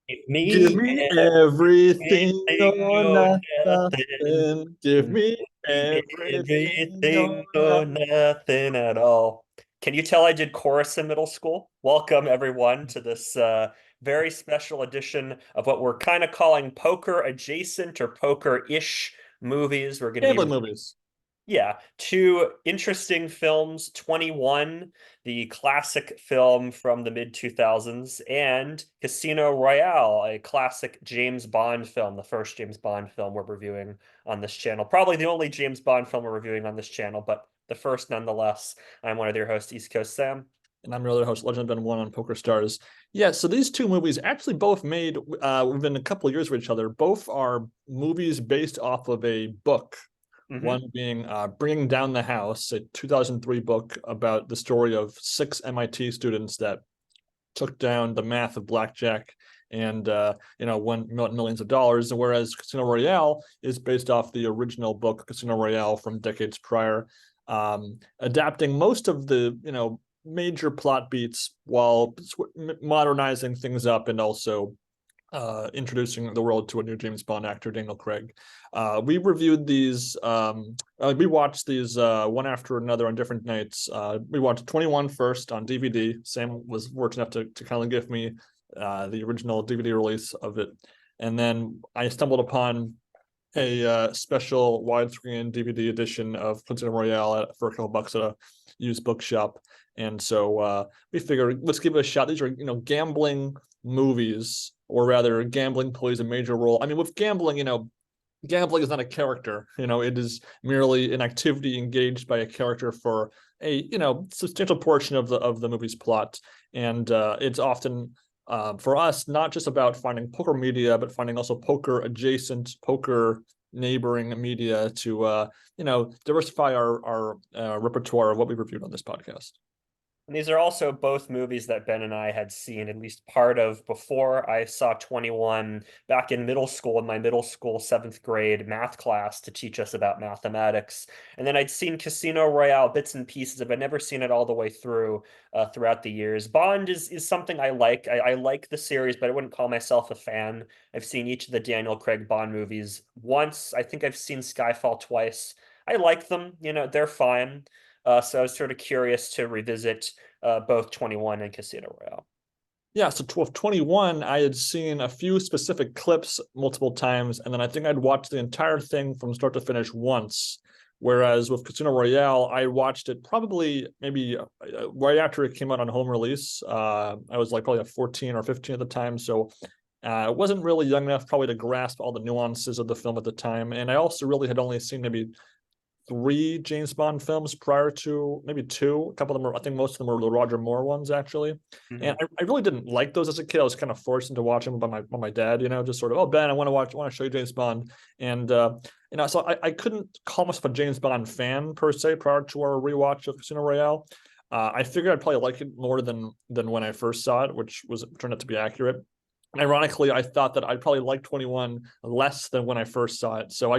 Give Me me everything everything or or nothing. nothing. Give me everything or Everything or nothing. nothing at all. Can you tell I did chorus in middle school? Welcome, everyone, to this very special edition of what we're kind of calling poker adjacent or poker-ish movies. We're going to be Gambling reviewing, movies. yeah, two interesting films, 21, the classic film from the mid 2000s, and Casino Royale, a classic James Bond film, the first James Bond film we're reviewing on this channel. Probably the only James Bond film we're reviewing on this channel, but the first nonetheless. I'm one of your hosts, East Coast Sam. And I'm your other host, Legend of Ben One on Poker Stars. Yeah, so these two movies actually both made within a couple of years of each other. Both are movies based off of a book. Hmm. One being Bringing Down the House, a 2003 book about the story of six MIT students that took down the math of blackjack and won millions of dollars. Whereas Casino Royale is based off the original book Casino Royale from decades prior, adapting most of the major plot beats while modernizing things up and also introducing the world to a new James Bond actor, Daniel Craig. We reviewed these. We watched these one after another on different nights. We watched 21 first on DVD. Sam was fortunate enough to kindly give me the original DVD release of it, and then I stumbled upon a special widescreen DVD edition of Casino Royale for a couple bucks at a used bookshop. And so we figured let's give it a shot. These are gambling movies, or rather, gambling plays a major role. I mean, with gambling, gambling is not a character. It is merely an activity engaged by a character for a substantial portion of the movie's plot, and it's often for us not just about finding poker media, but finding also poker adjacent, poker neighboring media to diversify our repertoire of what we reviewed on this podcast. And these are also both movies that Ben and I had seen at least part of before I saw 21 back in middle school, in my middle school seventh grade math class to teach us about mathematics. And then I'd seen Casino Royale bits and pieces of it, never seen it all the way through throughout the years. Bond is something I like. I like the series, but I wouldn't call myself a fan. I've seen each of the Daniel Craig Bond movies once. I think I've seen Skyfall twice. I like them, they're fine. So I was sort of curious to revisit both 21 and Casino Royale. Yeah, so 21, I had seen a few specific clips multiple times, and then I think I'd watched the entire thing from start to finish once. Whereas with Casino Royale, I watched it probably maybe right after it came out on home release. I was like probably 14 or 15 at the time, so I wasn't really young enough probably to grasp all the nuances of the film at the time. And I also really had only seen maybe three James Bond films prior to maybe two. A couple of them were, I think most of them were the Roger Moore ones actually. And Hmm. I really didn't like those as a kid. I was kind of forced into watching them by my dad, just sort of, oh Ben, I want to show you James Bond. And so I couldn't call myself a James Bond fan per se prior to our rewatch of Casino Royale. I figured I'd probably like it more than when I first saw it, which was turned out to be accurate. Ironically, I thought that I'd probably like 21 less than when I first saw it. So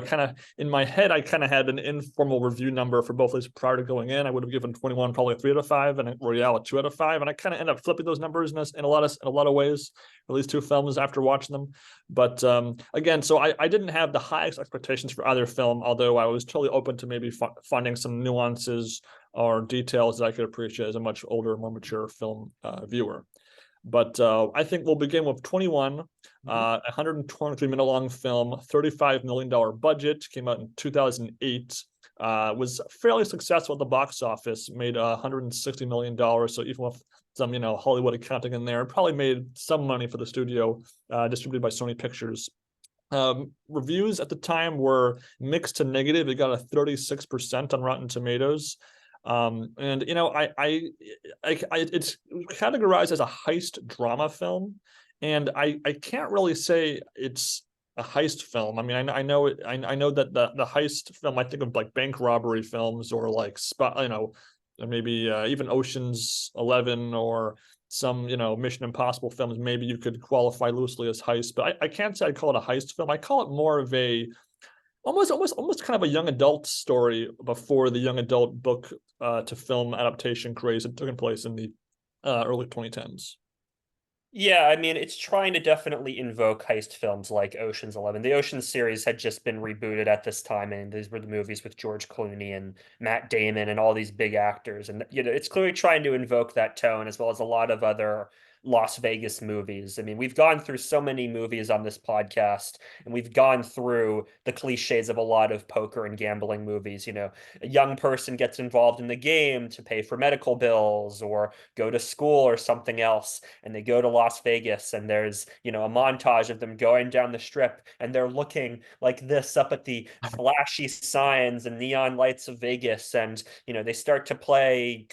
in my head, I kind of had an informal review number for both of these prior to going in. I would have given 21 probably a 3 out of 5 and Royale a 2 out of 5. And I kind of end up flipping those numbers in a lot of ways for these two films after watching them. But again, so I didn't have the highest expectations for either film, although I was totally open to maybe finding some nuances or details that I could appreciate as a much older, more mature film viewer. But I think we'll begin with 21, Hmm. 123-minute long film, $35 million budget, came out in 2008. Was fairly successful at the box office, made $160 million. So even with some, Hollywood accounting in there, probably made some money for the studio, distributed by Sony Pictures. Reviews at the time were mixed to negative. It got a 36% on Rotten Tomatoes. And it's categorized as a heist drama film, and I can't really say it's a heist film. I mean, I know it. I know that the heist film. I think of like bank robbery films or like spot. Maybe even Ocean's 11 or some Mission Impossible films. Maybe you could qualify loosely as heist, but I can't say I call it a heist film. I call it more of a almost kind of a young adult story before the young adult book to film adaptation craze that took place in the early 2010s. Yeah, I mean, it's trying to definitely invoke heist films like Ocean's 11. The Ocean's series had just been rebooted at this time, and these were the movies with George Clooney and Matt Damon and all these big actors. And it's clearly trying to invoke that tone as well as a lot of other Las Vegas movies. I mean, we've gone through so many movies on this podcast, and we've gone through the cliches of a lot of poker and gambling movies. A young person gets involved in the game to pay for medical bills or go to school or something else, and they go to Las Vegas, and there's a montage of them going down the strip, and they're looking like this up at the flashy signs and neon lights of Vegas, and they start to play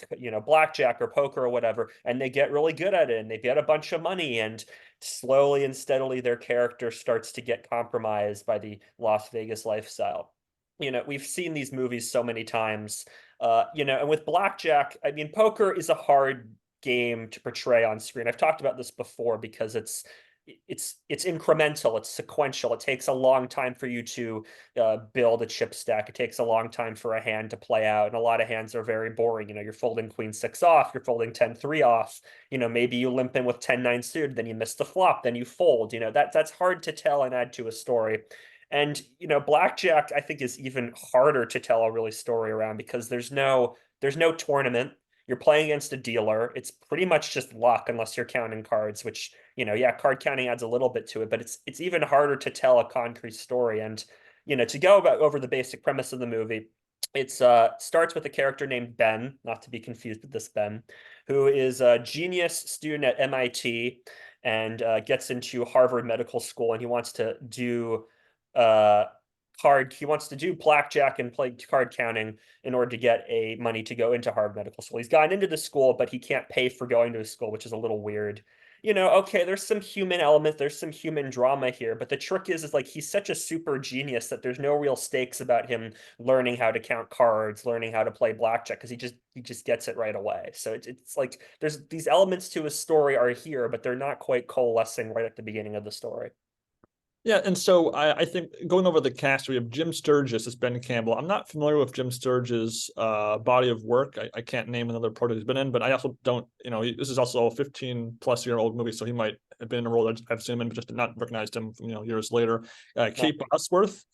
blackjack or poker or whatever, and they get really good at it, and they get a bunch of money, and slowly and steadily their character starts to get compromised by the Las Vegas lifestyle. We've seen these movies so many times. And with blackjack, I mean, poker is a hard game to portray on screen. I've talked about this before because it's incremental, it's sequential. It takes a long time for you to build a chip stack. It takes a long time for a hand to play out, and a lot of hands are very boring. You're folding queen six off, you're folding 10-3 off. Maybe you limp in with 10-9 suited, then you miss the flop, then you fold. That's hard to tell and add to a story. And blackjack, I think, is even harder to tell a really story around because there's no tournament. You're playing against a dealer. It's pretty much just luck unless you're counting cards, which, yeah, card counting adds a little bit to it, but it's even harder to tell a concrete story. And, to go over the basic premise of the movie, it starts with a character named Ben, not to be confused with this Ben, who is a genius student at MIT and gets into Harvard Medical School, and he wants to do uh he wants to do blackjack and play card counting in order to get a money to go into Harvard Medical School. He's gotten into the school, but he can't pay for going to school, which is a little weird. Okay, there's some human element, there's some human drama here, but the trick is like he's such a super genius that there's no real stakes about him learning how to count cards, learning how to play blackjack, because he just gets it right away. So it's like there's these elements to his story are here, but they're not quite coalescing right at the beginning of the story. Yeah, and so I think going over the cast, we have Jim Sturgis as Ben Campbell. I'm not familiar with Jim Sturgis' body of work. I can't name another part he's been in, but I also don't, this is also a 15 plus year old movie, so he might have been in a role that I've seen him in, but just not recognized him from, years later. Kate Bosworth,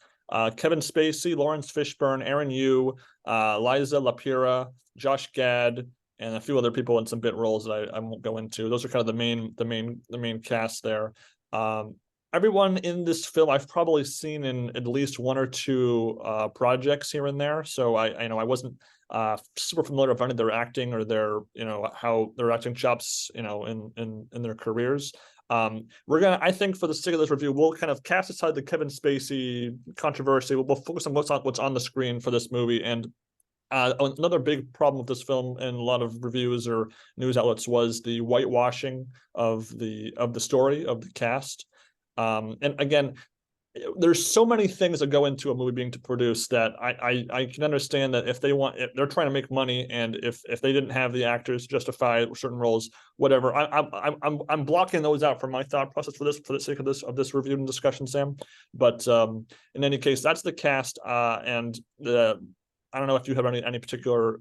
Kevin Spacey, Lawrence Fishburne, Aaron Yu, Liza Lapira, Josh Gad, and a few other people in some bit roles that I won't go into. Those are kind of the main cast there. Everyone in this film I've probably seen in at least one or two projects here and there. So I wasn't super familiar with any of their acting or their how their acting chops in their careers. I think for the sake of this review, we'll kind of cast aside the Kevin Spacey controversy. We'll focus on what's on the screen for this movie. And another big problem with this film and a lot of reviews or news outlets was the whitewashing of the story of the cast. And again, there's so many things that go into a movie being to produce that I can understand that if they're trying to make money, and if they didn't have the actors justify certain roles, whatever. I'm blocking those out from my thought process for the sake of this review and discussion, Sam. But in any case, that's the cast, and I don't know if you have any particular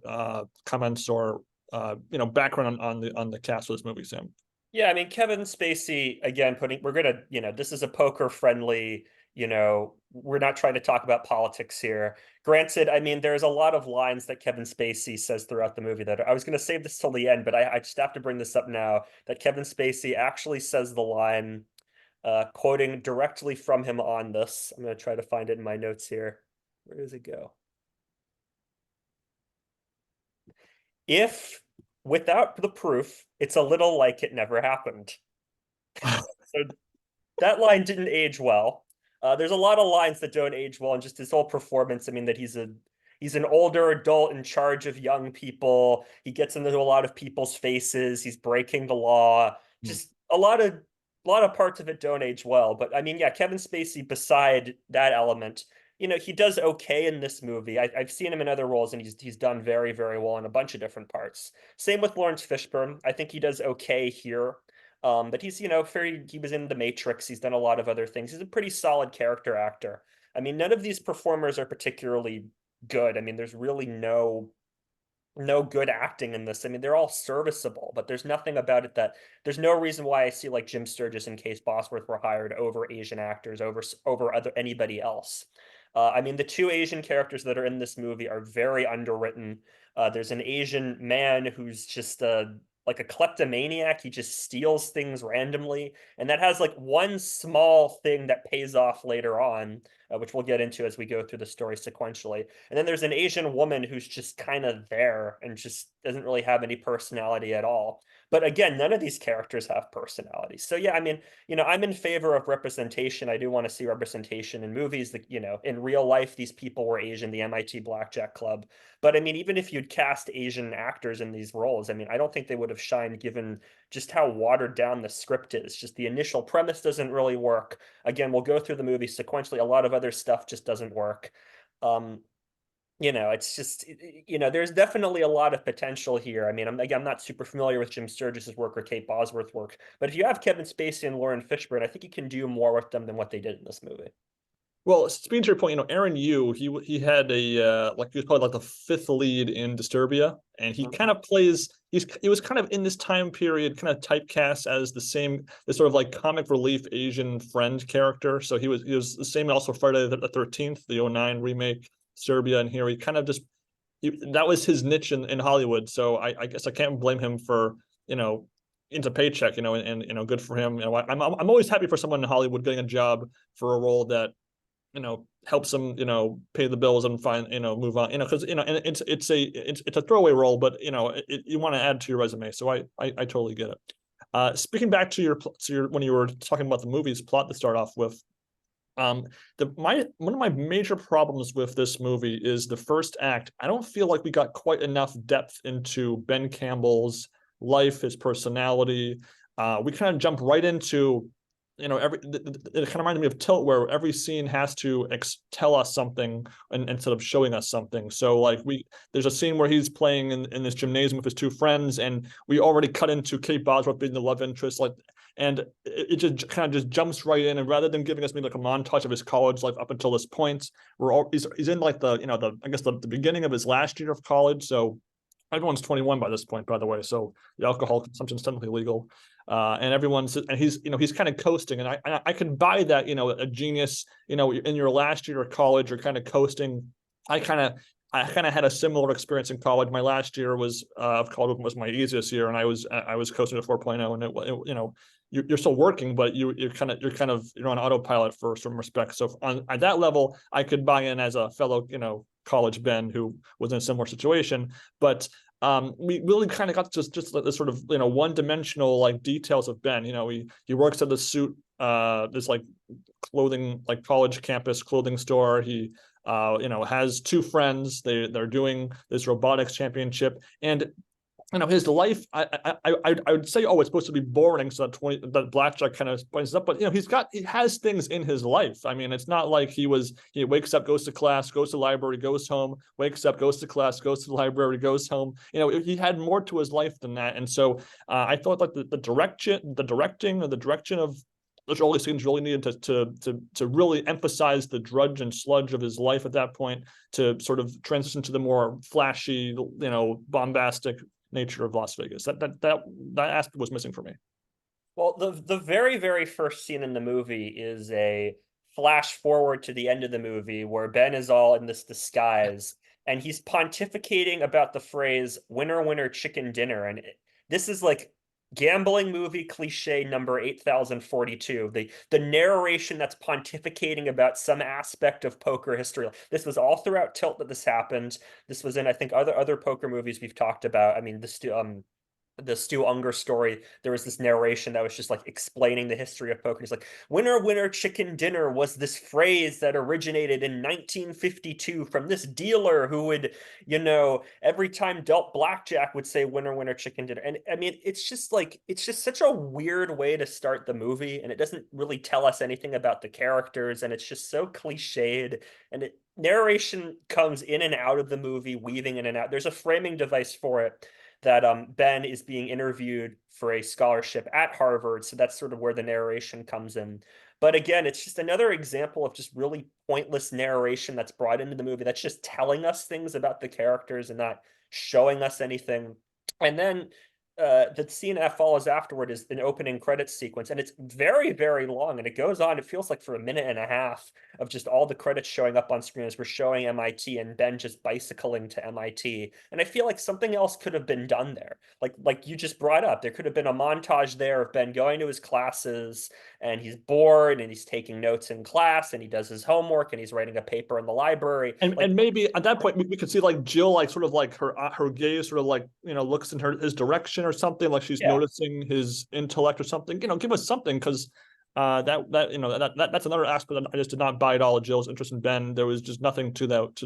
comments or background on the cast of this movie, Sam. Yeah, I mean, Kevin Spacey, again, we're gonna, this is a poker friendly, we're not trying to talk about politics here. Granted, I mean, there's a lot of lines that Kevin Spacey says throughout the movie that I was gonna save this till the end, but I just have to bring this up now, that Kevin Spacey actually says the line, quoting directly from him on this. I'm gonna try to find it in my notes here. Where does it go? If without the proof, it's a little like it never happened. So that line didn't age well. There's a lot of lines that don't age well, and just his whole performance. I mean, that he's an older adult in charge of young people. He gets into a lot of people's faces. He's breaking the law. Just a lot of parts of it don't age well. But I mean, yeah, Kevin Spacey, beside that element, he does okay in this movie. I've seen him in other roles, and he's done very, very well in a bunch of different parts. Same with Lawrence Fishburne. I think he does okay here. But he's, he was in The Matrix. He's done a lot of other things. He's a pretty solid character actor. I mean, none of these performers are particularly good. I mean, there's really no no good acting in this. I mean, they're all serviceable, but there's nothing about it that there's no reason why I see like Jim Sturgis and Case Bosworth were hired over Asian actors, over other anybody else. I mean, the two Asian characters that are in this movie are very underwritten. There's an Asian man who's just like a kleptomaniac. He just steals things randomly, and that has like one small thing that pays off later on, which we'll get into as we go through the story sequentially. And then there's an Asian woman who's just kind of there and just doesn't really have any personality at all. But again, none of these characters have personality. So yeah, I mean, I'm in favor of representation. I do want to see representation in movies that, in real life, these people were Asian, the MIT Blackjack Club. But I mean, even if you'd cast Asian actors in these roles, I mean, I don't think they would have shined given just how watered down the script is. Just the initial premise doesn't really work. Again, we'll go through the movie sequentially. A lot of other stuff just doesn't work. Um, it's just, there's definitely a lot of potential here. I mean, I'm not super familiar with Jim Sturgis's work or Kate Bosworth's work, but if you have Kevin Spacey and Lauren Fishburne, I think you can do more with them than what they did in this movie. Well, speaking to your point, Aaron Yu, he had a like he was probably like the fifth lead in Disturbia, and he kind Mhm. of plays. He was kind of in this time period, kind of typecast as the sort of like comic relief Asian friend character. So he was the same also Friday the 13th, the '09 remake Disturbia, and here he kind of just that was his niche in Hollywood. So I guess I can't blame him for you know into paycheck, and good for him. I'm always happy for someone in Hollywood getting a job for a role that helps them, pay the bills and find, move on, because, and it's a throwaway role, but, you want to add to your resume. So I totally get it. Speaking back when you were talking about the movie's plot to start off with, one of my major problems with this movie is the first act. I don't feel like we got quite enough depth into Ben Campbell's life, his personality. We kind of jump right into it kind of reminded me of Tilt, where every scene has to tell us something instead of showing us something. So like there's a scene where he's playing in this gymnasium with his two friends, and we already cut into Kate Bosworth being the love interest, like, and it just kind of just jumps right in, and rather than giving us maybe like a montage of his college life up until this point, he's in like the I guess the beginning of his last year of college. So everyone's 21 by this point, by the way, so the alcohol consumption is technically legal. And he's kind of coasting, and I can buy that, a genius, in your last year of college, you're kind of coasting. I kind of had a similar experience in college. My last year of college was my easiest year, and I was coasting to 4.0, and you're still working, but you're on autopilot for some respect. So at that level, I could buy in as a fellow, college Ben who was in a similar situation. But we really kind of got just this sort of one dimensional like details of Ben. He works at the suit this like clothing, like college campus clothing store. He has two friends. They're doing this robotics championship, and his life. I would say, oh, it's supposed to be boring, so that blackjack kind of points up. But he has things in his life. I mean, it's not like he wakes up, goes to class, goes to the library, goes home, wakes up, goes to class, goes to the library, goes home. He had more to his life than that. And so I thought like the direction of those early scenes really needed to really emphasize the drudge and sludge of his life at that point, to sort of transition to the more flashy, bombastic nature of Las Vegas. That aspect was missing for me. Well, the very, very first scene in the movie is a flash forward to the end of the movie where Ben is all in this disguise and he's pontificating about the phrase "winner, winner, chicken dinner." And this is like gambling movie cliche number 8042. The narration that's pontificating about some aspect of poker history. This was all throughout Tilt that this happened. This was in, I think, other poker movies we've talked about. I mean, the Stu Unger story, there was this narration that was just like explaining the history of poker. He's like, "Winner, winner, chicken dinner" was this phrase that originated in 1952 from this dealer who would, every time dealt blackjack would say "winner, winner, chicken dinner." And I mean, it's just such a weird way to start the movie, and it doesn't really tell us anything about the characters, and it's just so cliched. And narration comes in and out of the movie, weaving in and out. There's a framing device for it that Ben is being interviewed for a scholarship at Harvard. So that's sort of where the narration comes in. But again, it's just another example of just really pointless narration that's brought into the movie that's just telling us things about the characters and not showing us anything. And then the scene that follows afterward is an opening credits sequence, and it's very, very long, and it goes on. It feels like for a minute and a half of just all the credits showing up on screen as we're showing MIT and Ben just bicycling to MIT. And I feel like something else could have been done there. Like you just brought up, there could have been a montage there of Ben going to his classes and he's bored and he's taking notes in class and he does his homework and he's writing a paper in the library. And maybe at that point we could see like Jill like sort of like her gaze sort of like looks in his direction or something, like she's Yeah. noticing his intellect or something. Give us something, because that's another aspect that I just did not buy at all. Jill's interest in Ben, there was just nothing to that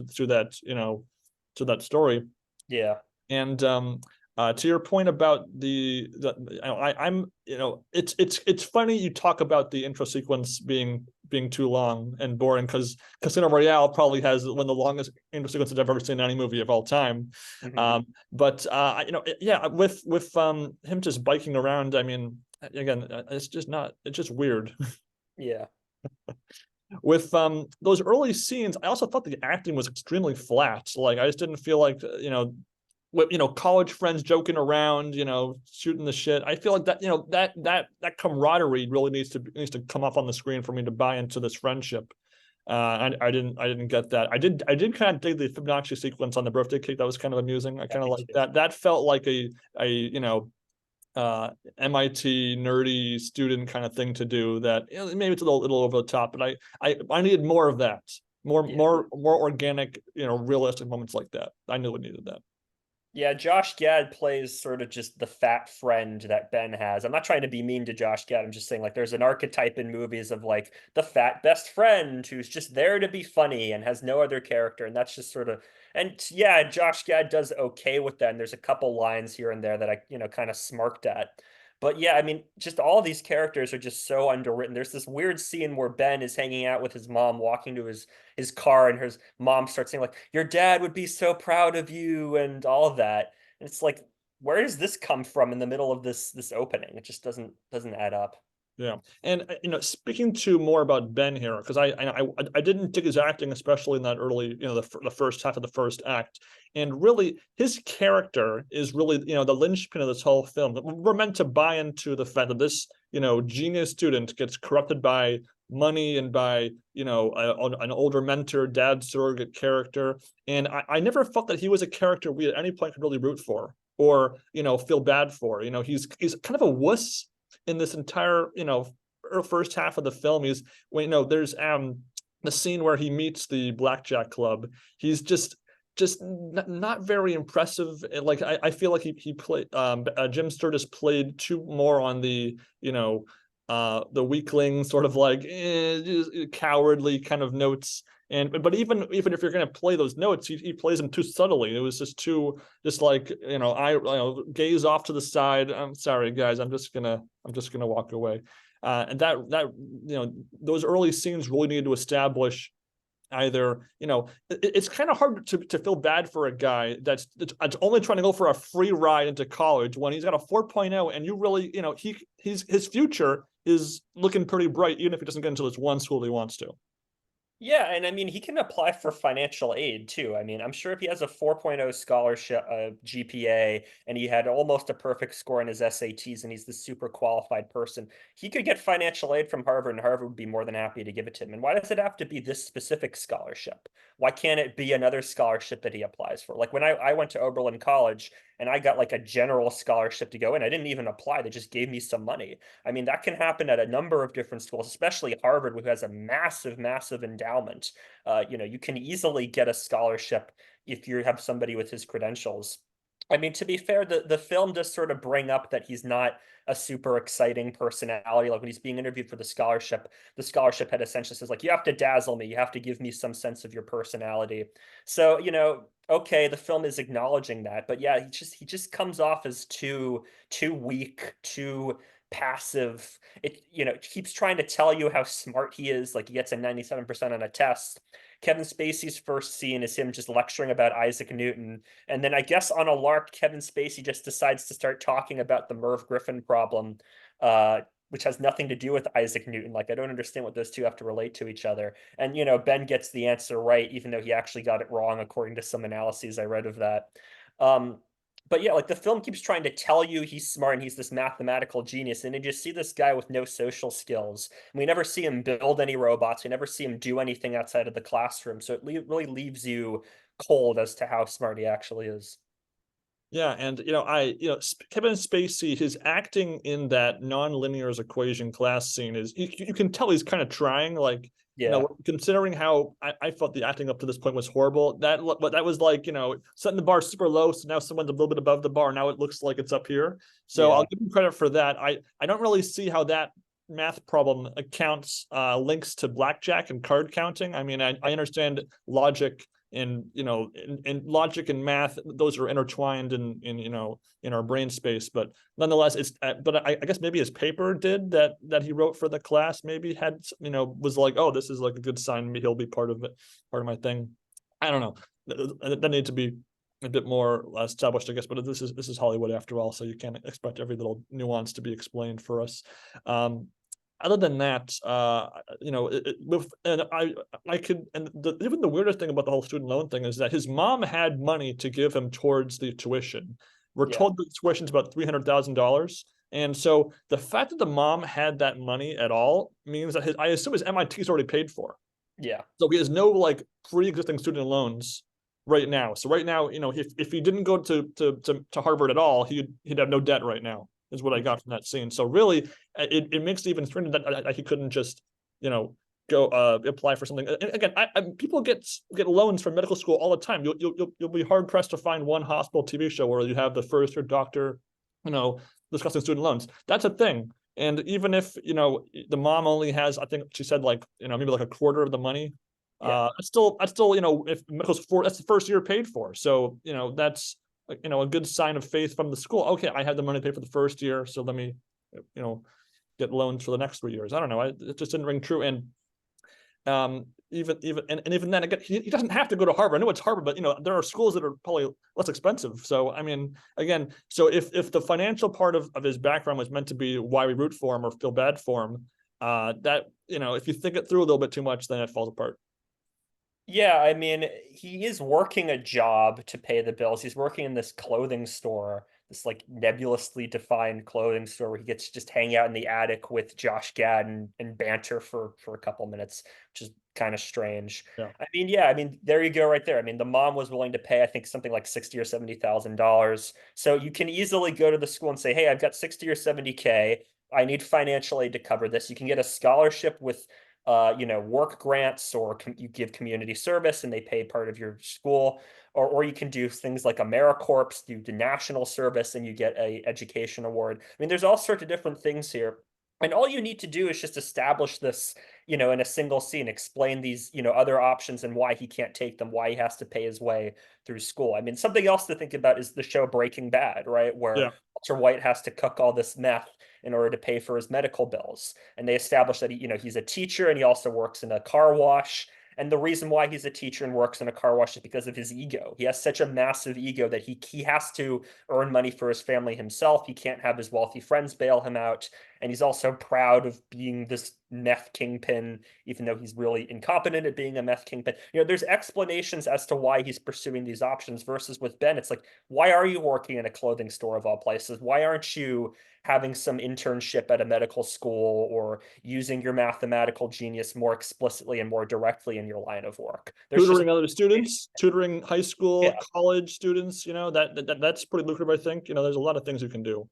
to that story. Yeah. And to your point about I'm it's funny you talk about the intro sequence being too long and boring, because Casino Royale probably has one of the longest intro sequences I've ever seen in any movie of all time. Mm-hmm. But yeah, with him just biking around, I mean, again, it's just weird. Yeah. With those early scenes, I also thought the acting was extremely flat. Like I just didn't feel like with college friends joking around, shooting the shit. I feel like that that camaraderie really needs to come up on the screen for me to buy into this friendship. I didn't get that. I did kind of dig the Fibonacci sequence on the birthday cake. That was kind of amusing. I Yeah, kind of me like too. that. That felt like a MIT nerdy student kind of thing to do. That maybe it's a little over the top, but I needed more of that. More Yeah. more organic, realistic moments like that. I knew it needed that. Yeah, Josh Gad plays sort of just the fat friend that Ben has. I'm not trying to be mean to Josh Gad. I'm just saying, like, there's an archetype in movies of like the fat best friend who's just there to be funny and has no other character. And that's just sort of, and yeah, Josh Gad does okay with that. And there's a couple lines here and there that I, kind of smirked at. But yeah, I mean, just all these characters are just so underwritten. There's this weird scene where Ben is hanging out with his mom, walking to his car, and his mom starts saying like, "Your dad would be so proud of you," and all of that. And it's like, where does this come from in the middle of this opening? It just doesn't add up. Yeah, and speaking to more about Ben here, because I didn't dig his acting, especially in that early, the first half of the first act, and really his character is really the linchpin of this whole film. We're meant to buy into the fact that this genius student gets corrupted by money and by an older mentor, dad surrogate character, and I never felt that he was a character we at any point could really root for or feel bad for. He's kind of a wuss in this entire first half of the film. He's when there's the scene where he meets the blackjack club. He's just not very impressive. Like I feel like he played Jim Sturgis played too more on the weakling sort of like cowardly kind of notes. And but even if you're going to play those notes, he plays them too subtly. It was just too just like gaze off to the side. I'm sorry guys, I'm just gonna walk away. And that those early scenes really needed to establish either it's kind of hard to feel bad for a guy that's only trying to go for a free ride into college when he's got a 4.0, and you really his future is looking pretty bright, even if he doesn't get into this one school he wants to. Yeah, and I mean, he can apply for financial aid too. I mean, I'm sure if he has a 4.0 scholarship GPA and he had almost a perfect score in his SATs and he's the super qualified person, he could get financial aid from Harvard, and Harvard would be more than happy to give it to him. And why does it have to be this specific scholarship? Why can't it be another scholarship that he applies for? Like when I went to Oberlin College and I got like a general scholarship to go in, I didn't even apply. They just gave me some money. I mean, that can happen at a number of different schools, especially Harvard, who has a massive, massive endowment. You can easily get a scholarship if you have somebody with his credentials. I mean, to be fair, the film does sort of bring up that he's not a super exciting personality. Like when he's being interviewed for the scholarship head essentially says, like, you have to dazzle me, you have to give me some sense of your personality. So, okay, the film is acknowledging that, but yeah, he just comes off as too weak, too passive. It, keeps trying to tell you how smart he is. Like he gets a 97% on a test. Kevin Spacey's first scene is him just lecturing about Isaac Newton. And then I guess on a lark, Kevin Spacey just decides to start talking about the Merv Griffin problem, which has nothing to do with Isaac Newton. Like, I don't understand what those two have to relate to each other. And, Ben gets the answer right, even though he actually got it wrong, according to some analyses I read of that. Um, but yeah, like the film keeps trying to tell you he's smart and he's this mathematical genius, and you just see this guy with no social skills. And we never see him build any robots. We never see him do anything outside of the classroom. So it really leaves you cold as to how smart he actually is. Yeah, and Kevin Spacey, his acting in that non-linear equation class scene is you can tell he's kind of trying, like, Yeah, considering how I felt the acting up to this point was horrible. That was like, setting the bar super low, so now someone's a little bit above the bar. Now it looks like it's up here. So I'll yeah, give him credit for that. I don't really see how that math problem accounts links to blackjack and card counting. I mean, I understand logic and logic and math, those are intertwined in our brain space, but nonetheless it's but I guess maybe his paper did that he wrote for the class maybe had was like, oh, this is like a good sign, he'll be part of it, part of my thing. I don't know, that need to be a bit more established, I guess, but this is Hollywood after all, so you can't expect every little nuance to be explained for us. Other than that, with and I could, and even the weirdest thing about the whole student loan thing is that his mom had money to give him towards the tuition. We're yeah, told the tuition's about $300,000, and so the fact that the mom had that money at all means that I assume his MIT is already paid for. yeah, So he has no like pre-existing student loans right now. So right now, if he didn't go to Harvard at all, he'd have no debt right now, is what I got from that scene. So really, it makes it even stranger that he couldn't just, go apply for something. And again, people get loans from medical school all the time. You'll be hard pressed to find one hospital TV show where you have the first year doctor, discussing student loans. That's a thing. And even if the mom only has, I think she said, like, maybe like a quarter of the money, yeah. that's still if medical's that's the first year paid for. So that's a good sign of faith from the school. Okay, I had the money to pay for the first year, so let me you know get loans for the next 3 years. I don't know. It just didn't ring true. And even then, again, he doesn't have to go to Harvard. I know it's Harvard, but there are schools that are probably less expensive. So I mean, again, so if the financial part of his background was meant to be why we root for him or feel bad for him, that if you think it through a little bit too much, then it falls apart. Yeah, I mean, he is working a job to pay the bills. He's working in this clothing store, this like nebulously defined clothing store where he gets to just hang out in the attic with Josh Gad and banter for a couple minutes, which is kind of strange. Yeah. I mean, yeah, I mean, there you go right there. I mean, the mom was willing to pay, I think, something like 60 or $70,000. So you can easily go to the school and say, hey, I've got 60 or 70K. I need financial aid to cover this. You can get a scholarship with work grants, or you give community service and they pay part of your school, or you can do things like AmeriCorps, do the national service and you get a education award. I mean, there's all sorts of different things here. And all you need to do is just establish this, in a single scene, explain these, other options and why he can't take them, why he has to pay his way through school. I mean, something else to think about is the show Breaking Bad, right? Where Yeah. Walter White has to cook all this meth in order to pay for his medical bills. And they establish that he's a teacher and he also works in a car wash. And the reason why he's a teacher and works in a car wash is because of his ego. He has such a massive ego that he has to earn money for his family himself. He can't have his wealthy friends bail him out. And he's also proud of being this meth kingpin, even though he's really incompetent at being a meth kingpin. There's explanations as to why he's pursuing these options versus with Ben. It's like, why are you working in a clothing store of all places? Why aren't you having some internship at a medical school or using your mathematical genius more explicitly and more directly in your line of work? There's just, Tutoring other students, tutoring high school, yeah, college students, that's pretty lucrative, I think. There's a lot of things you can do.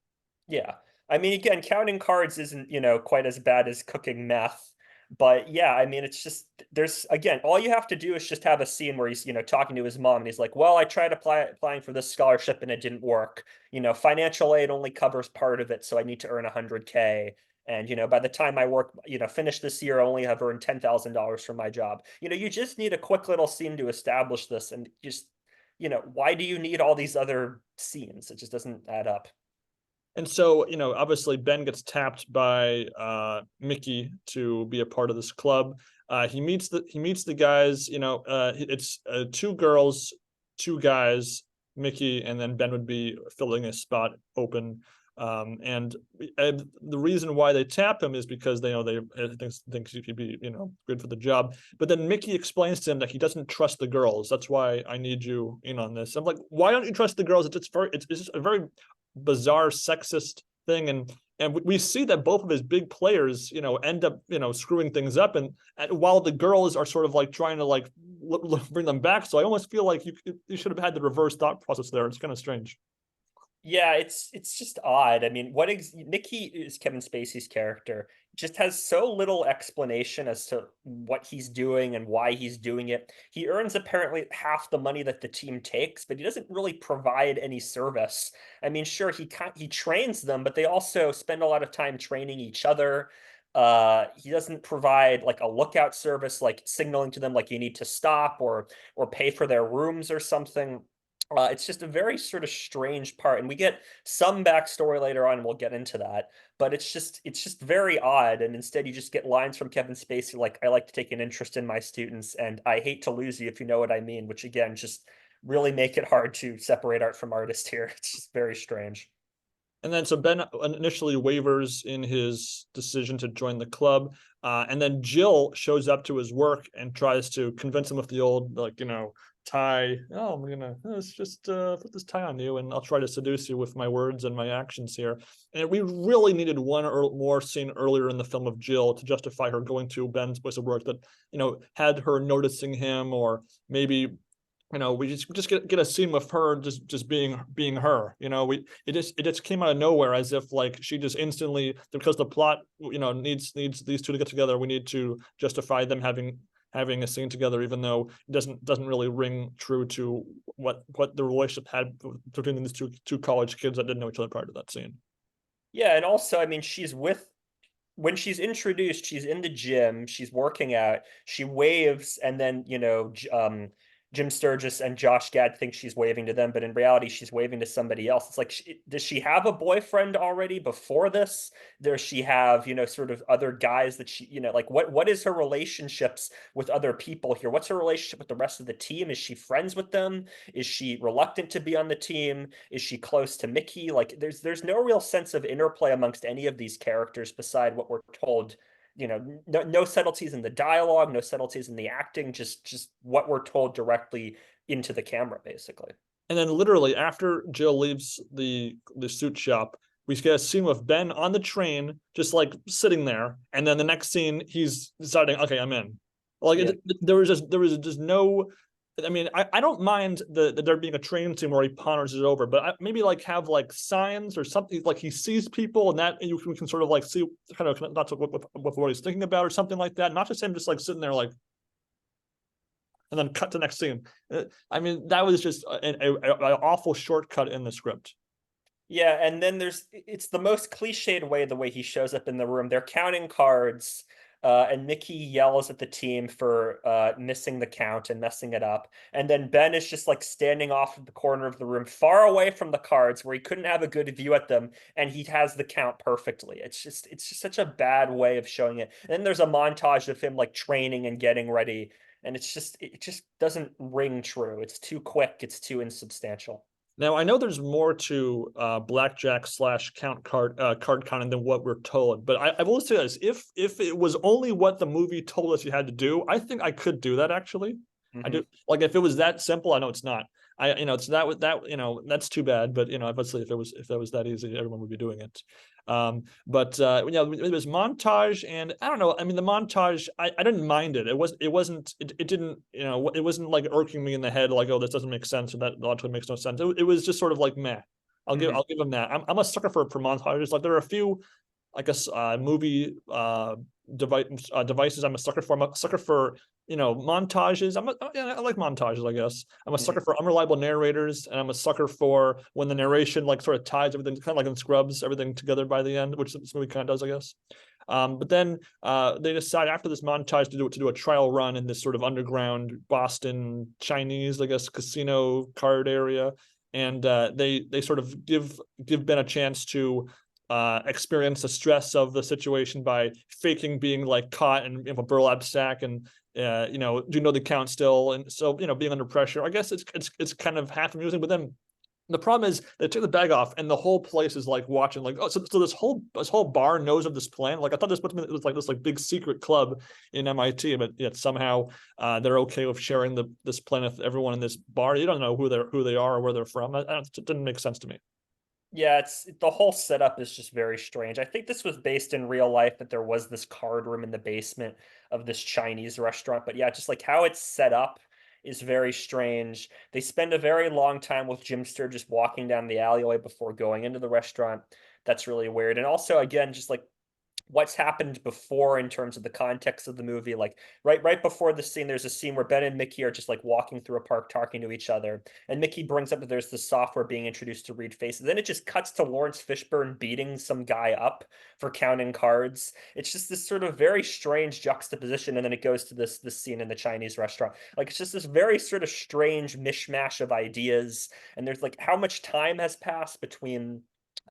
yeah. I mean, again, counting cards isn't, quite as bad as cooking meth. But yeah, I mean, it's just there's again, all you have to do is just have a scene where he's, talking to his mom and he's like, well, I tried applying for this scholarship and it didn't work. Financial aid only covers part of it, so I need to earn 100K. And by the time I work, finish this year, I only have earned $10,000 from my job. You just need a quick little scene to establish this, and just, why do you need all these other scenes? It just doesn't add up. And so, obviously Ben gets tapped by Mickey to be a part of this club. He meets the guys. It's two girls, two guys, Mickey, and then Ben would be filling a spot open. And the reason why they tap him is because they think he could be good for the job. But then Mickey explains to him that he doesn't trust the girls. That's why I need you in on this. I'm like, why don't you trust the girls? It's just a very bizarre sexist thing, and we see that both of his big players end up screwing things up, and while the girls are sort of like trying to like bring them back. So I almost feel like you should have had the reverse thought process there. It's kind of strange. Yeah, it's just odd. I mean, Nicky is Kevin Spacey's character, just has so little explanation as to what he's doing and why he's doing it. He earns apparently half the money that the team takes, but he doesn't really provide any service. I mean, sure, he trains them, but they also spend a lot of time training each other. He doesn't provide like a lookout service, like signaling to them like you need to stop or pay for their rooms or something. It's just a very sort of strange part, and we get some backstory later on, and we'll get into that. But it's just very odd, and instead you just get lines from Kevin Spacey like, "I like to take an interest in my students, and I hate to lose you if you know what I mean," which again just really make it hard to separate art from artist here. It's just very strange. And then so Ben initially wavers in his decision to join the club. And then Jill shows up to his work and tries to convince him with the old, like, tie. Oh, let's just put this tie on you and I'll try to seduce you with my words and my actions here. And we really needed one or more scene earlier in the film of Jill to justify her going to Ben's place of work that, had her noticing him, or maybe we just get a scene with her just being her. It just came out of nowhere, as if like she just instantly, because the plot needs these two to get together. We need to justify them having a scene together, even though it doesn't really ring true to what the relationship had between these two college kids that didn't know each other prior to that scene. Yeah, and also, I mean, when she's introduced, she's in the gym, she's working out, she waves, and then, Jim Sturgis and Josh Gad think she's waving to them, but in reality, she's waving to somebody else. It's like, does she have a boyfriend already before this? Does she have, sort of other guys that she, like what is her relationships with other people here? What's her relationship with the rest of the team? Is she friends with them? Is she reluctant to be on the team? Is she close to Mickey? Like, there's no real sense of interplay amongst any of these characters beside what we're told. No subtleties in the dialogue, no subtleties in the acting, just what we're told directly into the camera, basically. And then literally after Jill leaves the suit shop, we get a scene with Ben on the train, just like sitting there. And then the next scene, he's deciding, okay, I'm in. Like Yeah. there was just no. I mean, I don't mind there being a train scene where he ponders it over, but maybe like have like signs or something, like he sees people and that you can sort of like see kind of not what he's thinking about or something like that. Not just him just like sitting there like, and then cut to the next scene. I mean, that was just an awful shortcut in the script. Yeah, and then it's the most cliched way, the way he shows up in the room. They're counting cards, and Mickey yells at the team for missing the count and messing it up. And then Ben is just like standing off of the corner of the room, far away from the cards, where he couldn't have a good view at them, and he has the count perfectly. It's just such a bad way of showing it. And then there's a montage of him like training and getting ready, and it just doesn't ring true. It's too quick, it's too insubstantial. Now I know there's more to blackjack slash card counting than what we're told, but I will say this: if it was only what the movie told us you had to do, I think I could do that actually. I Mhm. do, like if it was that simple. I know it's not. It's that that's too bad. But obviously if it was that easy, everyone would be doing it. But it was montage, and I don't know. I mean, the montage, I didn't mind it. It didn't it wasn't like irking me in the head like, oh, this doesn't make sense, or that logically makes no sense. It was just sort of like meh. Mhm. I'll give them that. I'm a sucker for montages. Like there are a few, I guess, movie devices I'm a sucker for. I'm a sucker for montages. I like montages, I guess. I'm a Mhm. sucker for unreliable narrators, and I'm a sucker for when the narration like sort of ties everything, kind of like in Scrubs, everything together by the end, which this movie kind of does, I guess. But then they decide after this montage to do a trial run in this sort of underground Boston Chinese, I guess, casino card area. and they sort of give Ben a chance to experience the stress of the situation by faking being like caught in a burlap sack, and do you know the count still, and so being under pressure. I guess it's kind of half amusing, but then the problem is they took the bag off and the whole place is like watching, like, oh, so this whole bar knows of this plan. Like I thought this was like this like big secret club in MIT, but yet somehow they're okay with sharing this plan with everyone in this bar. You don't know who they are or where they're from. It didn't make sense to me. Yeah, it's the whole setup is just very strange. I think this was based in real life, that there was this card room in the basement of this Chinese restaurant. But yeah, just like how it's set up is very strange. They spend a very long time with Jim Sturgis walking down the alleyway before going into the restaurant. That's really weird. And also, again, just like what's happened before in terms of the context of the movie. Like right before the scene, there's a scene where Ben and Mickey are just like walking through a park talking to each other, and Mickey brings up that there's this software being introduced to read faces. Then it just cuts to Lawrence Fishburne beating some guy up for counting cards. It's just this sort of very strange juxtaposition, and then it goes to this scene in the Chinese restaurant. Like it's just this very sort of strange mishmash of ideas, and there's like how much time has passed between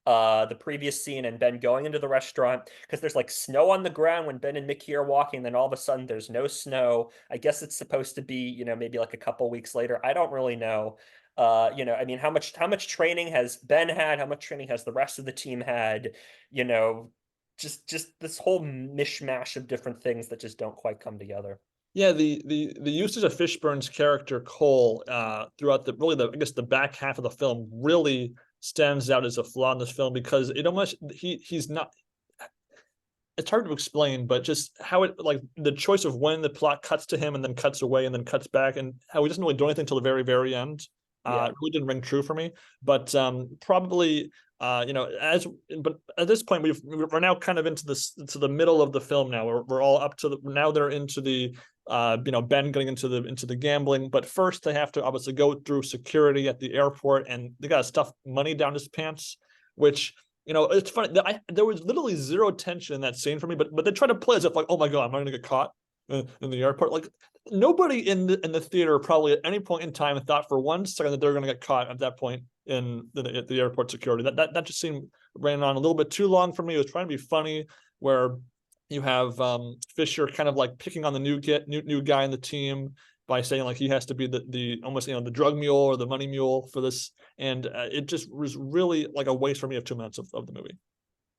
the previous scene and Ben going into the restaurant, because there's like snow on the ground when Ben and Mickey are walking, then all of a sudden there's no snow. I guess it's supposed to be, maybe like a couple weeks later. I don't really know. I mean, how much training has Ben had? How much training has the rest of the team had? You know, just this whole mishmash of different things that just don't quite come together. Yeah, the usage of Fishburne's character Cole throughout I guess the back half of the film really stands out as a flaw in this film, because it almost he's not, it's hard to explain, but just how it, like the choice of when the plot cuts to him and then cuts away and then cuts back, and how he doesn't really do anything until the very end. Yeah. It really didn't ring true for me. But probably as but at this point we're now kind of into the middle of the film now. We're all up to now they're into the Ben getting into the gambling, but first they have to obviously go through security at the airport, and they got to stuff money down his pants, which it's funny. There was literally zero tension in that scene for me, but they try to play as if like, oh my god, I'm not gonna get caught in the airport. Like nobody in the theater probably at any point in time thought for 1 second that they're gonna get caught at that point in the airport security. That just seemed ran on a little bit too long for me. It was trying to be funny, where you have Fisher kind of like picking on the new guy in the team by saying like he has to be the almost the drug mule or the money mule for this, and it just was really like a waste for me of 2 minutes of the movie.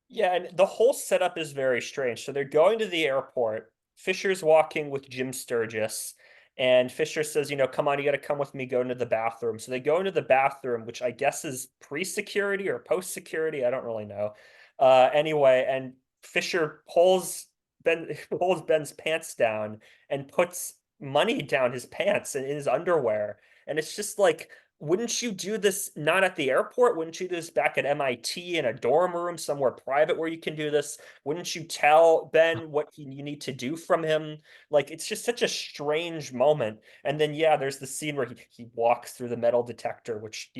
Yeah, and the whole setup is very strange. So they're going to the airport. Fisher's walking with Jim Sturgis, and Fisher says, come on, you got to come with me, go into the bathroom. So they go into the bathroom, which I guess is pre-security or post-security. I don't really know. Anyway, and Fisher pulls Ben's pants down and puts money down his pants and in his underwear. And it's just like, wouldn't you do this not at the airport? Wouldn't you do this back at MIT in a dorm room somewhere private where you can do this? Wouldn't you tell Ben what you need to do from him? Like, it's just such a strange moment. And then, yeah, there's the scene where he walks through the metal detector, which,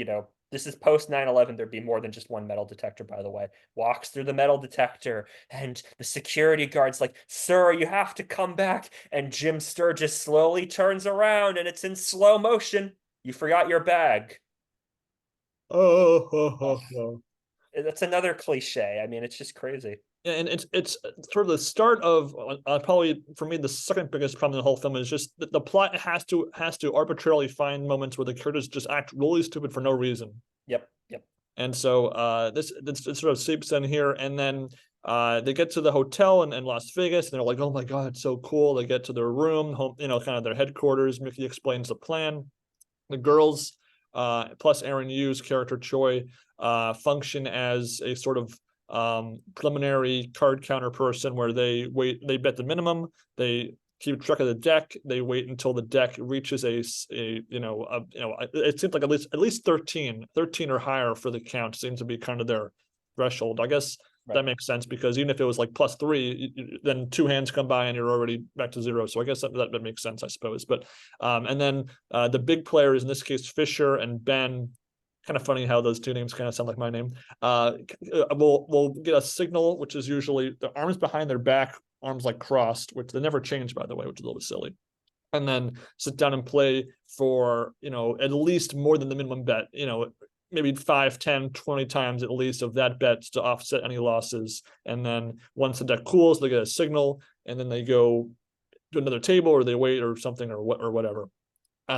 this is post 9/11. There'd be more than just one metal detector, by the way. Walks through the metal detector, and the security guard's like, "Sir, you have to come back." And Jim Sturgis slowly turns around, and it's in slow motion. You forgot your bag. Ugh. Oh. That's another cliche. I mean, it's just crazy. And it's sort of the start of probably for me the second biggest problem in the whole film is just that the plot has to arbitrarily find moments where the characters just act really stupid for no reason. Yep. Yep. And so this sort of seeps in here, and then they get to the hotel in Las Vegas, and they're like, oh my god, it's so cool. They get to their room, home, kind of their headquarters. Mickey explains the plan. The girls, plus Aaron Yu's character Choi, function as a sort of preliminary card counter person, where they bet the minimum, they keep track of the deck, they wait until the deck reaches it seems like at least 13 or higher for the count seems to be kind of their threshold. I guess that makes sense, because even if it was like +3, then 2 hands come by and you're already back to 0. So I guess that makes sense, I suppose. But and then the big players, in this case Fisher and Ben, kind of funny how those 2 names kind of sound like my name, we'll get a signal, which is usually the arms behind their back, arms like crossed, which they never change, by the way, which is a little bit silly, and then sit down and play for at least more than the minimum bet. maybe 5, 10, 20 times at least of that bet to offset any losses. And then once the deck cools, they get a signal, and then they go to another table, or they wait or something, or whatever.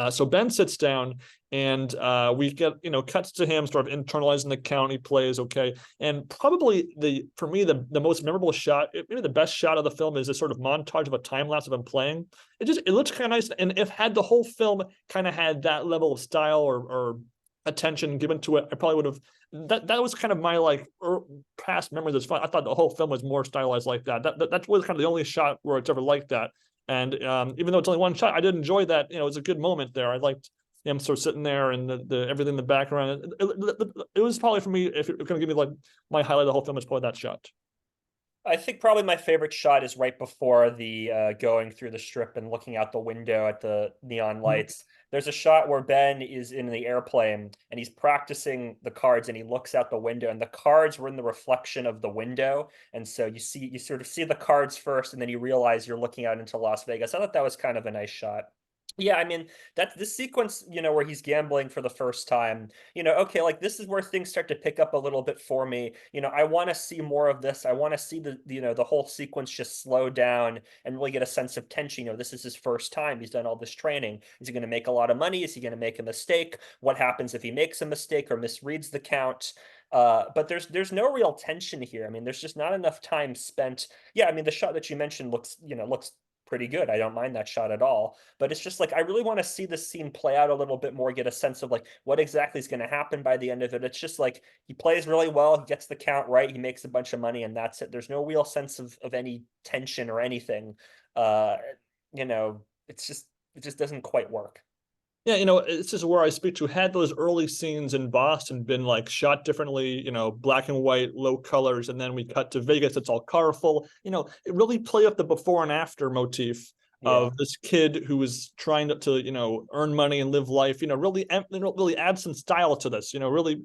So Ben sits down, and we get, cuts to him sort of internalizing the count. He plays okay, and probably for me the most memorable shot, maybe the best shot of the film, is this sort of montage of a time lapse of him playing. It looks kind of nice, and if had the whole film kind of had that level of style or attention given to it, I probably would have. That was kind of my past memories. It's fun. I thought the whole film was more stylized like that. That was kind of the only shot where it's ever like that. And even though it's only one shot, I did enjoy that. It was a good moment there. I liked him sort of sitting there, and the everything in the background. It was probably, for me, if you're going to give me like my highlight of the whole film, is probably that shot. I think probably my favorite shot is right before the going through the strip and looking out the window at the neon lights. There's a shot where Ben is in the airplane and he's practicing the cards, and he looks out the window, and the cards were in the reflection of the window. And so you sort of see the cards first, and then you realize you're looking out into Las Vegas. I thought that was kind of a nice shot. Yeah, I mean, that's this sequence, where he's gambling for the first time, okay, like this is where things start to pick up a little bit for me. I want to see more of this. I want to see the whole sequence just slow down and really get a sense of tension. This is his first time. He's done all this training. Is he going to make a lot of money? Is he going to make a mistake? What happens if he makes a mistake or misreads the count? But there's no real tension here. I mean, there's just not enough time spent. Yeah, I mean, the shot that you mentioned looks pretty good. I don't mind that shot at all. But it's just like, I really want to see this scene play out a little bit more, get a sense of like what exactly is going to happen by the end of it. It's just like he plays really well, he gets the count right, he makes a bunch of money, and that's it. There's no real sense of any tension or anything. Uh, it just doesn't quite work. Yeah, it's just where I speak to. Had those early scenes in Boston been like shot differently, black and white, low colors, and then we cut to Vegas, it's all colorful. It really play up the before and after motif Yeah. of this kid who was trying to earn money and live life. Really add some style to this. Really,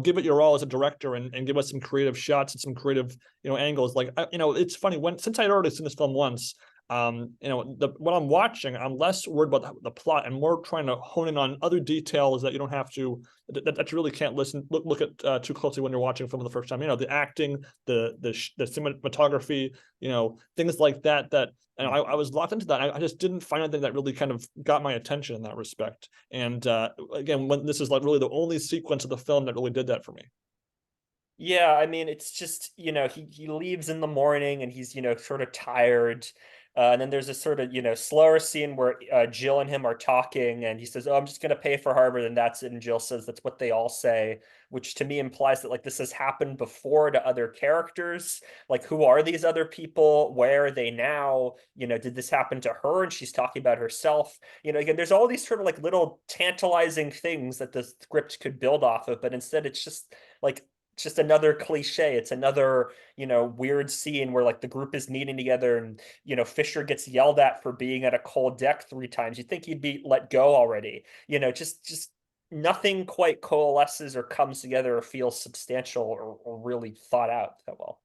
give it your all as a director, and give us some creative shots and some creative, angles. Like, it's funny, since I'd already seen this film once. What I'm watching, I'm less worried about the plot and more trying to hone in on other details that you don't have to, that you really can't look at too closely when you're watching a film the first time. The acting, the cinematography, things like that. And I was locked into that. I just didn't find anything that really kind of got my attention in that respect. And again, when this is like really the only sequence of the film that really did that for me. Yeah, I mean, it's just, he leaves in the morning and he's, sort of tired. And then there's a sort of, slower scene where Jill and him are talking, and he says, "Oh, I'm just going to pay for Harvard," and that's it. And Jill says, "That's what they all say," which to me implies that like this has happened before to other characters. Like, who are these other people? Where are they now? Did this happen to her? And she's talking about herself. Again, there's all these sort of like little tantalizing things that the script could build off of, but instead it's just like just another cliche. It's another, weird scene where like the group is meeting together, and, Fisher gets yelled at for being at a cold deck 3 times. You'd think he'd be let go already. Just nothing quite coalesces or comes together or feels substantial or really thought out that well.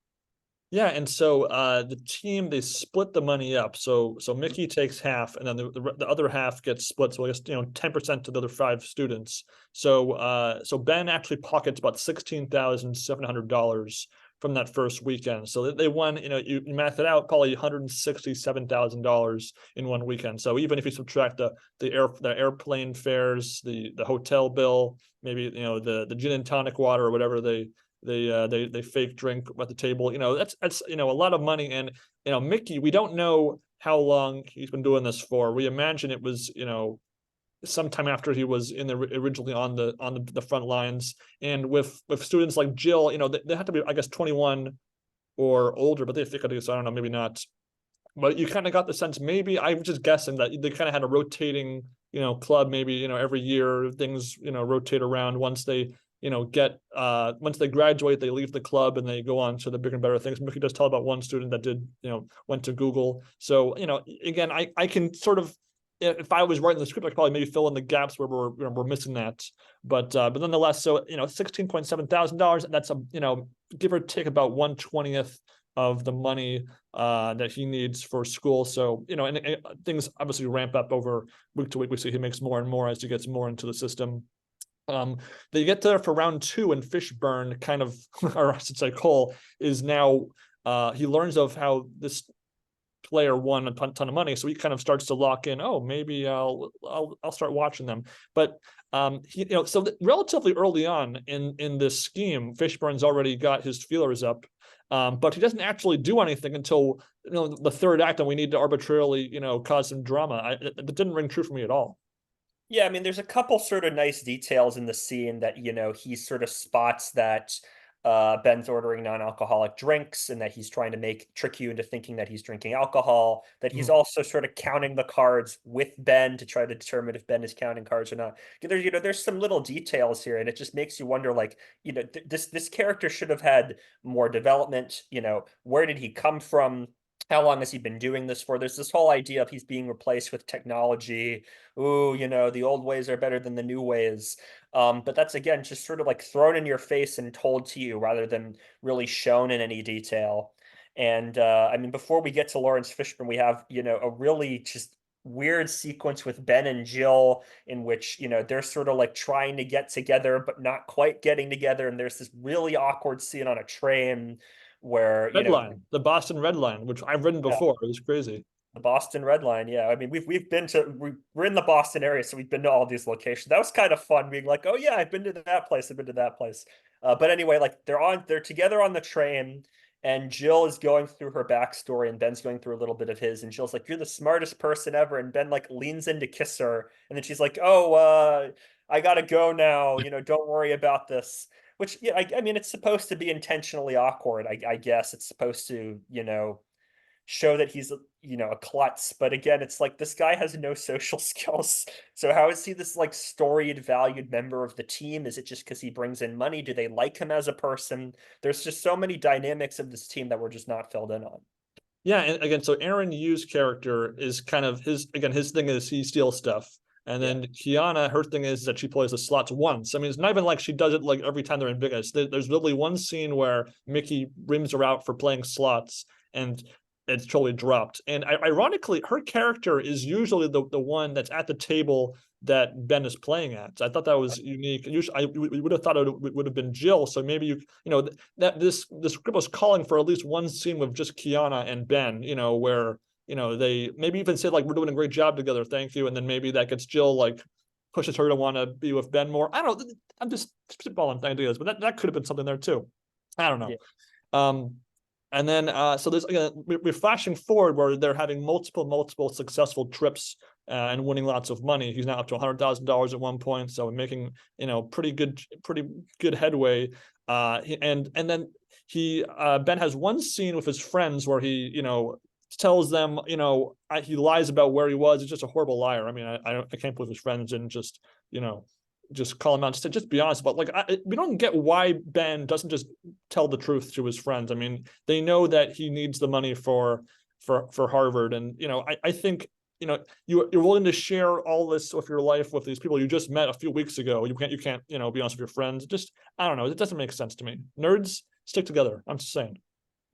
Yeah, and so the team, they split the money up. So Mickey takes half, and then the other half gets split. So I guess 10% to the other 5 students. So Ben actually pockets about $16,700 from that first weekend. So they won. You math it out, probably $167,000 in one weekend. So even if you subtract the airplane fares, the hotel bill, maybe the gin and tonic water or whatever they fake drink at the table. That's a lot of money. And Mickey, we don't know how long he's been doing this for. We imagine it was sometime after he was originally on the front lines. And with students like Jill, they have to be, I guess, 21 or older, but they think I do, so I don't know, maybe not. But you kind of got the sense, maybe I'm just guessing, that they kind of had a rotating club. Maybe every year things rotate around. Once they once they graduate, they leave the club and they go on to the bigger and better things. Mickey does tell about one student that did, went to Google. So, again, I can sort of, if I was writing the script, I could probably maybe fill in the gaps where we're missing that. But nonetheless, so, $16,700, that's give or take about 1/20th of the money that he needs for school. So, and things obviously ramp up over week to week. We see he makes more and more as he gets more into the system. Um, they get there for round two, and Fishburne kind of, or I should say Cole, is now he learns of how this player won a ton of money, so he kind of starts to lock in. Oh, maybe I'll start watching them. But so relatively early on in this scheme, Fishburne's already got his feelers up, but he doesn't actually do anything until the third act, and we need to arbitrarily cause some drama. That didn't ring true for me at all. Yeah, I mean, there's a couple sort of nice details in the scene that, he sort of spots that Ben's ordering non-alcoholic drinks and that he's trying to trick you into thinking that he's drinking alcohol, that he's Mm. also sort of counting the cards with Ben to try to determine if Ben is counting cards or not. There's some little details here, and it just makes you wonder, like, this character should have had more development. Where did he come from? How long has he been doing this for? There's this whole idea of he's being replaced with technology. Ooh, the old ways are better than the new ways. But that's again just sort of like thrown in your face and told to you rather than really shown in any detail. And I mean, before we get to Lawrence Fishburne, we have, a really just weird sequence with Ben and Jill in which, they're sort of like trying to get together, but not quite getting together. And there's this really awkward scene on a train where, Red Line, the Boston Red Line, which I've ridden yeah, before. It was crazy. the Boston Red Line, yeah. I mean, we've been to we're in the Boston area, so we've been to all these locations. That was kind of fun, being like, oh yeah, I've been to that place, I've been to that place. But anyway, like they're together on the train, and Jill is going through her backstory, and Ben's going through a little bit of his, and Jill's like, "You're the smartest person ever," and Ben like leans in to kiss her, and then she's like, "Oh, I gotta go now. Don't worry about this." Which, yeah, I mean, it's supposed to be intentionally awkward. I guess it's supposed to, show that he's a klutz, but again, it's like this guy has no social skills. So how is he this like storied valued member of the team? Is it just because he brings in money? Do they like him as a person? There's just so many dynamics of this team that we're just not filled in on. Yeah, and again, so Aaron Yu's character is kind of his thing is he steals stuff. And Yeah. then Kiana, her thing is that she plays the slots once. I mean, it's not even like she does it like every time they're in Vegas. There's literally one scene where Mickey rims her out for playing slots, and it's totally dropped. And ironically, her character is usually the one that's at the table that Ben is playing at. So I thought that was unique. Usually, we would have thought it would have been Jill. So maybe that this script was calling for at least one scene with just Kiana and Ben. Where they maybe even said like, we're doing a great job together, thank you, and then maybe that gets Jill like pushes her to want to be with Ben more. I don't know. I'm just spitballing ideas, but that could have been something there too. I don't know. Yeah. Um, and then so there's we're flashing forward where they're having multiple successful trips and winning lots of money. He's now up to $100,000 at one point, so making pretty good headway. And then he Ben has one scene with his friends where he tells them he lies about where he was. He's just a horrible liar. I mean, I can't believe his friends didn't just call him out. Just be honest. But like, we don't get why Ben doesn't just tell the truth to his friends. I mean, they know that he needs the money for Harvard, and I think you're willing to share all this with your life with these people you just met a few weeks ago. You can't be honest with your friends. Just, I don't know. It doesn't make sense to me. Nerds, stick together. I'm just saying.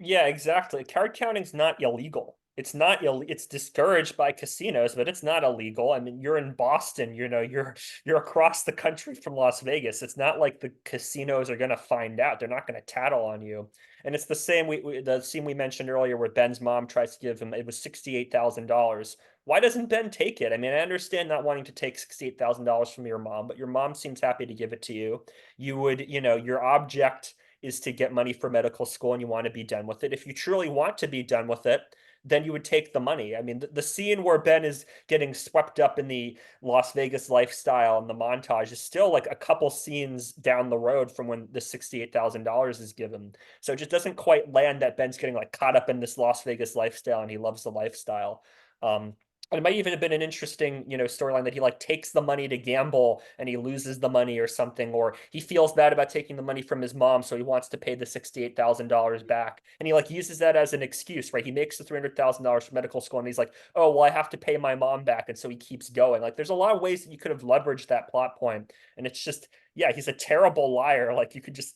Yeah, exactly. Card counting's not illegal. It's discouraged by casinos, but it's not illegal. I mean, you're in Boston, you're across the country from Las Vegas. It's not like the casinos are going to find out. They're not going to tattle on you. And it's the same the scene we mentioned earlier where Ben's mom tries to give him, it was $68,000. Why doesn't Ben take it? I mean, I understand not wanting to take $68,000 from your mom, but your mom seems happy to give it to you. Your object is to get money for medical school and you want to be done with it. If you truly want to be done with it, then you would take the money. I mean, the scene where Ben is getting swept up in the Las Vegas lifestyle and the montage is still like a couple scenes down the road from when the $68,000 is given. So it just doesn't quite land that Ben's getting like caught up in this Las Vegas lifestyle and he loves the lifestyle. And it might even have been an interesting, storyline that he like takes the money to gamble and he loses the money or something, or he feels bad about taking the money from his mom, so he wants to pay the $68,000 back, and he like uses that as an excuse, right? He makes the $300,000 for medical school, and he's like, "Oh, well, I have to pay my mom back," and so he keeps going. Like, there's a lot of ways that you could have leveraged that plot point, and it's just, yeah, he's a terrible liar. Like, you could just.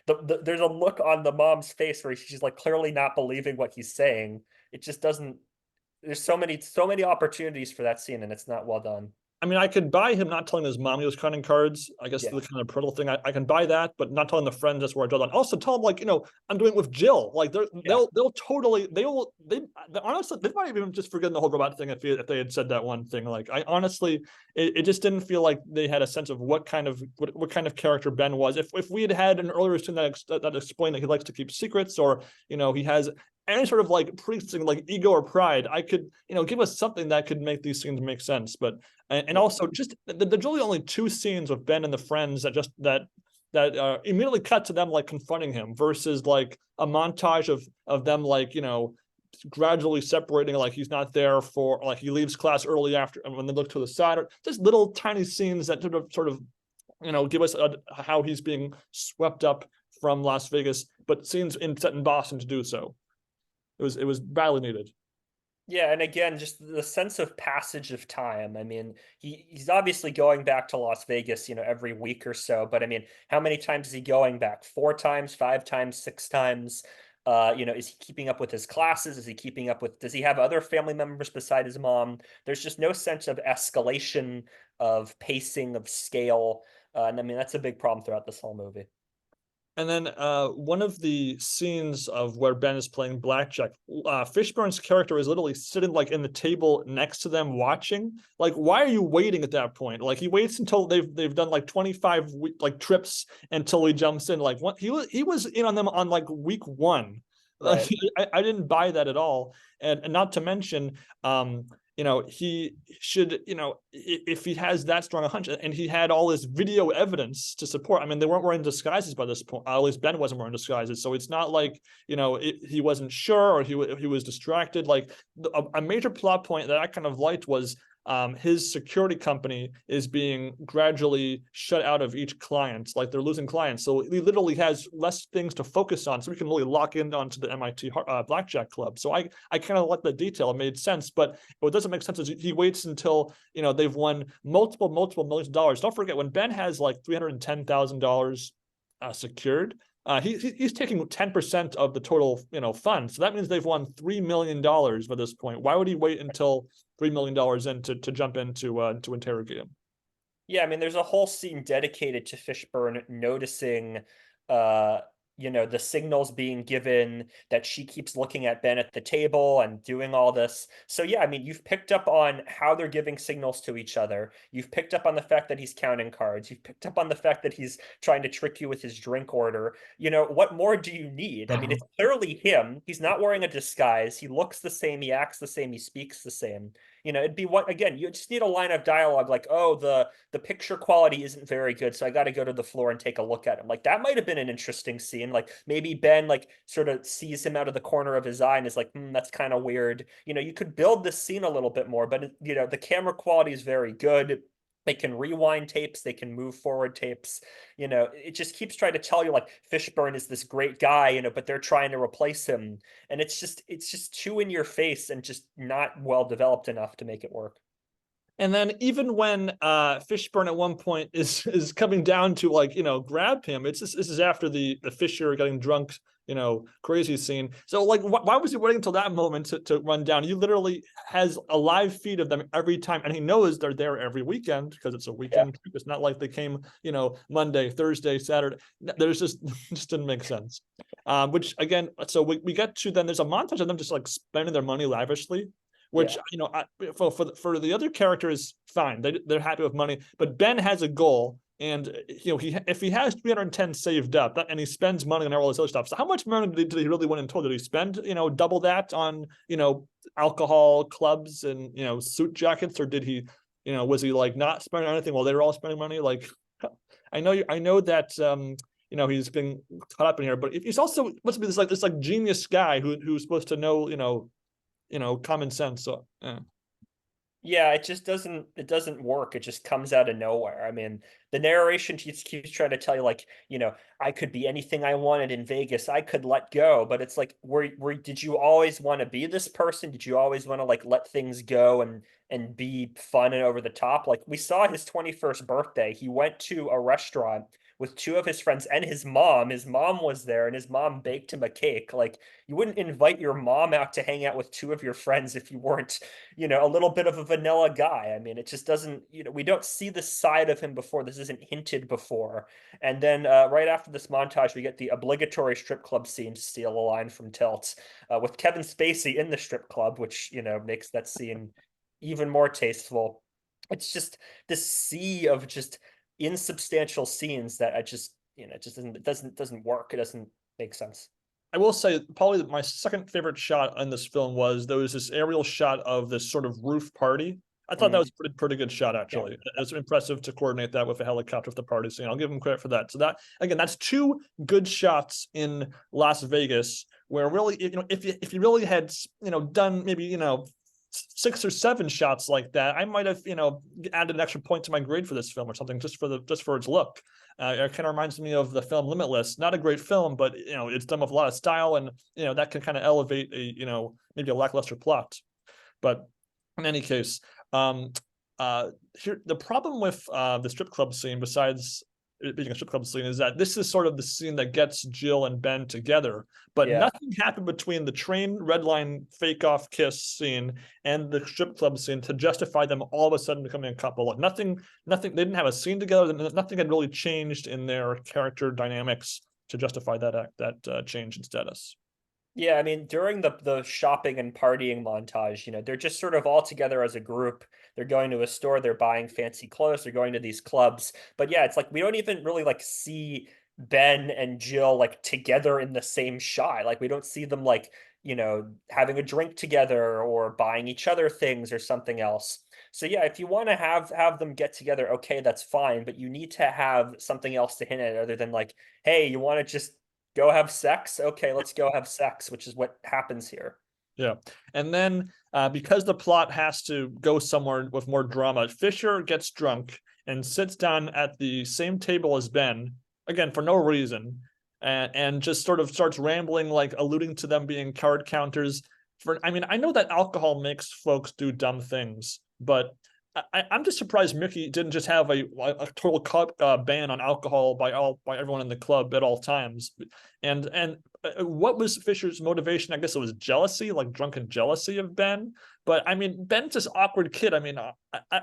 There's a look on the mom's face where she's like clearly not believing what he's saying. It just doesn't there's so many opportunities for that scene and it's not well done. I mean, I could buy him not telling his mom he was counting cards. I guess Yeah, the kind of parental thing. I can buy that, but not telling the friend that's where I draw the line. Also, tell him like, I'm doing it with Jill. Like yeah. they'll totally they honestly they might even just forget the whole robot thing if they had said that one thing. Like I honestly, it just didn't feel like they had a sense of what kind of character Ben was. If we had had an earlier scene that explained that he likes to keep secrets, or he has any sort of like pre-existing like ego or pride, I could give us something that could make these scenes make sense. But and Yeah. also just there's really only two scenes with Ben and the friends that immediately cut to them like confronting him versus like a montage of them like gradually separating, like he's not there for, like he leaves class early after, and when they look to the side, or just little tiny scenes that sort of give us how he's being swept up from Las Vegas, but scenes set in Boston to do so. It was badly needed. Yeah, and again, just the sense of passage of time. I mean, he's obviously going back to Las Vegas, every week or so. But I mean, how many times is he going back? 4 times, 5 times, 6 times? Is he keeping up with his classes? Is he keeping up with, does he have other family members beside his mom? There's just no sense of escalation, of pacing, of scale. And I mean, that's a big problem throughout this whole movie. And then one of the scenes of where Ben is playing blackjack, Fishburne's character is literally sitting like in the table next to them watching. Like, why are you waiting at that point? Like, he waits until they've done like 25 like trips until he jumps in. Like, what he was in on them on like week one. Like, Right. I didn't buy that at all. And not to mention, he should, if he has that strong a hunch, and he had all this video evidence to support. I mean, they weren't wearing disguises by this point. At least Ben wasn't wearing disguises, so it's not like he wasn't sure, or he was distracted. Like a major plot point that I kind of liked was his security company is being gradually shut out of each client. Like they're losing clients, so he literally has less things to focus on, so we can really lock in onto the MIT blackjack club. So I kind of like the detail. It made sense. But what doesn't make sense is he waits until they've won multiple millions of dollars. Don't forget, when Ben has like $310,000 secured, he's taking 10% of the total fund. So that means they've won $3 million by this point. Why would he wait until $3 million in to jump in to interrogate him? Yeah, I mean, there's a whole scene dedicated to Fishburne noticing, uh, the signals being given, that she keeps looking at Ben at the table and doing all this. So yeah, I mean, you've picked up on how they're giving signals to each other. You've picked up on the fact that he's counting cards. You've picked up on the fact that he's trying to trick you with his drink order. What more do you need? I mean, it's clearly him. He's not wearing a disguise. He looks the same. He acts the same. He speaks the same. It'd be what, again, you just need a line of dialogue like, oh, the picture quality isn't very good, so I got to go to the floor and take a look at him. Like that might have been an interesting scene. Like maybe Ben like sort of sees him out of the corner of his eye and is like, that's kind of weird. You could build this scene a little bit more, but the camera quality is very good. They can rewind tapes, they can move forward tapes. It just keeps trying to tell you like Fishburne is this great guy, but they're trying to replace him. And it's just too in your face and just not well developed enough to make it work. And then even when Fishburne at one point is coming down to like grab him, this is after the Fisher getting drunk crazy scene. So like why was he waiting until that moment to run down? He literally has a live feed of them every time, and he knows they're there every weekend because it's a Yeah. weekend trip. It's not like they came Monday, Thursday, Saturday. There's just didn't make sense. Which again, so we get to, then there's a montage of them just like spending their money lavishly, which Yeah. for the other characters, fine, they're happy with money, but Ben has a goal, and if he has 310 saved up and he spends money on all this other stuff, so how much money did he really win in total? Did he spend double that on alcohol, clubs, and suit jackets, or did he was he like not spending anything while they were all spending money? Like I know that he's been caught up in here, but he's also supposed to be this like genius guy who's supposed to know common sense. So yeah. Yeah, it doesn't work. It just comes out of nowhere. I mean, the narration keeps trying to tell you like, I could be anything I wanted in Vegas. I could let go, but it's like, did you always want to be this person? Did you always want to like let things go and be fun and over the top? Like we saw his 21st birthday. He went to a restaurant with two of his friends and his mom. His mom was there, and his mom baked him a cake. Like, you wouldn't invite your mom out to hang out with two of your friends if you weren't, a little bit of a vanilla guy. I mean, it just doesn't, we don't see the side of him before. This isn't hinted before. And then right after this montage, we get the obligatory strip club scene, to steal a line from Tilt, with Kevin Spacey in the strip club, which, makes that scene even more tasteful. It's just this sea of just insubstantial scenes that I just, it just doesn't work. It doesn't make sense. I will say probably my second favorite shot in this film was there was this aerial shot of this sort of roof party. I thought that was a pretty good shot, actually. Yeah. It's impressive to coordinate that with a helicopter with the party scene. I'll give him credit for that. So that, again, that's two good shots in Las Vegas where really, if you really had, done maybe, 6 or 7 shots like that, I might have, added an extra point to my grade for this film or something, just for its look. It kind of reminds me of the film Limitless. Not a great film, but it's done with a lot of style, and that can kind of elevate a maybe a lackluster plot. But in any case, here the problem with the strip club scene, besides it being a strip club scene, is that this is sort of the scene that gets Jill and Ben together, but nothing happened between the train red line fake off kiss scene and the strip club scene to justify them all of a sudden becoming a couple. Like nothing, they didn't have a scene together. Nothing had really changed in their character dynamics to justify that change in status. Yeah, I mean, during the shopping and partying montage, they're just sort of all together as a group. They're going to a store, they're buying fancy clothes, they're going to these clubs. But yeah, it's like we don't even really like see Ben and Jill like together in the same shot. Like we don't see them like, having a drink together or buying each other things or something else. So yeah, if you want to have them get together, okay, that's fine, but you need to have something else to hint at other than like, hey, you want to just go have sex? Okay, let's go have sex, which is what happens here. Yeah. And then because the plot has to go somewhere with more drama, Fisher gets drunk and sits down at the same table as Ben, again, for no reason, and just sort of starts rambling, like alluding to them being card counters. I mean, I know that alcohol makes folks do dumb things, but I'm just surprised Mickey didn't just have a total ban on alcohol by everyone in the club at all times. And what was Fisher's motivation? I guess it was jealousy, like drunken jealousy of Ben. But I mean, Ben's this awkward kid. I mean, I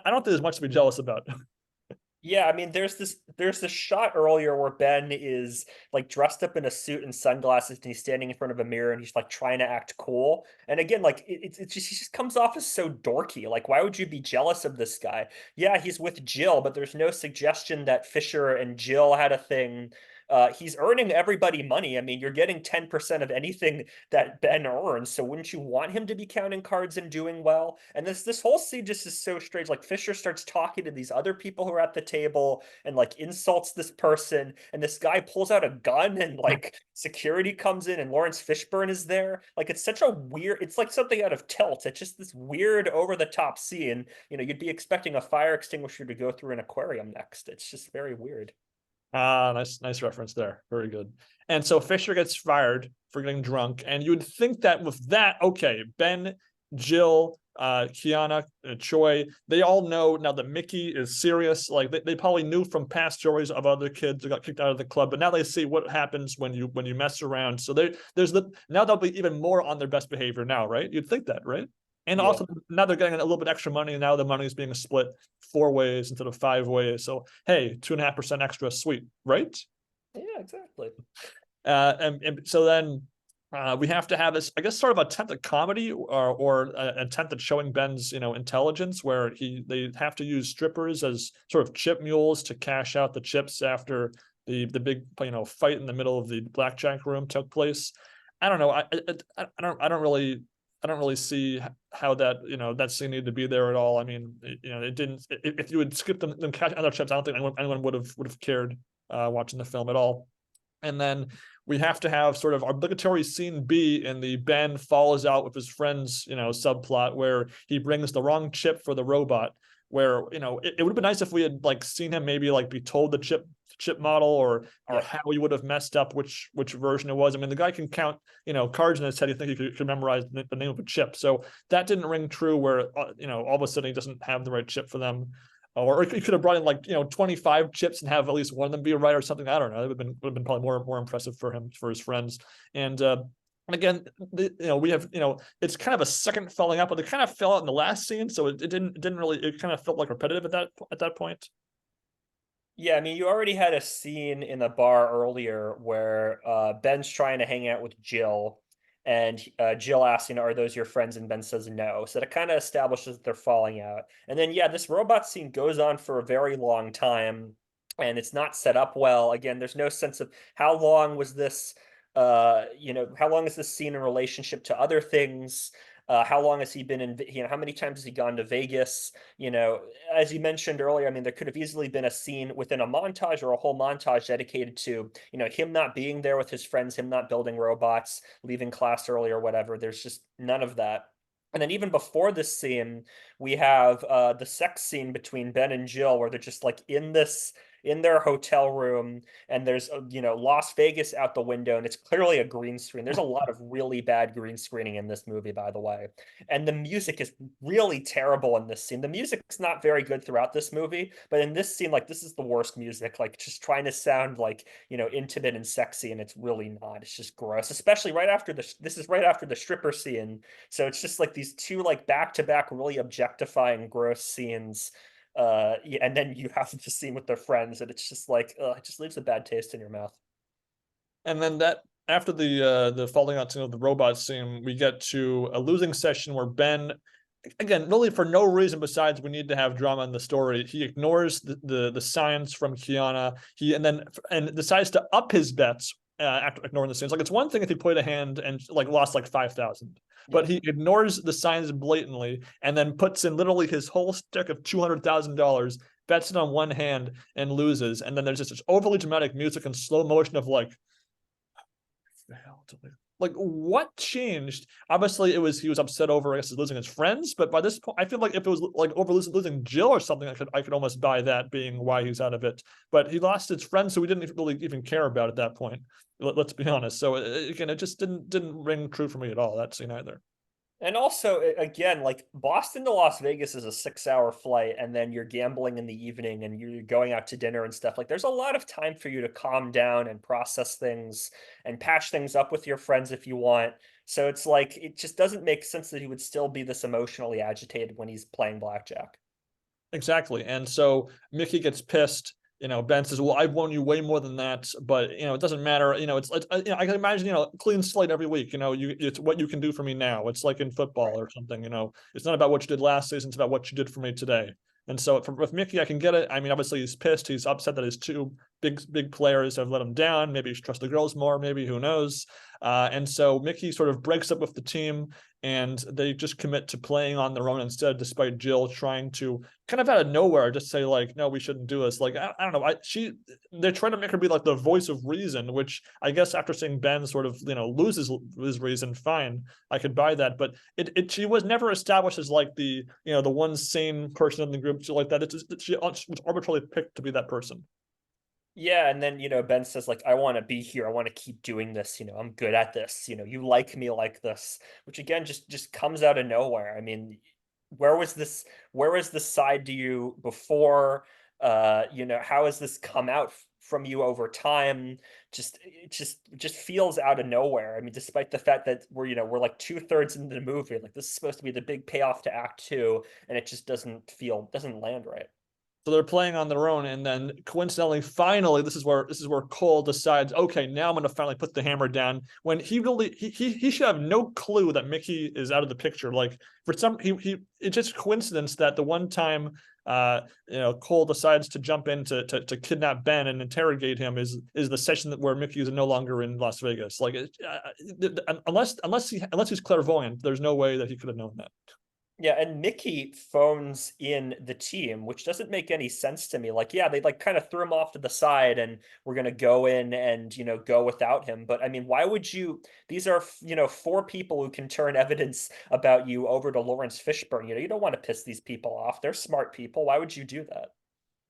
don't think there's much to be jealous about. Yeah, I mean, there's this shot earlier where Ben is like dressed up in a suit and sunglasses, and he's standing in front of a mirror, and he's like trying to act cool. And again, like it just he just comes off as so dorky. Like, why would you be jealous of this guy? Yeah, he's with Jill, but there's no suggestion that Fisher and Jill had a thing. He's earning everybody money. I mean, you're getting 10% of anything that Ben earns, so wouldn't you want him to be counting cards and doing well? And this whole scene just is so strange. Like Fisher starts talking to these other people who are at the table and like insults this person, and this guy pulls out a gun and like security comes in and Lawrence Fishburne is there. Like it's such a weird, it's like something out of Tilt. It's just this weird over the top scene. You'd be expecting a fire extinguisher to go through an aquarium next. It's just very weird. Nice reference there. Very good. And so Fisher gets fired for getting drunk, and you would think that with that, okay, Ben, Jill, Kiana, Choi, they all know now that Mickey is serious. Like they probably knew from past stories of other kids who got kicked out of the club, but now they see what happens when you mess around. So now they'll be even more on their best behavior now, right? You'd think that, right? And also now they're getting a little bit extra money. And now the money is being split 4 ways instead of 5 ways. So hey, 2.5% extra, sweet, right? Yeah, exactly. And so then we have to have this, I guess, sort of attempt at comedy or an attempt at showing Ben's intelligence, where they have to use strippers as sort of chip mules to cash out the chips after the big fight in the middle of the blackjack room took place. I don't know. I don't really see how that that scene needed to be there at all. I mean, it didn't. If you would skip them catch other chips, I don't think anyone would have cared watching the film at all. And then we have to have sort of obligatory scene B in the Ben follows out with his friends subplot, where he brings the wrong chip for the robot. Where it would have been nice if we had like seen him maybe like be told the chip model or how he would have messed up which version it was. I mean, the guy can count cards in his head. You think he could memorize the name of a chip. So that didn't ring true. Where all of a sudden he doesn't have the right chip for them. Or he could have brought in like 25 chips and have at least one of them be right or something. I don't know. It would have been probably more impressive for him, for his friends. And again, we have it's kind of a second falling out, but they kind of fell out in the last scene, so it didn't really, it kind of felt like repetitive at that point. Yeah, I mean, you already had a scene in the bar earlier where Ben's trying to hang out with Jill, and Jill asks, are those your friends? And Ben says no. So that kind of establishes that they're falling out. And then, yeah, this robot scene goes on for a very long time, and it's not set up well. Again, there's no sense of how long was this, how long is this scene in relationship to other things? How long has he been in, how many times has he gone to Vegas? As you mentioned earlier, I mean, there could have easily been a scene within a montage or a whole montage dedicated to, him not being there with his friends, him not building robots, leaving class early or whatever. There's just none of that. And then even before this scene, we have the sex scene between Ben and Jill, where they're just like in their hotel room, and there's Las Vegas out the window, and it's clearly a green screen. There's a lot of really bad green screening in this movie, by the way, and the music is really terrible in this scene. The music's not very good throughout this movie, but in this scene, like, this is the worst music, like just trying to sound like intimate and sexy, and it's really not. It's just gross, especially right after this is right after the stripper scene, so it's just like these two like back to back really objectifying gross scenes. Yeah, and then you have the scene with their friends, and it's just like, it just leaves a bad taste in your mouth. And then that after the falling out scene of the robot scene, we get to a losing session where Ben, again, really for no reason besides we need to have drama in the story, he ignores the signs from Kiana. And decides to up his bets after ignoring the signs. Like, it's one thing if he played a hand and like lost like 5,000, but he ignores the signs blatantly and then puts in literally his whole stick of $200,000, bets it on one hand and loses. And then there's just this overly dramatic music and slow motion of like what changed? Obviously, he was upset over, I guess, losing his friends. But by this point, I feel like if it was like over losing Jill or something, I could almost buy that being why he's out of it. But he lost his friends, so we didn't really even care about at that point. Let's be honest. So again, it just didn't ring true for me at all, that scene either. And also, again, like Boston to Las Vegas is a 6 hour flight, and then you're gambling in the evening and you're going out to dinner and stuff. Like, there's a lot of time for you to calm down and process things and patch things up with your friends if you want. So it's like, it just doesn't make sense that he would still be this emotionally agitated when he's playing blackjack. Exactly. And so Mickey gets pissed. Ben says, "Well, I've won you way more than that, but it doesn't matter. I can imagine, clean slate every week. It's what you can do for me now. It's like in football or something. It's not about what you did last season. It's about what you did for me today." And so with Mickey, I can get it. I mean, obviously he's pissed. He's upset that his two big players have let him down. Maybe he should trust the girls more. Maybe, who knows? And so Mickey sort of breaks up with the team, and they just commit to playing on their own instead, despite Jill trying to kind of out of nowhere just say like, no, we shouldn't do this. Like, I don't know. They're trying to make her be like the voice of reason, which I guess after seeing Ben sort of loses his reason, fine, I could buy that. But she was never established as like the the one sane person in the group. So like that, she was arbitrarily picked to be that person. Yeah, and then Ben says like, I want to be here. I want to keep doing this. I'm good at this. You like me like this, which again just comes out of nowhere. I mean, where was this side to you before? How has this come out from you over time? It just feels out of nowhere. I mean, despite the fact that we're like 2/3 into the movie, like this is supposed to be the big payoff to act two, and it just doesn't land right. So they're playing on their own, and then coincidentally, finally, this is where Cole decides, okay, now I'm going to finally put the hammer down. When he really he should have no clue that Mickey is out of the picture. Like, for some, it's just coincidence that the one time Cole decides to jump in to kidnap Ben and interrogate him is the session where Mickey is no longer in Las Vegas. Like, unless he's clairvoyant, there's no way that he could have known that. Yeah, and Mickey phones in the team, which doesn't make any sense to me. Like, yeah, they like kind of threw him off to the side and we're gonna go in and go without him. But I mean, why would you? These are four people who can turn evidence about you over to Lawrence Fishburne. You don't want to piss these people off. They're smart people. Why would you do that?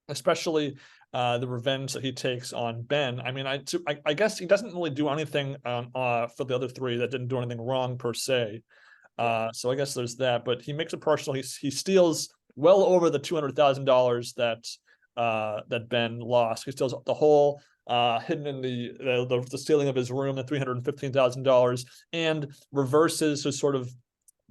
Especially the revenge that he takes on Ben. I mean, I guess he doesn't really do anything for the other three that didn't do anything wrong per se. So I guess there's that, but he makes it personal. He steals well over the $200,000 that Ben lost. He steals the whole hidden in the ceiling of his room, the $315,000, and reverses his sort of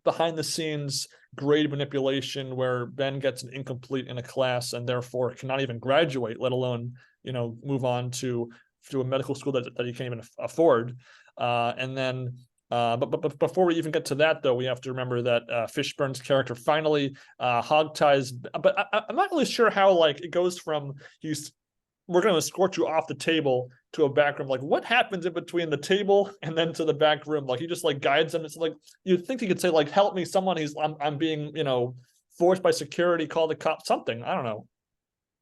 behind the scenes grade manipulation where Ben gets an incomplete in a class and therefore cannot even graduate, let alone move on to a medical school that he can't even afford. And then but before we even get to that, though, we have to remember that Fishburne's character finally hogties. But I'm not really sure how like it goes from we're going to escort you off the table to a back room. Like, what happens in between the table and then to the back room? Like, he just like guides them. It's like you'd think he could say like, "Help me, someone." I'm being forced by security. Call the cops. Something. I don't know.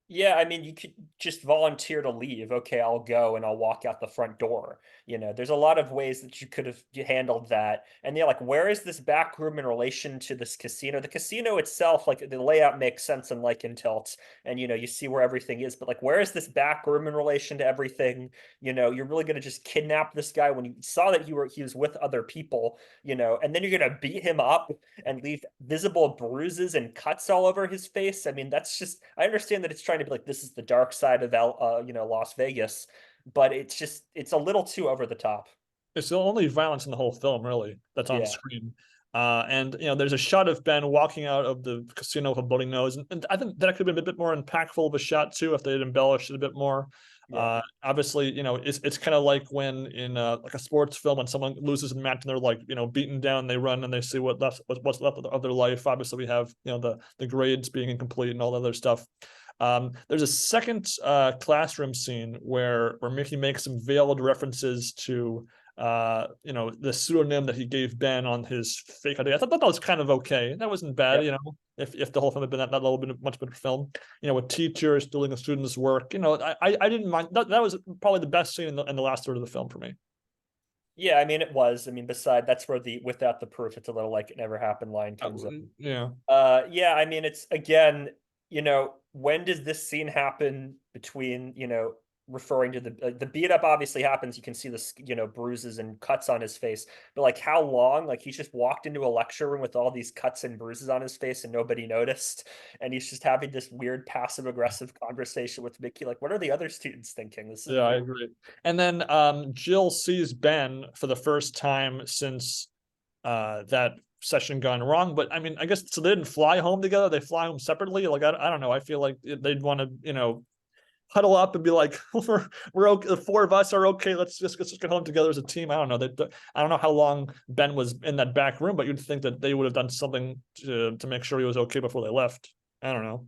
Yeah, I mean, you could just volunteer to leave. Okay, I'll go and I'll walk out the front door. There's a lot of ways that you could have handled that. And yeah, like, where is this back room in relation to this casino? The casino itself, like, the layout makes sense in Like and Tilt, and you see where everything is. But like, where is this back room in relation to everything? You're really gonna just kidnap this guy when you saw that he was with other people, and then you're gonna beat him up and leave visible bruises and cuts all over his face. I mean, that's just, I understand that it's trying to be like, this is the dark side of Las Vegas, but it's a little too over the top. It's the only violence in the whole film, really, that's on Yeah. screen. And there's a shot of Ben walking out of the casino with a bloody nose, and I think that could have been a bit more impactful of a shot too if they had embellished it a bit more. Yeah. Obviously, it's kind of like when in like a sports film when someone loses a match and they're like beaten down, they run and they see what's left of their life. Obviously, we have the grades being incomplete and all the other stuff. There's a second classroom scene where Mickey makes some veiled references to the pseudonym that he gave Ben on his fake ID. I thought that was kind of okay. That wasn't bad, Yep. if the whole film had been that little bit much better film. With teachers stealing a student's work. I didn't mind that. That was probably the best scene in the last third of the film for me. Yeah, I mean, it was. I mean, that's where the without the proof, it's a little like it never happened line comes in. Yeah. Yeah, I mean, it's again, when does this scene happen between, referring to the beat up obviously happens. You can see the, bruises and cuts on his face, but like how long? Like he's just walked into a lecture room with all these cuts and bruises on his face and nobody noticed. And he's just having this weird passive aggressive conversation with Mickey. Like, what are the other students thinking? This is Yeah, I weird. agree. And then Jill sees Ben for the first time since that session gone wrong. But I mean, I guess so they didn't fly home together. They fly home separately. Like I don't know. I feel like they'd want to huddle up and be like, we're okay. The four of us are okay. Let's just get home together as a team. I don't know. I don't know how long Ben was in that back room, but you'd think that they would have done something to make sure he was okay before they left. I don't know.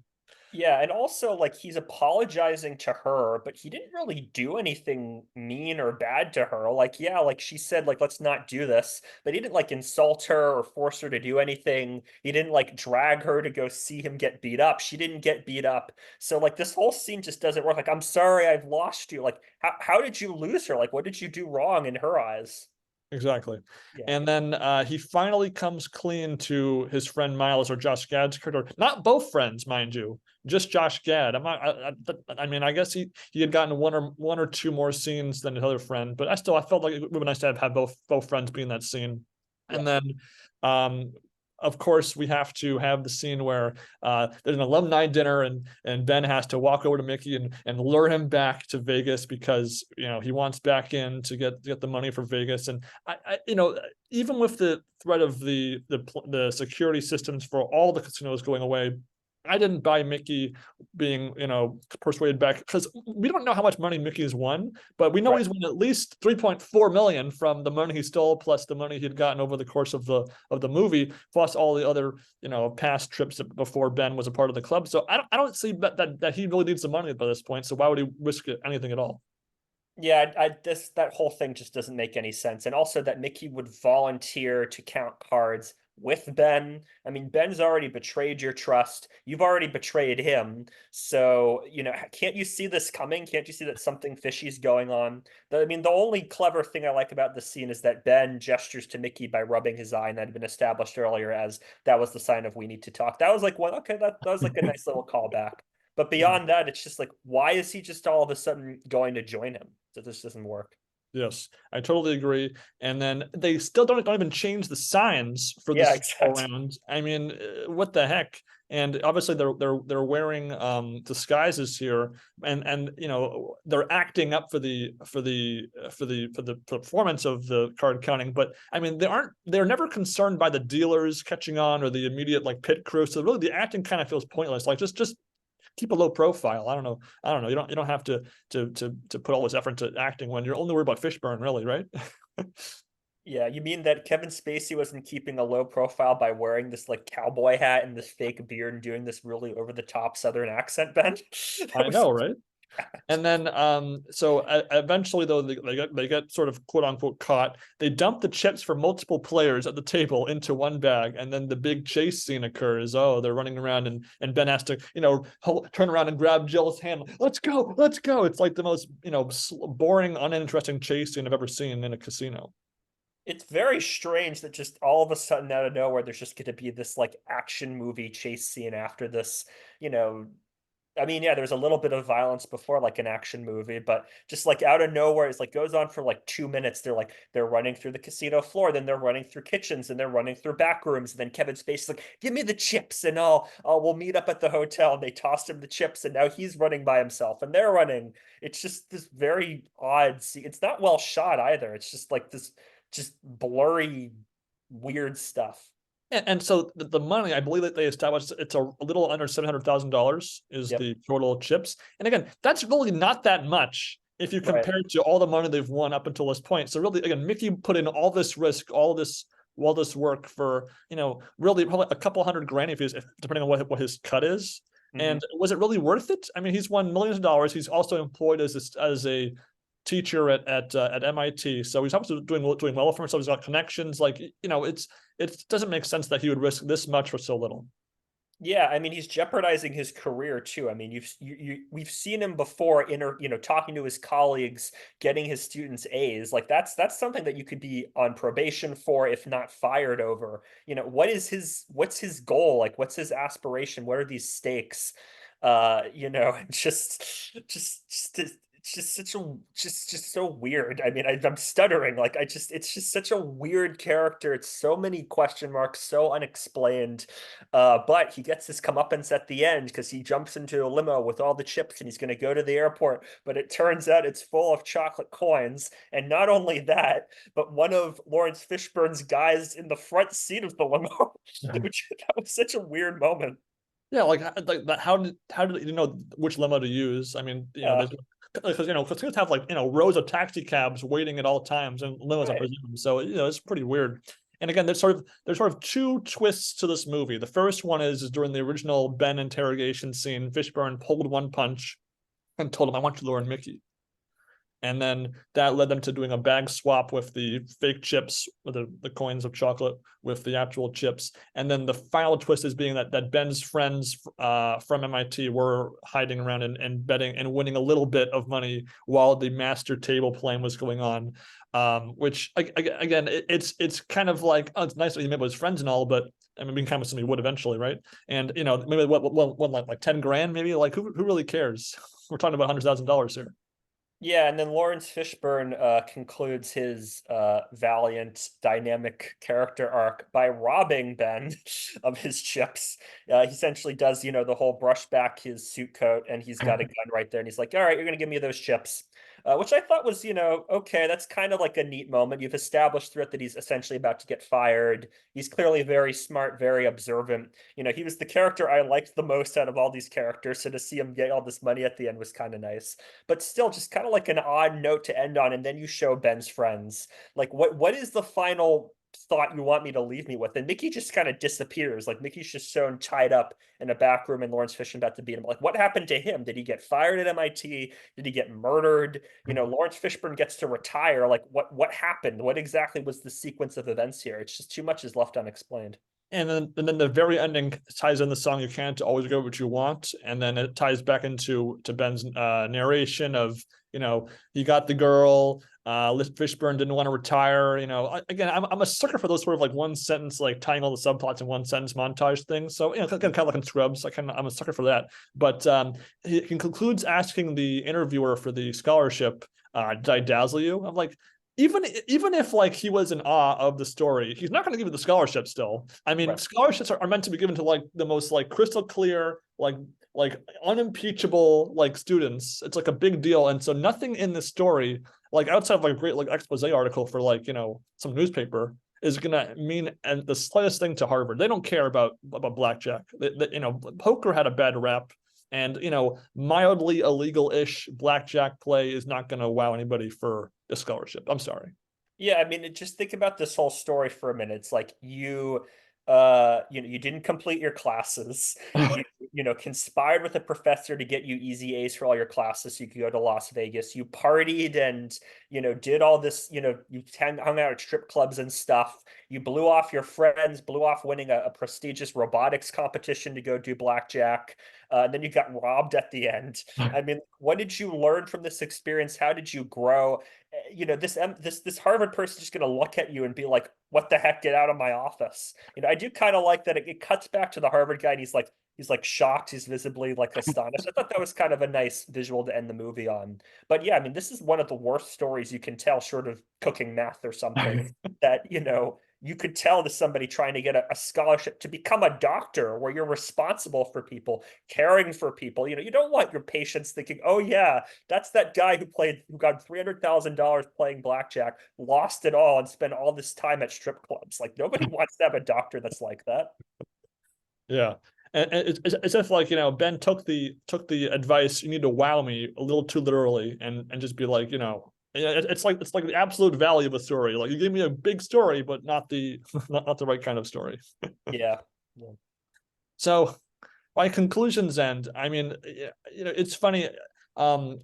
Yeah, and also like he's apologizing to her, but he didn't really do anything mean or bad to her. Like, yeah, like she said, like, let's not do this, but he didn't like insult her or force her to do anything. He didn't like drag her to go see him get beat up. She didn't get beat up. So like this whole scene just doesn't work. Like, I'm sorry, I've lost you. Like, how did you lose her? Like, what did you do wrong in her eyes? Exactly. Yeah. And then he finally comes clean to his friend Miles or Josh Gad's character. Not both friends, mind you, just Josh Gad. I'm not, I mean, I guess he had gotten one or two more scenes than his other friend, but I felt like it would be nice to have both friends be in that scene. Yeah. And then um of course, we have to have the scene where there's an alumni dinner and Ben has to walk over to Mickey and lure him back to Vegas because he wants back in to get the money for Vegas. And even with the threat of the security systems for all the casinos going away, I didn't buy Mickey being, persuaded back because we don't know how much money Mickey's won, but we know Right. he's won at least 3.4 million from the money he stole, plus the money he'd gotten over the course of the movie, plus all the other, past trips before Ben was a part of the club. So I don't see that he really needs the money by this point. So why would he risk anything at all? Yeah, that whole thing just doesn't make any sense. And also that Mickey would volunteer to count cards with Ben. I mean, Ben's already betrayed your trust. You've already betrayed him. So, can't you see this coming? Can't you see that something fishy is going on? I mean, the only clever thing I like about this scene is that Ben gestures to Mickey by rubbing his eye, and that had been established earlier as that was the sign of we need to talk. That was like one, okay, that was like a nice little callback. But beyond that, it's just like, why is he just all of a sudden going to join him? So this doesn't work. Yes, I totally agree. And then they still don't even change the signs for Yeah, this go exactly. around. I mean, what the heck? and obviously they're wearing disguises here, and they're acting up for the performance of the card counting. But I mean, they're never concerned by the dealers catching on or the immediate like pit crew. So really, the acting kind of feels pointless. Like just keep a low profile. I don't know. You don't have to put all this effort into acting when you're only worried about Fishburne, really, right? Yeah, you mean that Kevin Spacey wasn't keeping a low profile by wearing this like cowboy hat and this fake beard and doing this really over the top Southern accent, Ben? That I was know, right? And then so eventually though they get sort of quote unquote caught. They dump the chips for multiple players at the table into one bag, and then the big chase scene occurs. Oh, they're running around, and Ben has to turn around and grab Jill's hand. Let's go, let's go. It's like the most boring, uninteresting chase scene I've ever seen in a casino. It's very strange that just all of a sudden out of nowhere there's just going to be this like action movie chase scene after this, you know, I mean, yeah, there's a little bit of violence before, like an action movie, but just like out of nowhere, it's like goes on for like 2 minutes. They're running through the casino floor, then they're running through kitchens, and they're running through back rooms. And then Kevin Spacey's like, "Give me the chips, and we'll meet up at the hotel." And they tossed him the chips, and now he's running by himself, and they're running. It's just this very odd scene. It's not well shot either. It's just like this, just blurry, weird stuff. And so the money, I believe that they established it's a little under $700,000 is Yep. the total chips. And again, that's really not that much if you Right. compare it to all the money they've won up until this point. So really, again, Mickey put in all this risk, all this work for really probably a couple hundred grand if depending on what his cut is. Mhm. And was it really worth it? I mean, he's won millions of dollars. He's also employed as a teacher at MIT, so he's obviously doing well for himself. He's got connections. Like it doesn't make sense that he would risk this much for so little. Yeah, I mean he's jeopardizing his career too. I mean we've seen him before talking to his colleagues, getting his students A's. Like that's something that you could be on probation for, if not fired over. What's his goal? Like what's his aspiration? What are these stakes? And it's just such a just so weird. I mean, I'm stuttering. Like it's just such a weird character. It's so many question marks, so unexplained. But he gets his comeuppance at the end because he jumps into a limo with all the chips and he's going to go to the airport. But it turns out it's full of chocolate coins. And not only that, but one of Lawrence Fishburne's guys in the front seat of the limo, which that was such a weird moment. Yeah, like how did you know which limo to use? I mean, Uh, because casinos have like rows of taxi cabs waiting at all times and limos, I right. presume. So it's pretty weird. And again, there's sort of two twists to this movie. The first one is during the original Ben interrogation scene, Fishburne pulled one punch and told him, "I want you to learn Mickey." And then that led them to doing a bag swap with the fake chips, with the coins of chocolate with the actual chips. And then the final twist is being that Ben's friends from MIT were hiding around and betting and winning a little bit of money while the master table playing was going on. Which again, it's kind of like, oh, it's nice that he met with his friends and all, but I mean, being kind of something he would eventually, right? And maybe what like 10 grand, maybe, like who really cares? We're talking about $100,000 here. Yeah, and then Lawrence Fishburne concludes his valiant, dynamic character arc by robbing Ben of his chips. He essentially does, the whole brush back his suit coat, and he's got a gun right there, and he's like, "All right, you're gonna give me those chips," which I thought was, okay, that's kind of like a neat moment. You've established throughout that he's essentially about to get fired. He's clearly very smart, very observant. He was the character I liked the most out of all these characters, so to see him get all this money at the end was kind of nice, but still just kind of like an odd note to end on. And then you show Ben's friends. Like what is the final thought you want me to leave me with? And Mickey just kind of disappears. Like Mickey's just shown tied up in a back room and Lawrence Fishburne about to beat him. Like what happened to him? Did he get fired at MIT? Did he get murdered? Lawrence Fishburne gets to retire. Like what happened? What exactly was the sequence of events here? It's just too much is left unexplained. And then the very ending ties in the song "You Can't Always Get What You Want," and then it ties back to Ben's narration of he got the girl. Fishburne didn't want to retire. Again, I'm a sucker for those sort of like one sentence, like tying all the subplots in one sentence montage things. So kind of like in Scrubs. I'm a sucker for that. But he concludes asking the interviewer for the scholarship, "Did I dazzle you?" I'm like, even if like he was in awe of the story, he's not going to give you the scholarship still. I mean, Right. scholarships are meant to be given to like the most like crystal clear, like unimpeachable like students. It's like a big deal. And so nothing in this story, like outside of like a great like expose article for like, some newspaper, is gonna mean and the slightest thing to Harvard. They don't care about blackjack. Poker had a bad rap. And mildly illegal-ish blackjack play is not going to wow anybody for a scholarship. I'm sorry. Yeah, I mean, just think about this whole story for a minute. It's like you didn't complete your classes. You conspired with a professor to get you easy A's for all your classes so you could go to Las Vegas. You partied and did all this. You hung out at strip clubs and stuff. You blew off your friends, blew off winning a prestigious robotics competition to go do blackjack. Then you got robbed at the end. I mean, what did you learn from this experience? How did you grow? This Harvard person just gonna look at you and be like, "What the heck? Get out of my office!" I do kind of like that it cuts back to the Harvard guy, and he's like shocked, he's visibly like astonished. I thought that was kind of a nice visual to end the movie on. But yeah, I mean, this is one of the worst stories you can tell, short of cooking meth or something. That you could tell to somebody trying to get a scholarship to become a doctor, where you're responsible for people, caring for people. You don't want your patients thinking, "Oh yeah, that's that guy who got $300,000 playing blackjack, lost it all, and spent all this time at strip clubs." Like nobody wants to have a doctor that's like that. Yeah. And it's if like Ben took the advice, you need to wow me, a little too literally, and just be like, it's like the absolute value of a story. Like you give me a big story, but not the not the right kind of story. Yeah. Yeah. So by conclusions end, I mean, it's funny.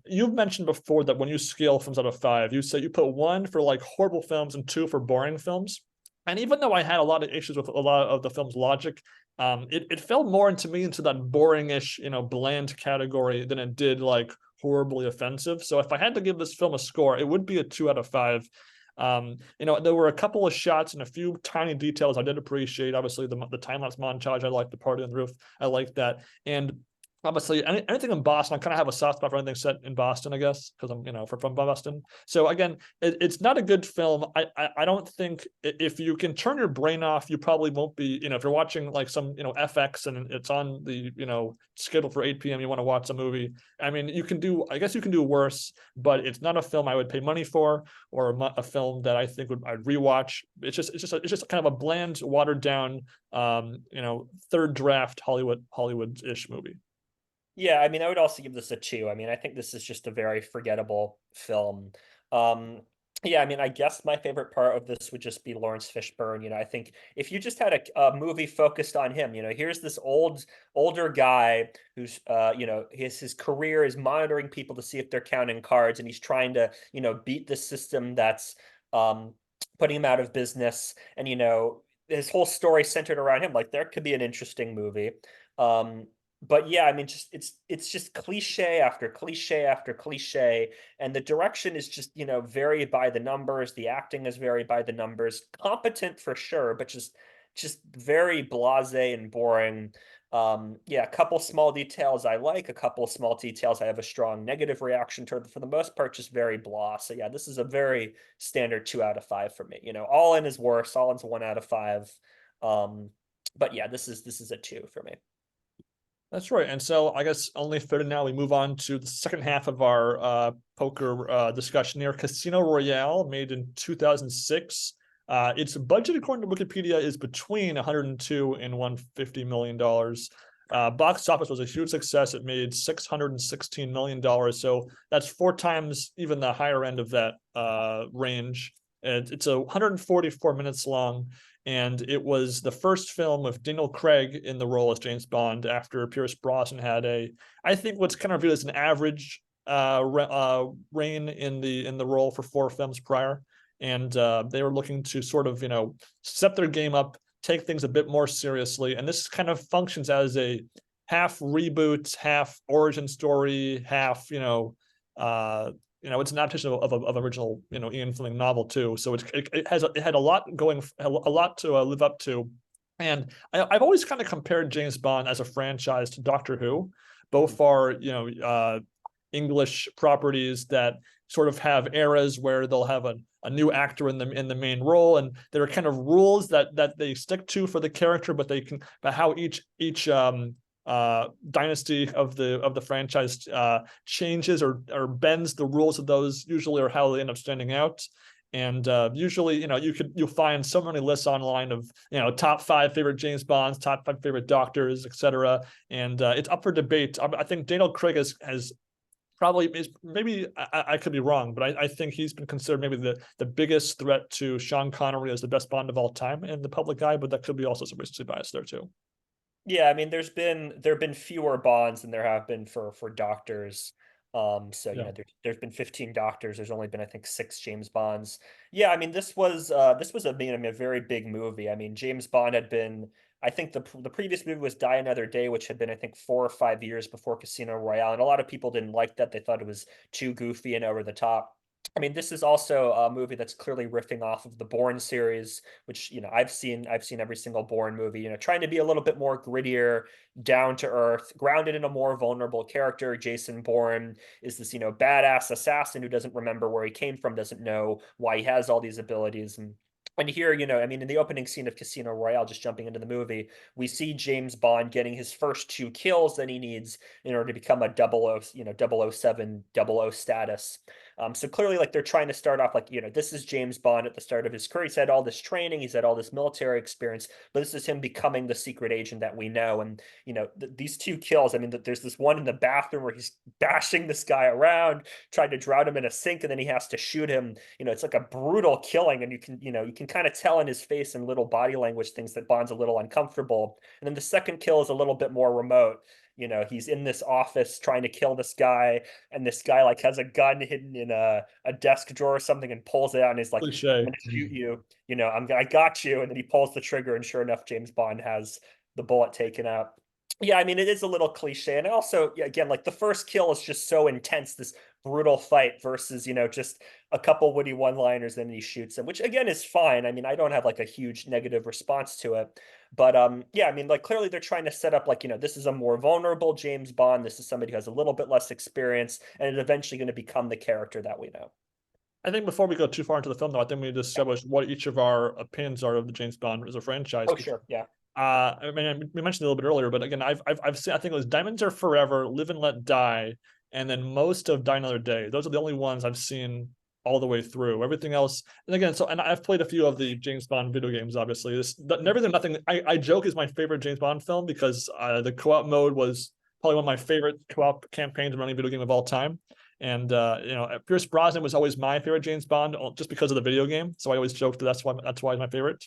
You've mentioned before that when you scale films out of five, you say you put one for like horrible films and two for boring films. And even though I had a lot of issues with a lot of the film's logic, it fell more into me into that boringish, bland category than it did like horribly offensive. So if I had to give this film a score, it would be a 2 out of 5. There were a couple of shots and a few tiny details I did appreciate. Obviously, the time lapse montage, I like the party on the roof, I like that, and obviously anything in Boston, I kind of have a soft spot for anything set in Boston, I guess, because I'm from Boston. So again, it's not a good film. I don't think if you can turn your brain off, you probably won't be. If you're watching like some FX and it's on the scheduled for 8 p.m. You want to watch a movie. I mean, I guess you can do worse, but it's not a film I would pay money for, or a film that I think I'd rewatch. It's just kind of a bland, watered down, third draft Hollywood-ish movie. Yeah, I mean, I would also give this a 2. I mean, I think this is just a very forgettable film. Um, yeah, I mean, I guess my favorite part of this would just be Lawrence Fishburne. I think if you just had a movie focused on him, here's this older guy who's, his career is monitoring people to see if they're counting cards, and he's trying to, beat the system that's putting him out of business. And, his whole story centered around him. Like, there could be an interesting movie. But yeah, I mean, it's just cliche after cliche after cliche, and the direction is just very by the numbers. The acting is very by the numbers, competent for sure, but just very blasé and boring. Yeah, a couple small details I like, a couple small details I have a strong negative reaction to. For the most part, just very blah. So yeah, this is a very standard 2 out of 5 for me. All in is worse. All in's 1 out of 5. But yeah, this is a 2 for me. That's right. And so I guess only fair now we move on to the second half of our poker discussion here. Casino Royale, made in 2006. Its budget, according to Wikipedia, is between 102 and $150 million. Box office was a huge success. It made $616 million. So that's 4 times even the higher end of that range. It's 144 minutes long. And it was the first film with Daniel Craig in the role as James Bond after Pierce Brosnan had I think what's kind of viewed as an average reign in the role for 4 films prior. And they were looking to sort of, step their game up, take things a bit more seriously. And this kind of functions as a half reboot, half origin story, half, it's an adaptation of original, Ian Fleming novel too. So it had a lot to live up to. And I've always kind of compared James Bond as a franchise to Doctor Who. Both are, English properties that sort of have eras where they'll have a new actor in the main role, and there are kind of rules that they stick to for the character, but how each dynasty of the franchise changes or bends the rules of those, usually, or how they end up standing out. And usually, you'll find so many lists online of top 5 favorite James Bonds, top 5 favorite doctors, etc. And it's up for debate. I think Daniel Craig has probably is maybe I could be wrong, but I think he's been considered maybe the biggest threat to Sean Connery as the best Bond of all time in the public eye. But that could be also some recency bias there too. Yeah, I mean, there have been fewer bonds than there have been for doctors. So Yeah, there's been 15 doctors. There's only been, I think, 6 James Bonds. Yeah, I mean, this was a very big movie. I mean, James Bond had been, I think the previous movie was Die Another Day, which had been, I think, 4 or 5 years before Casino Royale, and a lot of people didn't like that. They thought it was too goofy and over the top. I mean, this is also a movie that's clearly riffing off of the Bourne series, which I've seen every single Bourne movie. Trying to be a little bit more grittier, down to earth, grounded in a more vulnerable character. Jason Bourne is this badass assassin who doesn't remember where he came from, doesn't know why he has all these abilities, and here, I mean, in the opening scene of Casino Royale, just jumping into the movie, we see James Bond getting his first 2 kills that he needs in order to become a double O, 007, double O status. So clearly, like, they're trying to start off like, this is James Bond at the start of his career. He's had all this training, he's had all this military experience, but this is him becoming the secret agent that we know. And these 2 kills. I mean, there's this one in the bathroom where he's bashing this guy around, trying to drown him in a sink, and then he has to shoot him. It's like a brutal killing, and you can kind of tell in his face and little body language things that Bond's a little uncomfortable. And then the second kill is a little bit more remote. He's in this office trying to kill this guy, and this guy like has a gun hidden in a desk drawer or something and pulls it out and he's like, I'm cliche. gonna shoot you, I got you. And then he pulls the trigger, and sure enough, James Bond has the bullet taken out. Yeah, I mean, it is a little cliche. And also, yeah, again, like the first kill is just so intense, this brutal fight versus, just a couple witty one-liners, and he shoots him, which again is fine. I mean, I don't have like a huge negative response to it. But yeah, I mean, like clearly they're trying to set up like, this is a more vulnerable James Bond. This is somebody who has a little bit less experience, and it's eventually going to become the character that we know. I think before we go too far into the film, though, I think we need to establish what each of our opinions are of the James Bond as a franchise. Oh, sure. Yeah. I mean, we mentioned it a little bit earlier, but again, I've seen, I think it was Diamonds Are Forever, Live and Let Die, and then most of Die Another Day. Those are the only ones I've seen all the way through. Everything else, and again, and I've played a few of the James Bond video games. Obviously, Never Nothing. I joke is my favorite James Bond film because the co-op mode was probably one of my favorite co-op campaigns running video game of all time. And Pierce Brosnan was always my favorite James Bond just because of the video game. So I always joked that's why he's my favorite.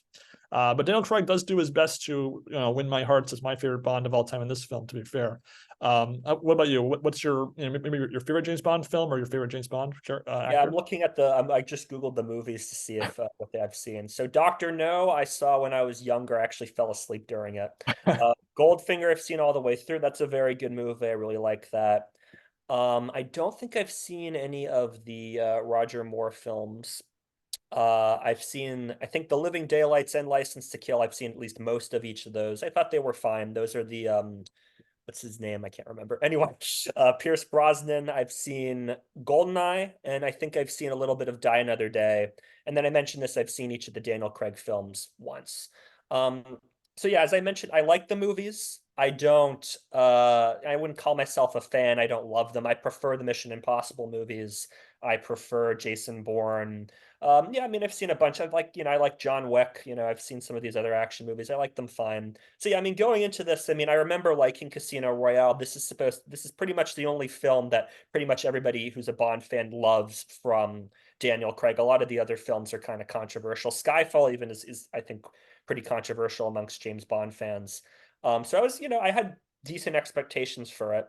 But Daniel Craig does do his best to win my hearts as my favorite Bond of all time in this film. To be fair, what about you? What's your maybe your favorite James Bond film or your favorite James Bond Yeah, I'm actor? looking at I just Googled the movies to see if what I've seen. So Doctor No, I saw when I was younger. I actually fell asleep during it. Goldfinger, I've seen all the way through. That's a very good movie. I really like that. I don't think I've seen any of the Roger Moore films. I've seen, I think, The Living Daylights and License to Kill. I've seen at least most of each of those. I thought they were fine. Those are the what's his name? I can't remember. Anyway, Pierce Brosnan. I've seen Goldeneye, and I think I've seen a little bit of Die Another Day. And then I mentioned this. I've seen each of the Daniel Craig films once. Um, so yeah, as I mentioned, I like the movies. I wouldn't call myself a fan. I don't love them. I prefer the Mission Impossible movies. I prefer Jason Bourne. Yeah, I mean, I've seen a bunch. I like John Wick. I've seen some of these other action movies. I like them fine. So yeah, I mean, going into this, I mean, I remember liking Casino Royale. This is pretty much the only film that pretty much everybody who's a Bond fan loves from Daniel Craig. A lot of the other films are kind of controversial. Skyfall even is I think pretty controversial amongst James Bond fans. So I had decent expectations for it.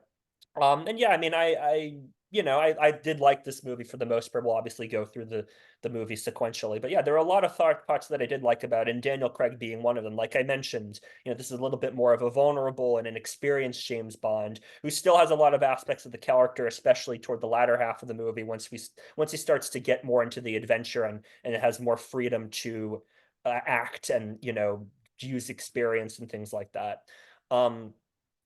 And yeah, I mean, I did like this movie for the most part. We'll obviously go through the movie sequentially, but yeah, there are a lot of parts that I did like about it, and Daniel Craig being one of them. Like I mentioned, this is a little bit more of a vulnerable and an experienced James Bond who still has a lot of aspects of the character, especially toward the latter half of the movie once he starts to get more into the adventure and it has more freedom to act and use experience and things like that. Um,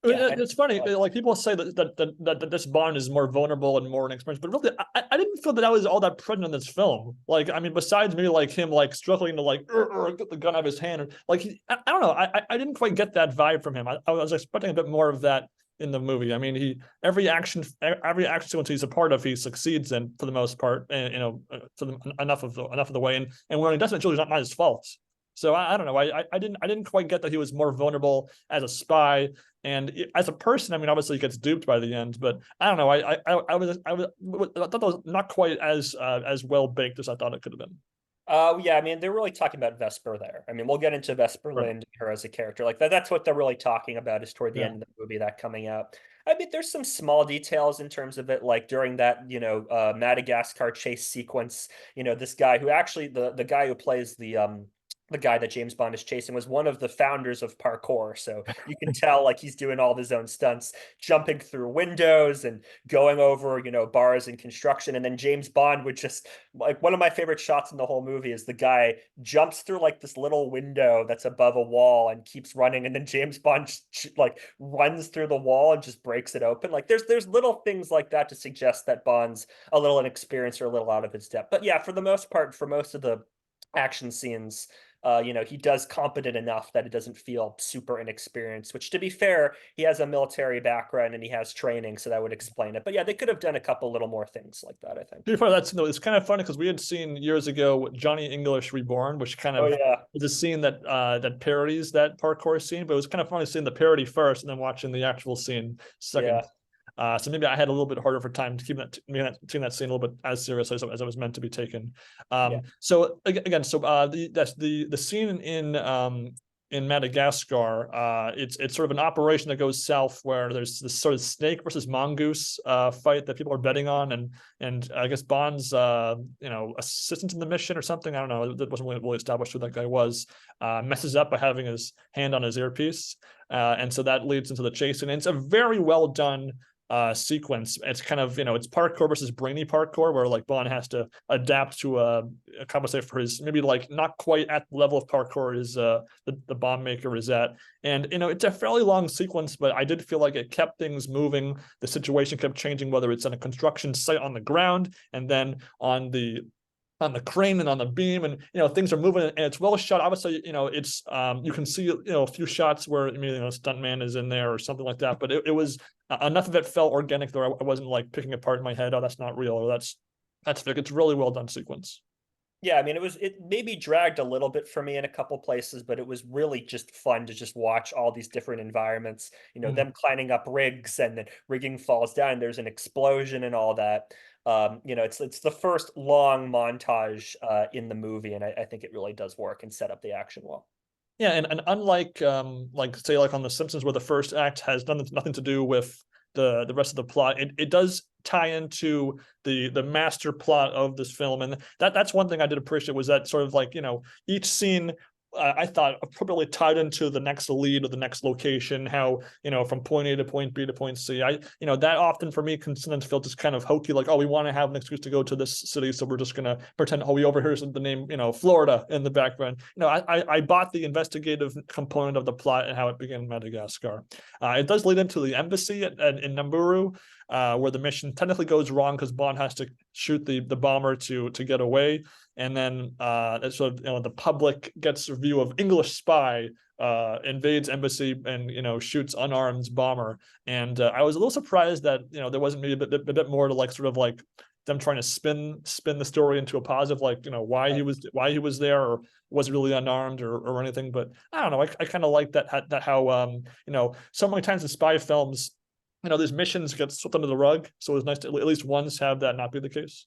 Yeah, It's funny, like people say that this Bond is more vulnerable and more inexperienced, but really, I didn't feel that I was all that present in this film. Like, I mean, besides maybe like him like struggling to like get the gun out of his hand, like I don't know, I didn't quite get that vibe from him. I was expecting a bit more of that in the movie. I mean, every action sequence he's a part of, he succeeds in for the most part, and enough of the way, and when he doesn't, it's really not his fault. So I don't know. I didn't quite get that he was more vulnerable as a spy and as a person. I mean, obviously he gets duped by the end, but I don't know. I thought that was not quite as well baked as I thought it could have been. Yeah, I mean, they're really talking about Vesper there. I mean, we'll get into Vesper Right. Lind, her as a character. Like that's what they're really talking about is toward the Yeah. end of the movie that coming out. I mean, there's some small details in terms of it, like during that, Madagascar chase sequence, this guy who actually the guy who plays the guy that James Bond is chasing was one of the founders of parkour. So you can tell like he's doing all of his own stunts, jumping through windows and going over, bars and construction. And then James Bond would just like one of my favorite shots in the whole movie is the guy jumps through like this little window that's above a wall and keeps running, and then James Bond just, like runs through the wall and just breaks it open. Like there's little things like that to suggest that Bond's a little inexperienced or a little out of his depth. But yeah, for the most part, for most of the action scenes, he does competent enough that it doesn't feel super inexperienced, which to be fair, he has a military background and he has training, so that would explain it. But yeah, they could have done a couple little more things like that, I think. To be fair, that's it's kind of funny because we had seen years ago Johnny English Reborn, which kind Oh of yeah. is a scene that parodies that parkour scene, but it was kind of funny seeing the parody first and then watching the actual scene second. Yeah. So maybe I had a little bit harder for time to keep taking that scene a little bit as serious as it was meant to be taken. Yeah. So again, that's the scene in Madagascar. It's sort of an operation that goes south where there's this sort of snake versus mongoose fight that people are betting on, and I guess Bond's assistant in the mission or something. I don't know. It wasn't really established who that guy was. Messes up by having his hand on his earpiece, and so that leads into the chase, and it's a very well done sequence. It's kind of it's parkour versus brainy parkour, where like Bond has to adapt to compensate for his maybe like not quite at the level of parkour as the bomb maker is at. And it's a fairly long sequence, but I did feel like it kept things moving. The situation kept changing, whether it's on a construction site on the ground and then on the crane and on the beam, and things are moving and it's well shot. Obviously, it's you can see a few shots where maybe stuntman is in there or something like that, but it was enough of it felt organic though. I wasn't like picking apart in my head, oh, that's not real, or that's fake. It's really well done sequence. Yeah, I mean, it maybe dragged a little bit for me in a couple places, but it was really just fun to just watch all these different environments, Mm. them climbing up rigs and then rigging falls down, there's an explosion and all that. It's the first long montage in the movie, and I think it really does work and set up the action well. Yeah, and unlike like say like on The Simpsons where the first act has nothing to do with the rest of the plot, it does tie into the master plot of this film, and that's one thing I did appreciate was that sort of like each scene I thought appropriately tied into the next lead or the next location, how from point A to point B to point C. That often for me can sometimes feel just kind of hokey, like, oh, we want to have an excuse to go to this city, so we're just gonna pretend, oh, we overhear the name Florida in the background. I bought the investigative component of the plot and how it began in Madagascar. It does lead into the embassy in Namburu, where the mission technically goes wrong because Bond has to shoot the bomber to get away, and then sort of the public gets a view of English spy invades embassy and shoots unarmed bomber, and I was a little surprised that there wasn't maybe a bit more to like sort of like them trying to spin the story into a positive, like why he was there or was really unarmed or anything. But I don't know, I kind of like that how so many times in spy films these missions get swept under the rug, so it's nice to at least once have that not be the case.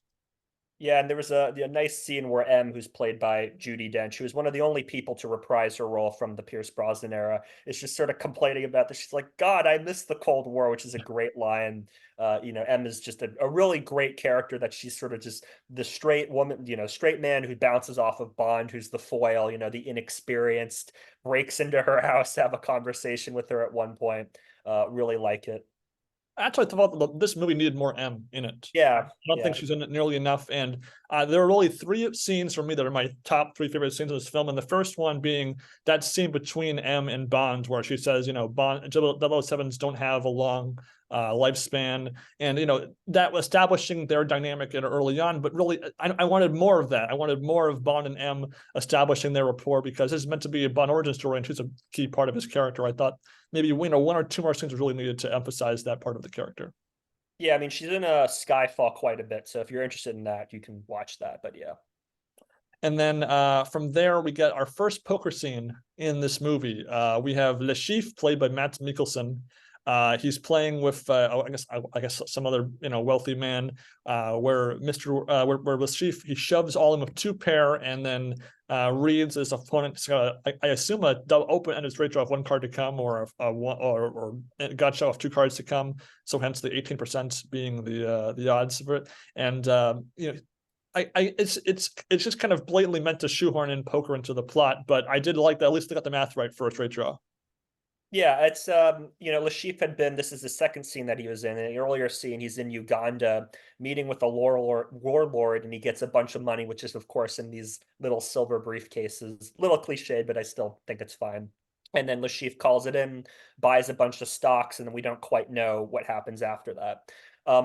Yeah, and there was a nice scene where M, who's played by Judi Dench, who was one of the only people to reprise her role from the Pierce Brosnan era, is just sort of complaining about this. She's like, God, I miss the Cold War, which is a great line. M is just a really great character that she's sort of just the straight woman, straight man who bounces off of Bond, who's the foil, the inexperienced, breaks into her house to have a conversation with her at one point. Really like it. Actually, I thought this movie needed more M in it. I Yeah, don't think yeah. she's in it nearly enough. And there are really three scenes for me that are my top three favorite scenes in this film. And the first one being that scene between M and Bond, where she says, Bond 007s don't have a long lifespan, and that was establishing their dynamic early on. But really, I wanted more of that. I wanted more of Bond and M establishing their rapport, because this is meant to be a Bond origin story, and she's a key part of his character. I thought maybe one or two more scenes was really needed to emphasize that part of the character. Yeah, I mean, she's in a Skyfall quite a bit, so if you're interested in that, you can watch that. But yeah. And then from there, we get our first poker scene in this movie. We have Le Chiffre, played by Matt Mikkelsen. He's playing with, I guess some other wealthy man, where where Le Chiffre, he shoves all in with two pair, and then reads his opponent's, I assume, a double open-ended straight draw of one card to come, or a one, or gotcha of two cards to come. So hence the 18% being the odds for it. And it's just kind of blatantly meant to shoehorn in poker into the plot, but I did like that. At least they got the math right for a straight draw. Yeah, it's Lashif had been, this is the second scene that he was in. In the earlier scene, he's in Uganda meeting with a warlord, and he gets a bunch of money, which is of course in these little silver briefcases. Little cliched, but I still think it's fine. And then Lashif calls it in, buys a bunch of stocks, and then we don't quite know what happens after that.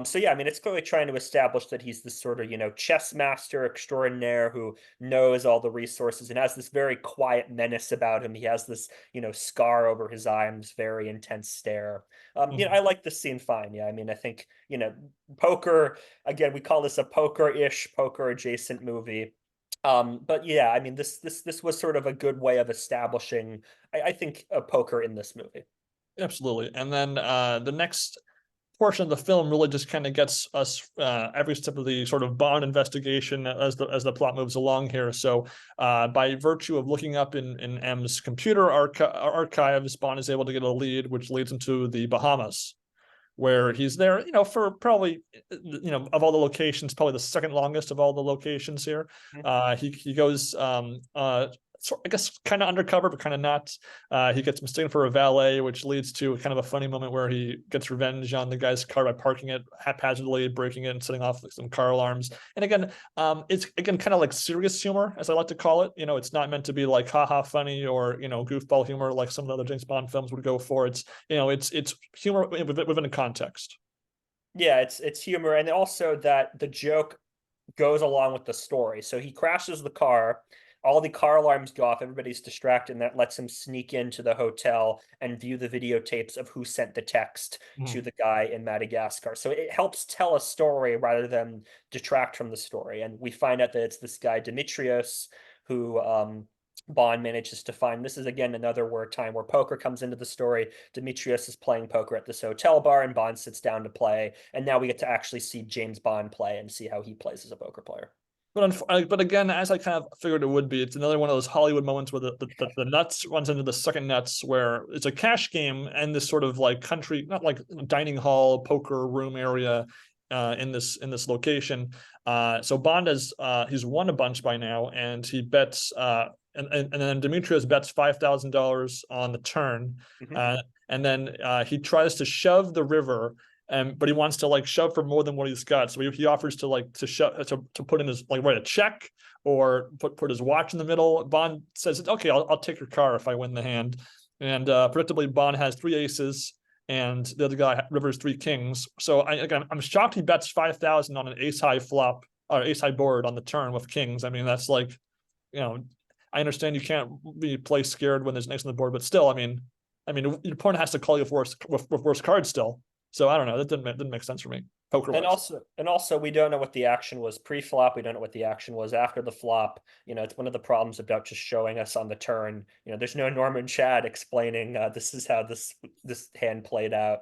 So yeah, I mean, it's clearly trying to establish that he's this sort of, chess master extraordinaire who knows all the resources and has this very quiet menace about him. He has this, scar over his eye and this very intense stare. I like this scene fine. Yeah, I mean, I think, poker, again, we call this a poker-ish, poker-adjacent movie. But yeah, I mean, this was sort of a good way of establishing, I think, a poker in this movie. Absolutely. And then the next portion of the film really just kind of gets us every step of the sort of Bond investigation as the plot moves along here. So by virtue of looking up in M's computer archives, Bond is able to get a lead, which leads into the Bahamas, where he's there, for probably, of all the locations, probably the second longest of all the locations here. He goes, so I guess kind of undercover, but kind of not. He gets mistaken for a valet, which leads to kind of a funny moment where he gets revenge on the guy's car by parking it haphazardly, breaking it, and setting off some car alarms. And again, it's kind of like serious humor, as I like to call it. It's not meant to be like haha funny or goofball humor like some of the other James Bond films would go for. It's it's humor within a context. Yeah, it's humor, and also that the joke goes along with the story. So he crashes the car, all the car alarms go off, everybody's distracted, and that lets him sneak into the hotel and view the videotapes of who sent the text to the guy in Madagascar. So it helps tell a story rather than detract from the story. And we find out that it's this guy Demetrios who Bond manages to find. This is again another time where poker comes into the story. Demetrius is playing poker at this hotel bar, and Bond sits down to play. And now we get to actually see James Bond play and see how he plays as a poker player. But again, as I kind of figured it would be, it's another one of those Hollywood moments where the nuts runs into the second nuts, where it's a cash game and this sort of like country, not like dining hall, poker room area in this location. So Bond has he's won a bunch by now, and he bets and then Demetrius bets $5,000 on the turn, and then he tries to shove the river. But he wants to like shove for more than what he's got. So he offers to like to shove to put in his like write a check or put his watch in the middle. Bond says, "Okay, I'll take your car if I win the hand." And predictably, Bond has three aces, and the other guy rivers three kings. So I'm shocked he bets 5,000 on an ace high flop or ace high board on the turn with kings. I mean, that's like, I understand you can't play scared when there's an ace on the board, but still, I mean, your opponent has to call you with worse cards still. So I don't know. That didn't make sense for me. Poker And wise. also we don't know what the action was pre-flop. We don't know what the action was after the flop. It's one of the problems about just showing us on the turn. There's no Norman Chad explaining this is how this hand played out.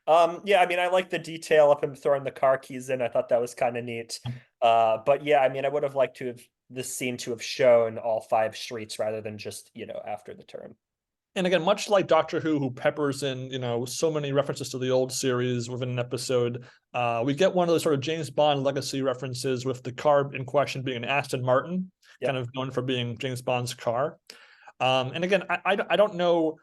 Yeah, I mean, I like the detail of him throwing the car keys in. I thought that was kind of neat. But yeah, I mean, I would have liked to have this scene to have shown all five streets rather than just after the turn. And again, much like Doctor who peppers in, so many references to the old series within an episode, we get one of those sort of James Bond legacy references with the car in question being an Aston Martin, kind of known for being James Bond's car. And again, I don't know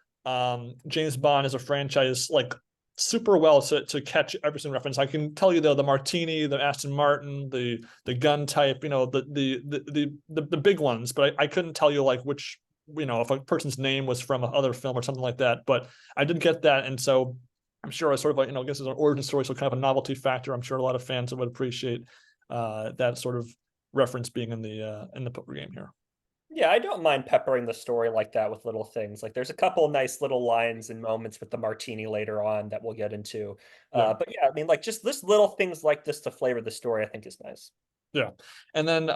James Bond as a franchise like super well to catch every single reference. I can tell you though, the martini, the Aston Martin, the gun type, the big ones, but I couldn't tell you like which, if a person's name was from another film or something like that. But I did get that, and so I'm sure I sort of like, I guess it's an origin story, so kind of a novelty factor. I'm sure a lot of fans would appreciate that sort of reference being in the poker game here. Yeah, I don't mind peppering the story like that with little things. Like there's a couple nice little lines and moments with the martini later on that we'll get into. Yeah. But yeah, I mean, like just this little things like this to flavor the story, I think is nice. Yeah. And then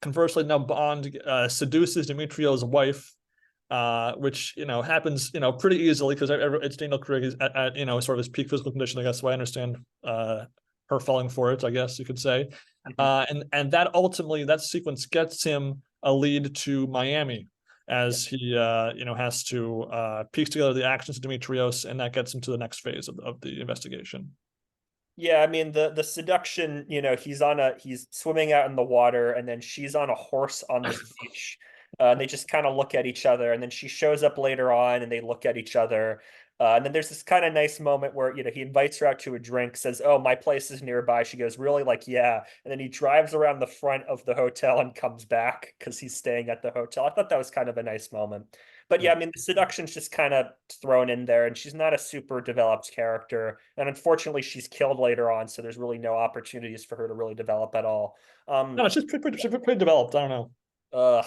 conversely, now Bond seduces Dimitrio's wife, which happens pretty easily because it's Daniel Craig is at sort of his peak physical condition, I guess. So I understand her falling for it, I guess you could say. And that ultimately, that sequence gets him a lead to Miami as he has to piece together the actions of Dimitrios, and that gets him to the next phase of the investigation. Yeah, I mean the seduction, he's swimming out in the water and then she's on a horse on this beach. And they just kind of look at each other and then she shows up later on and they look at each other. And then there's this kind of nice moment where, he invites her out to a drink, says, "Oh, my place is nearby." She goes, "Really?" Like, "Yeah." And then he drives around the front of the hotel and comes back because he's staying at the hotel. I thought that was kind of a nice moment. But yeah, I mean, the seduction's just kind of thrown in there, and she's not a super developed character. And unfortunately, she's killed later on, so there's really no opportunities for her to really develop at all. No, it's just pretty developed. I don't know. Ugh,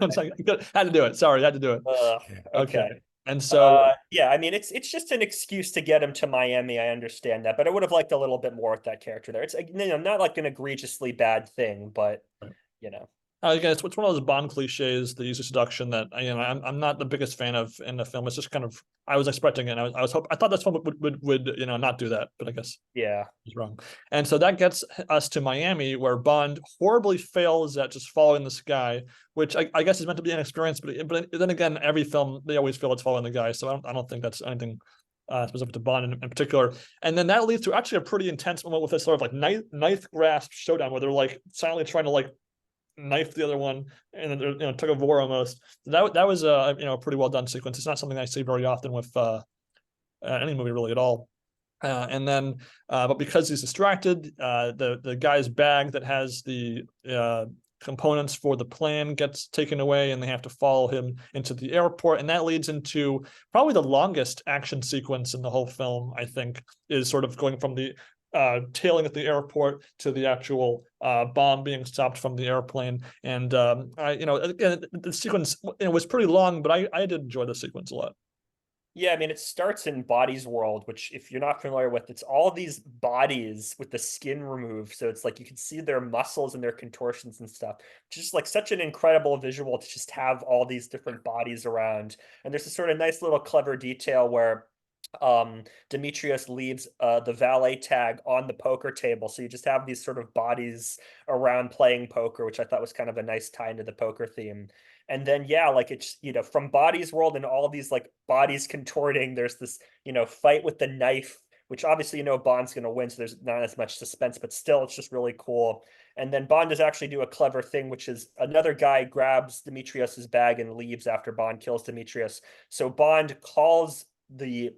It's like, had to do it. Sorry, had to do it. ugh, Okay. okay. And so Yeah, I mean, it's just an excuse to get him to Miami. I understand that, but I would have liked a little bit more with that character there. It's not like an egregiously bad thing, but you know. again, it's one of those Bond cliches, the use of seduction that I'm not the biggest fan of in the film. It's just kind of, I was expecting it. And I thought this film would not do that, but I guess Yeah. was wrong. And so that gets us to Miami, where Bond horribly fails at just following this guy, which I guess is meant to be an experience. But then again, every film they always fail at following the guy, so I don't think that's anything specific to Bond in particular. And then that leads to actually a pretty intense moment with a sort of like knife grasp showdown where they're like silently trying to like knife the other one, and then tug of war almost. That was a pretty well done sequence. It's not something I see very often with any movie really at all. And then, but because he's distracted, the guy's bag that has the components for the plan gets taken away, and they have to follow him into the airport. And that leads into probably the longest action sequence in the whole film, I think, is sort of going from the tailing at the airport to the actual bomb being stopped from the airplane. And again, the sequence was pretty long, but I did enjoy the sequence a lot. Yeah, I mean, it starts in Body's world, which, if you're not familiar with, it's all these bodies with the skin removed. So it's like you can see their muscles and their contortions and stuff. Just like such an incredible visual to just have all these different bodies around. And there's a sort of nice little clever detail where Demetrius leaves the valet tag on the poker table, so you just have these sort of bodies around playing poker, which I thought was kind of a nice tie into the poker theme. And then yeah, like it's from Body's world and all these like bodies contorting, there's this fight with the knife, which obviously Bond's gonna win, so there's not as much suspense, but still it's just really cool. And then Bond does actually do a clever thing, which is another guy grabs Demetrius's bag and leaves after Bond kills Demetrius. So Bond calls the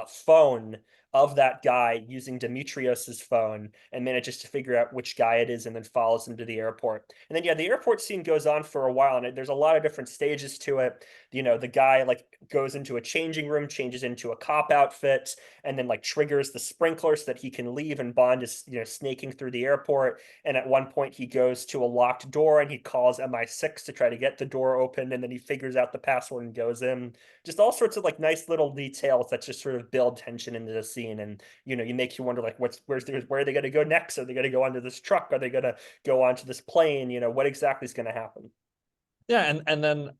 phone of that guy using Demetrius's phone and manages to figure out which guy it is and then follows him to the airport. And then yeah, the airport scene goes on for a while and there's a lot of different stages to it. The guy like goes into a changing room, changes into a cop outfit, and then like triggers the sprinklers so that he can leave, and Bond is snaking through the airport. And at one point he goes to a locked door and he calls MI6 to try to get the door open, and then he figures out the password and goes in. Just all sorts of like nice little details that just sort of build tension into the scene. And you make you wonder like where are they going to go next? Are they going to go onto this truck? Are they going to go onto this plane? What exactly is going to happen? Yeah, and then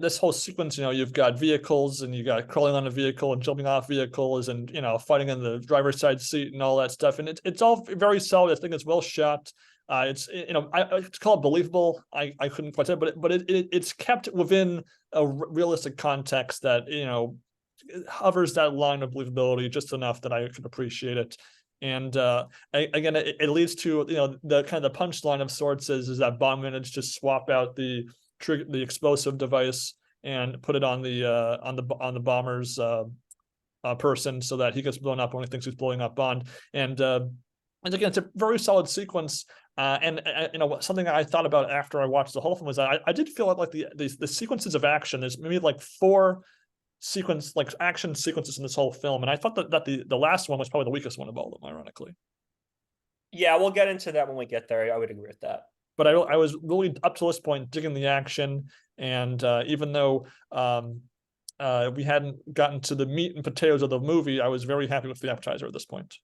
this whole sequence, you've got vehicles, and you got crawling on a vehicle and jumping off vehicles, and fighting in the driver's side seat and all that stuff, and it's all very solid. I think it's well shot. It's it's called believable. I couldn't quite say, but it's kept within a realistic context that hovers that line of believability just enough that I could appreciate it. And again, it leads to the kind of the punchline of sorts is that Bond managed to swap out the explosive device and put it on the bomber's person so that he gets blown up when he thinks he's blowing up Bond. And again, it's a very solid sequence. Something I thought about after I watched the whole film was that I did feel like the sequences of action. There's maybe like four action sequences in this whole film, and I thought that the last one was probably the weakest one of all of them, ironically. Yeah, we'll get into that when we get there. I would agree with that. But I was really up to this point digging the action, and even though we hadn't gotten to the meat and potatoes of the movie, I was very happy with the appetizer at this point.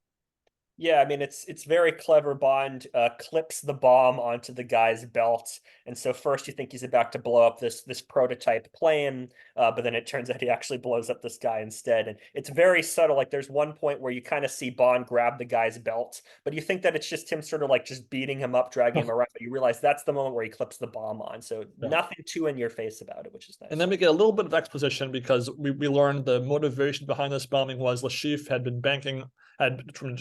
Yeah, I mean it's very clever. Bond clips the bomb onto the guy's belt, and so first you think he's about to blow up this prototype plane, but then it turns out he actually blows up this guy instead. And it's very subtle. Like there's one point where you kind of see Bond grab the guy's belt, but you think that it's just him sort of like just beating him up, dragging him around. But you realize that's the moment where he clips the bomb on. So Yeah. nothing too in your face about it, which is nice. And then we get a little bit of exposition because we learned the motivation behind this bombing was Lashif had been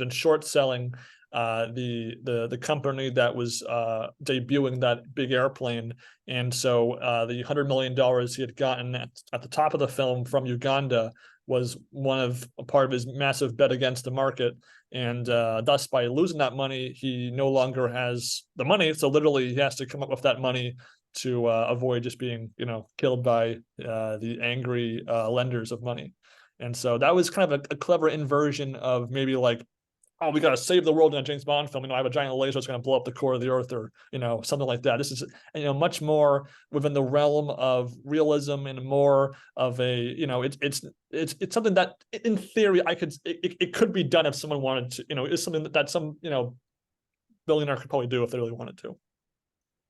short selling the company that was debuting that big airplane, and so the $100 million he had gotten at the top of the film from Uganda was a part of his massive bet against the market, and thus by losing that money, he no longer has the money. So literally, he has to come up with that money to avoid just being killed by the angry lenders of money. And so that was kind of a clever inversion of maybe like, oh, we got to save the world in a James Bond film. I have a giant laser that's going to blow up the core of the earth, or something like that. This is much more within the realm of realism and more of a it's something that in theory it could be done if someone wanted to. It's something that some billionaire could probably do if they really wanted to.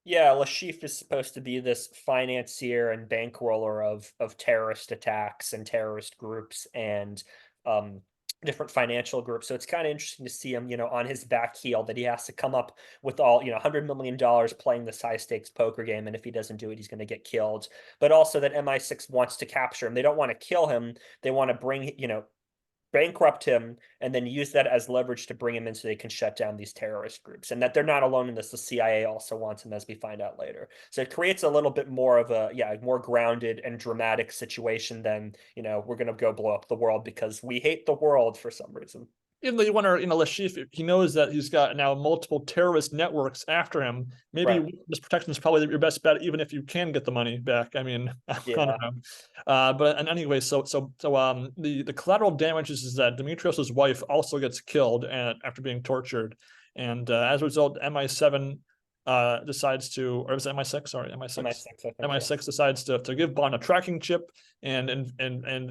Yeah, Lashif is supposed to be this financier and bankroller of terrorist attacks and terrorist groups and different financial groups. So it's kind of interesting to see him, on his back heel that he has to come up with all, $100 million playing this high stakes poker game. And if he doesn't do it, he's going to get killed. But also that MI6 wants to capture him. They don't want to kill him. They want to bankrupt him and then use that as leverage to bring him in so they can shut down these terrorist groups, and that they're not alone in this. The CIA also wants him, as we find out later. So it creates a little bit more of a more grounded and dramatic situation than we're going to go blow up the world because we hate the world for some reason. Even though you wonder, Lashif, he knows that he's got now multiple terrorist networks after him. Maybe Right. this protection is probably your best bet, even if you can get the money back. I mean, I Yeah. don't know. But and anyway, the collateral damage is that Dimitrios's wife also gets killed after being tortured, and as a result, MI7 decides to, or was it MI6? Sorry, MI6. MI6, I think, MI6 decides to give Bond a tracking chip, and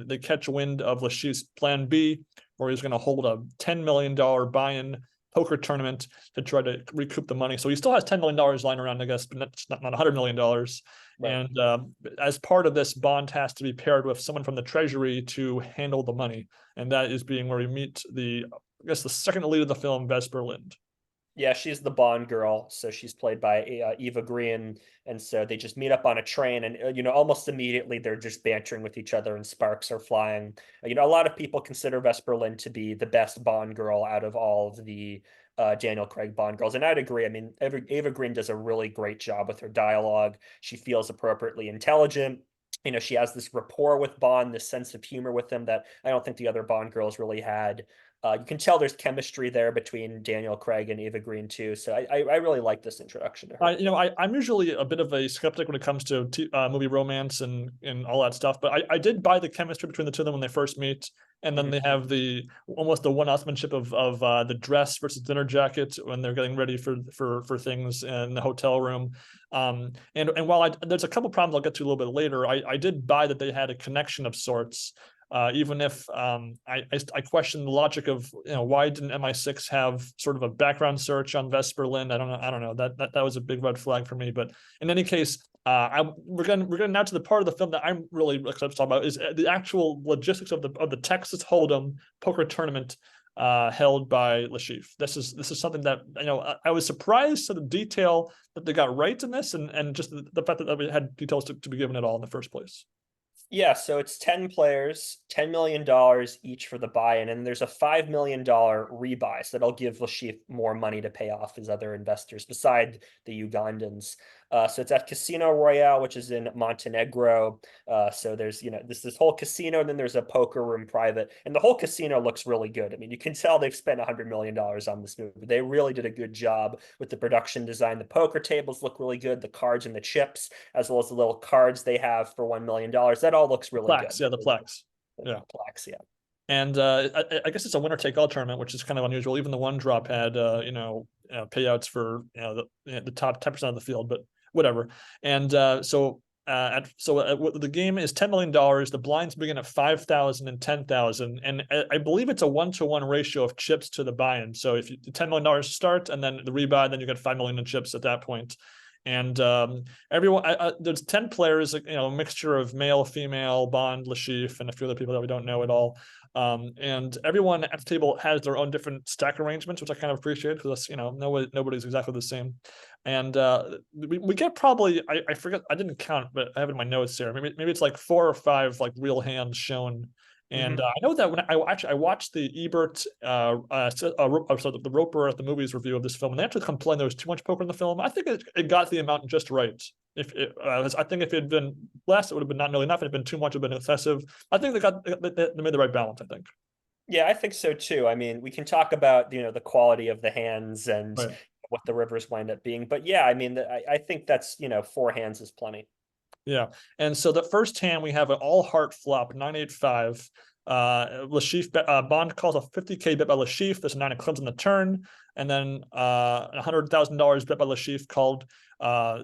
they catch wind of Lashif's plan B, where he's going to hold a $10 million buy-in poker tournament to try to recoup the money. So he still has $10 million lying around, I guess, but not $100 million. Right. And as part of this, Bond has to be paired with someone from the Treasury to handle the money, and that is being where we meet the second lead of the film, Vesper Lynd. Yeah, she's the Bond girl, so she's played by Eva Green, and so they just meet up on a train, and almost immediately they're just bantering with each other, and sparks are flying. A lot of people consider Vesper Lynd to be the best Bond girl out of all of the Daniel Craig Bond girls, and I'd agree. I mean, Eva Green does a really great job with her dialogue. She feels appropriately intelligent. She has this rapport with Bond, this sense of humor with him that I don't think the other Bond girls really had. You can tell there's chemistry there between Daniel Craig and Eva Green too. So I really like this introduction to her. I'm usually a bit of a skeptic when it comes to movie romance and all that stuff, but I did buy the chemistry between the two of them when they first meet, and then they have almost the one-upsmanship of the dress versus dinner jacket when they're getting ready for things in the hotel room. And while there's a couple problems I'll get to a little bit later, I did buy that they had a connection of sorts. Even if I question the logic of why didn't MI6 have sort of a background search on Vesper Lynd? I don't know. That was a big red flag for me. But in any case, we're going now to the part of the film that I'm really excited to talk about is the actual logistics of the Texas Hold'em poker tournament held by Lashif. This is something that I was surprised to the detail that they got right in this, and just the fact that we had details to be given at all in the first place. Yeah, so it's 10 players, $10 million each for the buy-in, and there's a $5 million rebuy, so that'll give Lashif more money to pay off his other investors beside the Ugandans. So it's at Casino Royale, which is in Montenegro. So there's, this whole casino, and then there's a poker room private, and the whole casino looks really good. I mean, you can tell they've spent $100 million on this movie. They really did a good job with the production design. The poker tables look really good, the cards and the chips, as well as the little cards they have for $1 million. That all looks really Plaques, good. yeah, the plaques. Yeah. Plaques, yeah. And I guess it's a winner take all tournament, which is kind of unusual. Even the one drop had payouts for the top 10% of the field, but whatever. And the game is $10 million. The blinds begin at 5,000 and 10,000, and I believe it's a 1-to-1 ratio of chips to the buy-in. So if you $10 million start and then the rebuy, then you get 5 million in chips at that point. And everyone, there's 10 players, a mixture of male, female, Bond, Lashif, and a few other people that we don't know at all. And everyone at the table has their own different stack arrangements, which I kind of appreciate, because nobody's exactly the same. And we get probably, I forget, I didn't count, but I have it in my notes here. Maybe it's like 4 or 5 like real hands shown. And I know that when I watched the Ebert, the Roper at the movies review of this film, and they actually complained there was too much poker in the film. I think it got the amount just right. I think if it had been less, it would have been not nearly enough. If it had been too much, it would have been excessive. I think they made the right balance, I think. Yeah, I think so too. I mean, we can talk about, the quality of the hands and Right. what the rivers wind up being. But yeah, I mean, I think that's, 4 hands is plenty. Yeah. And so the first hand, we have an all heart flop, 985. Lashif Bond calls a 50K bet by Lashif. There's a 9 of clubs on the turn. And then $100,000 bet by Lashif called.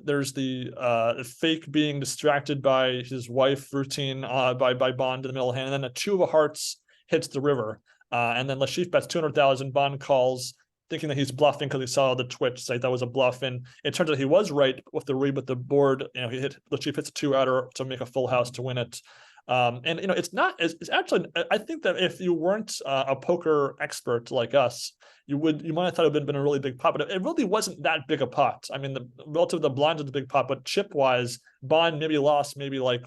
There's the fake being distracted by his wife routine by Bond in the middle hand. And then a 2 of hearts hits the river. And then Lashif bets 200,000. Bond calls, thinking that he's bluffing because he saw the twitch, say that was a bluff, and it turns out he was right with the read with the board. The chief hits a 2-outer to make a full house to win it. It's actually, I think that if you weren't a poker expert like us, you might have thought it would have been a really big pot, but it really wasn't that big a pot. I mean, relative to the blinds was a big pot, but chip wise, Bond maybe lost maybe like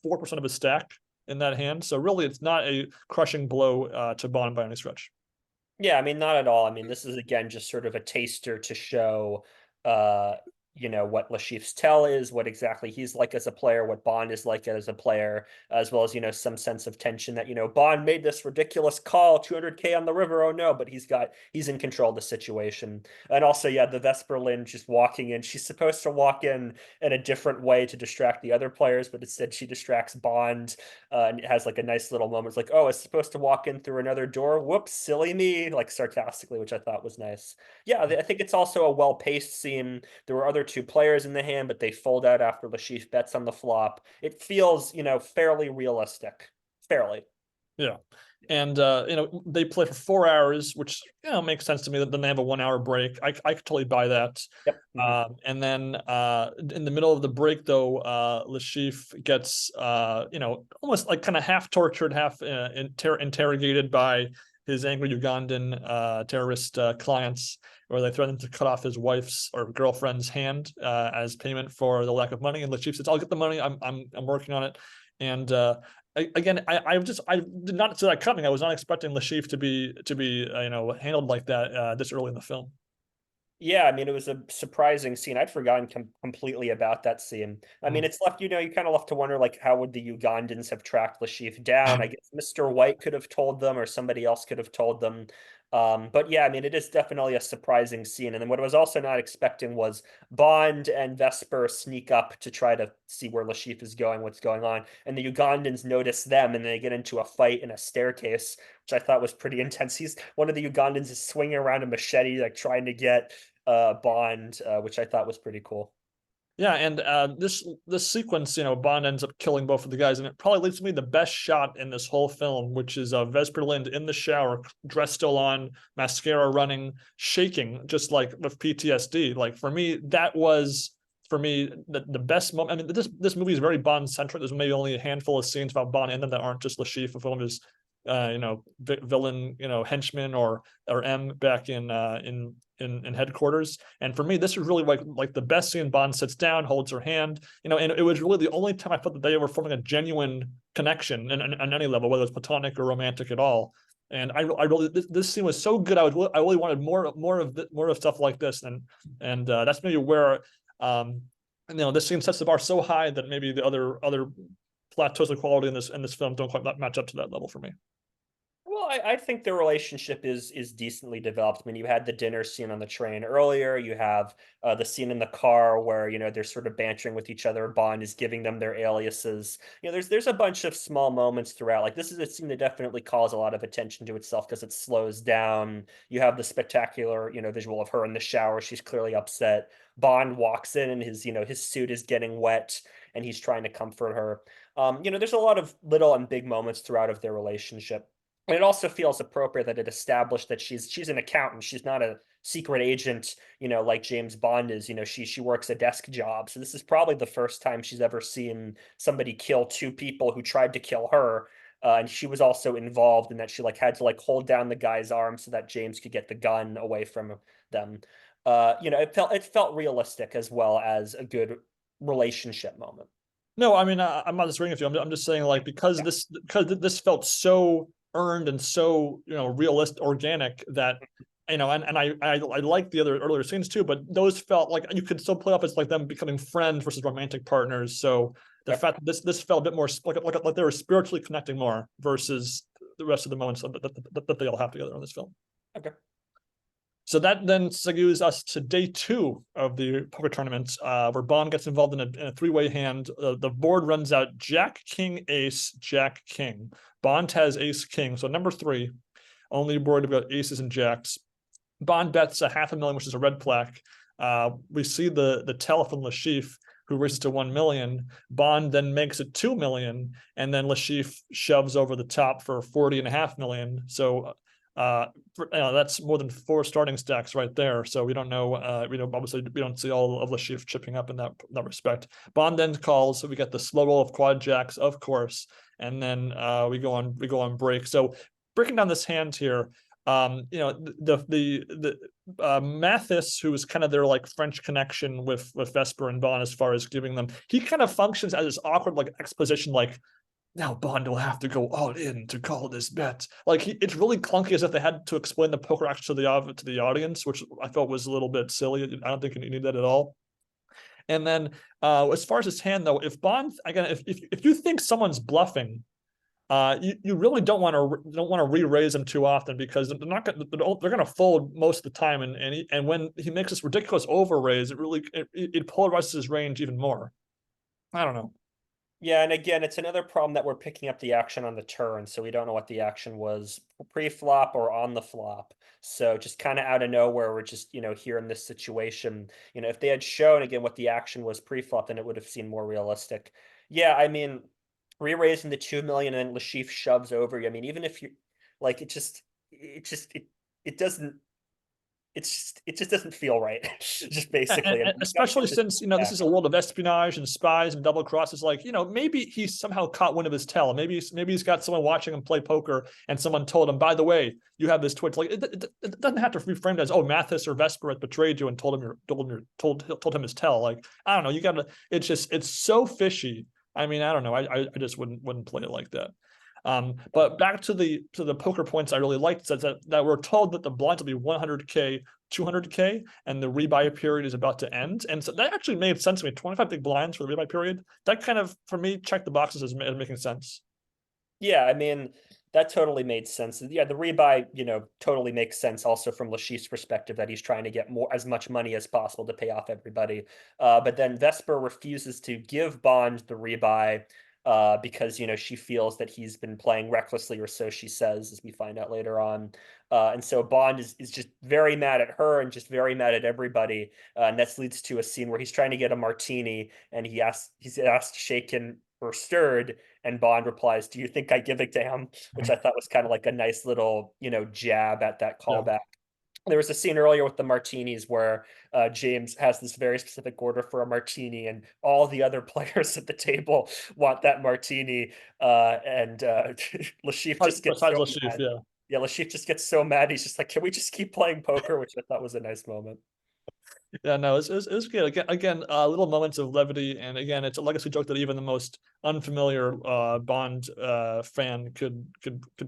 4% of his stack in that hand. So really, it's not a crushing blow to Bond by any stretch. Yeah, I mean, not at all. I mean, this is again just sort of a taster to show, uh, what Lashif's tell is, what exactly he's like as a player, what Bond is like as a player, as well as, some sense of tension that, Bond made this ridiculous call, 200K on the river. Oh no, but he's in control of the situation. And also, yeah, the Vesper Lynn just walking in. She's supposed to walk in a different way to distract the other players, but instead she distracts Bond. And it has like a nice little moment. It's like, oh, it's supposed to walk in through another door. Whoops, silly me, like sarcastically, which I thought was nice. Yeah, I think it's also a well-paced scene. There were other 2 players in the hand, but they fold out after Lashif bets on the flop. It feels, fairly realistic. Fairly. Yeah. And they play for 4 hours, which makes sense to me. Then they have a 1-hour break. I could totally buy that. Yep. And then in the middle of the break, though, Lashif gets almost like kind of half tortured, half interrogated by his angry Ugandan terrorist clients, where they threaten to cut off his wife's or girlfriend's hand as payment for the lack of money. And Lashif says, "I'll get the money. I'm working on it." And I did not see that coming. I was not expecting Lashif to be handled like that this early in the film. Yeah, I mean, it was a surprising scene. I'd forgotten completely about that scene. I mean, it's left, you kind of left to wonder, like, how would the Ugandans have tracked Lashif down? I guess Mr. White could have told them, or somebody else could have told them. But yeah, I mean, it is definitely a surprising scene. And then what I was also not expecting was Bond and Vesper sneak up to try to see where Lashif is going, what's going on. And the Ugandans notice them, and they get into a fight in a staircase, which I thought was pretty intense. One of the Ugandans is swinging around a machete, like trying to get Bond, which I thought was pretty cool. Yeah, and this sequence, Bond ends up killing both of the guys, and it probably leads to me the best shot in this whole film, which is Vesper Lynd in the shower, dress still on, mascara running, shaking, just like with PTSD. Like for me, that was the best moment. I mean, this movie is very Bond centric. There's maybe only a handful of scenes about Bond in them that aren't just Lashif, of film is villain, henchman or M back in headquarters. And for me, this was really like the best scene. Bond sits down, holds her hand, and it was really the only time I felt that they were forming a genuine connection on any level, whether it's platonic or romantic at all. And I really this scene was so good. I really wanted more of stuff like this, and that's maybe where this scene sets the bar so high that maybe the other plateaus of quality in this film don't quite match up to that level for me. Well, I think the relationship is decently developed. I mean, you had the dinner scene on the train earlier. You have the scene in the car where they're sort of bantering with each other. Bond is giving them their aliases. There's a bunch of small moments throughout. Like this is a scene that definitely calls a lot of attention to itself because it slows down. You have the spectacular visual of her in the shower. She's clearly upset. Bond walks in and his suit is getting wet and he's trying to comfort her. There's a lot of little and big moments throughout of their relationship. And it also feels appropriate that it established that she's an accountant. She's not a secret agent, like James Bond is. She works a desk job. So this is probably the first time she's ever seen somebody kill two people who tried to kill her. And she was also involved in that. She had to hold down the guy's arm so that James could get the gun away from them. It felt realistic as well as a good relationship moment. No, I mean I'm not disagreeing with you. I'm just saying like Yeah. because this felt so earned and so realistic, organic that and I like the other earlier scenes too, but those felt like you could still play off as like them becoming friends versus romantic partners. So the Yep. fact that this felt a bit more like they were spiritually connecting more versus the rest of the moments that they all have together in this film. Okay. So that then segues us to day two of the poker tournament, where Bond gets involved in a three-way hand. The board runs out Jack, King, Ace, Jack, King. Bond has Ace, King. So number three, only worried about aces and jacks. Bond bets a $500,000, which is a red plaque. We see the tell from Lashif, who raises to 1 million. Bond then makes it 2 million, and then Lashif shoves over the top for 40.5 million. So that's more than 4 starting stacks right there. So we don't know. Obviously we don't see all of Lashif chipping up in that respect. Bond then calls, so we get the slow roll of quad jacks, of course, and then we go on break. So breaking down this hand here, the Mathis, who is kind of their like French connection with Vesper and Bond as far as giving them, he kind of functions as this awkward like exposition, like now Bond will have to go all in to call this bet. Like it's really clunky, as if they had to explain the poker action to the audience, which I felt was a little bit silly. I don't think you need that at all. And then as far as his hand though, if Bond again, if you think someone's bluffing, you really don't want to re-raise them too often, because they're going to fold most of the time, and when he makes this ridiculous over raise, it polarizes his range even more. I don't know. Yeah, and again, it's another problem that we're picking up the action on the turn, so we don't know what the action was pre-flop or on the flop. So just kind of out of nowhere, we're just, here in this situation. If they had shown again what the action was pre-flop, then it would have seemed more realistic. Yeah, I mean, re-raising the 2 million and then Lashif shoves over you. I mean, even if you like it doesn't it just doesn't feel right. Just basically. And Especially since this is a world of espionage and spies and double crosses. Like maybe he somehow caught wind of his tell. Maybe he's got someone watching him play poker, and someone told him, by the way, you have this twitch. Like it doesn't have to be framed as, oh, Mathis or Vesper has betrayed you and told him his tell. Like I don't know. You gotta. It's so fishy. I mean, I don't know. I just wouldn't play it like that. But back to the poker points I really liked, says that we're told that the blinds will be 100K, 200K, and the rebuy period is about to end. And so that actually made sense to me. 25 big blinds for the rebuy period. That kind of, for me, checked the boxes as making sense. Yeah, I mean, that totally made sense. Yeah, the rebuy, totally makes sense also from Lashif's perspective that he's trying to get as much money as possible to pay off everybody. But then Vesper refuses to give Bond the rebuy because, she feels that he's been playing recklessly, or so she says, as we find out later on. And so Bond is just very mad at her and just very mad at everybody. And that leads to a scene where he's trying to get a martini and he's asked shaken or stirred, and Bond replies, "Do you think I give a damn?" Which I thought was kind of like a nice little, jab at that Yeah. callback. There was a scene earlier with the martinis where James has this very specific order for a martini, and all the other players at the table want that martini. And Lashif just gets Besides so Lashif, mad. yeah. Yeah, Lashif just gets so mad. He's just like, "Can we just keep playing poker?" Which I thought was a nice moment. Yeah, no, it's good. Again, little moments of levity, and again, it's a legacy joke that even the most unfamiliar Bond fan could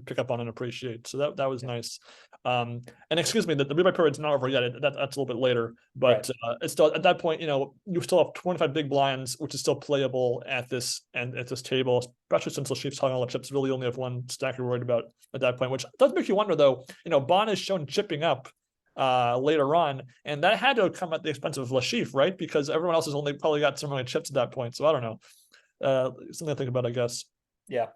pick up on and appreciate. So that was nice. And excuse me, the rebuy period's not over yet. That's a little bit later, Right. but it's still at that point. You still have 25 big blinds, which is still playable at this and at this table, especially since the Chiefs hung all the chips. Really, only have one stack you're worried about at that point, which does make you wonder, though. Bond is shown chipping up later on, and that had to come at the expense of Lashif, right? Because everyone else has only probably got so many chips at that point. So I don't know. Something to think about, I guess. Yeah.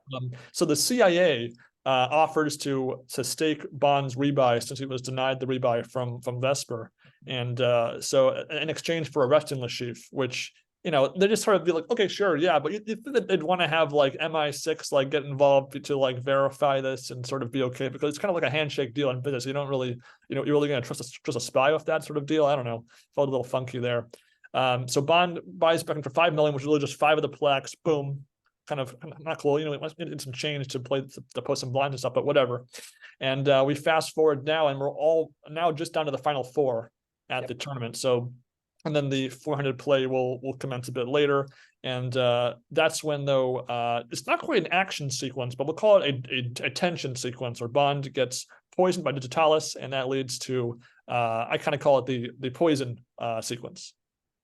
So the CIA offers to stake Bond's rebuy since he was denied the rebuy from Vesper, and so in exchange for arresting Lashif, which they just sort of be like, okay, sure, yeah, but you think that they'd want to have like MI6 like get involved to like verify this and sort of be okay, because it's kind of like a handshake deal in business. You don't really, you're really gonna trust a spy with that sort of deal. I don't know. Felt a little funky there. So Bond buys back for 5 million, which is really just 5 of the plaques. Boom. Kind of not cool. It's some change to play to post some blinds and stuff, but whatever. And we fast forward now, and we're all now just down to the final 4 at Yep. the tournament. So, and then the 400 play will commence a bit later, and that's when, though, it's not quite an action sequence, but we'll call it a tension sequence, where Bond gets poisoned by Digitalis, and that leads to I kind of call it the poison sequence.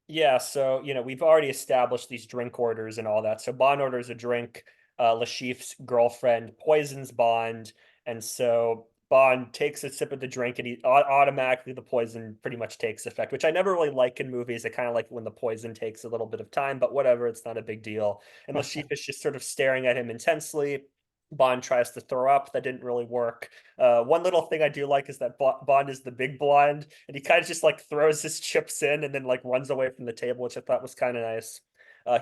Yeah, so we've already established these drink orders and all that. So Bond orders a drink. Lashif's girlfriend poisons Bond, and so Bond takes a sip of the drink, and automatically the poison pretty much takes effect, which I never really like in movies. I kind of like when the poison takes a little bit of time, but whatever, it's not a big deal. And Lashif is just sort of staring at him intensely. Bond tries to throw up. That didn't really work. One little thing I do like is that Bond is the big blind, and he kind of just like throws his chips in and then like runs away from the table, which I thought was kind of nice.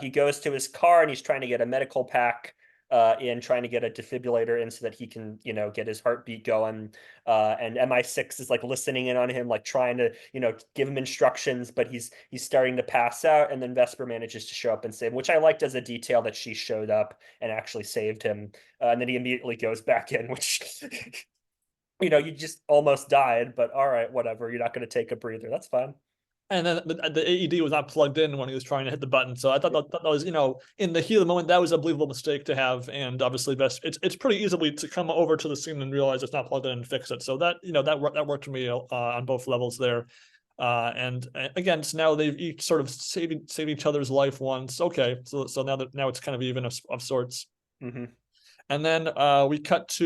He goes to his car and he's trying to get a medical pack in, trying to get a defibrillator in so that he can, get his heartbeat going. And MI6 is like listening in on him, like trying to, give him instructions, but he's starting to pass out. And then Vesper manages to show up and save him, which I liked as a detail that she showed up and actually saved him. And then he immediately goes back in, which you just almost died, but all right, whatever. You're not going to take a breather. That's fine. And then the AED was not plugged in when he was trying to hit the button. So I thought that was, in the heat of the moment, that was a believable mistake to have. And obviously, it's pretty easily to come over to the scene and realize it's not plugged in and fix it. So that that worked for me on both levels there. And again, so now they've each sort of saved each other's life once. Okay, so now it's kind of even of sorts. Mm-hmm. And then we cut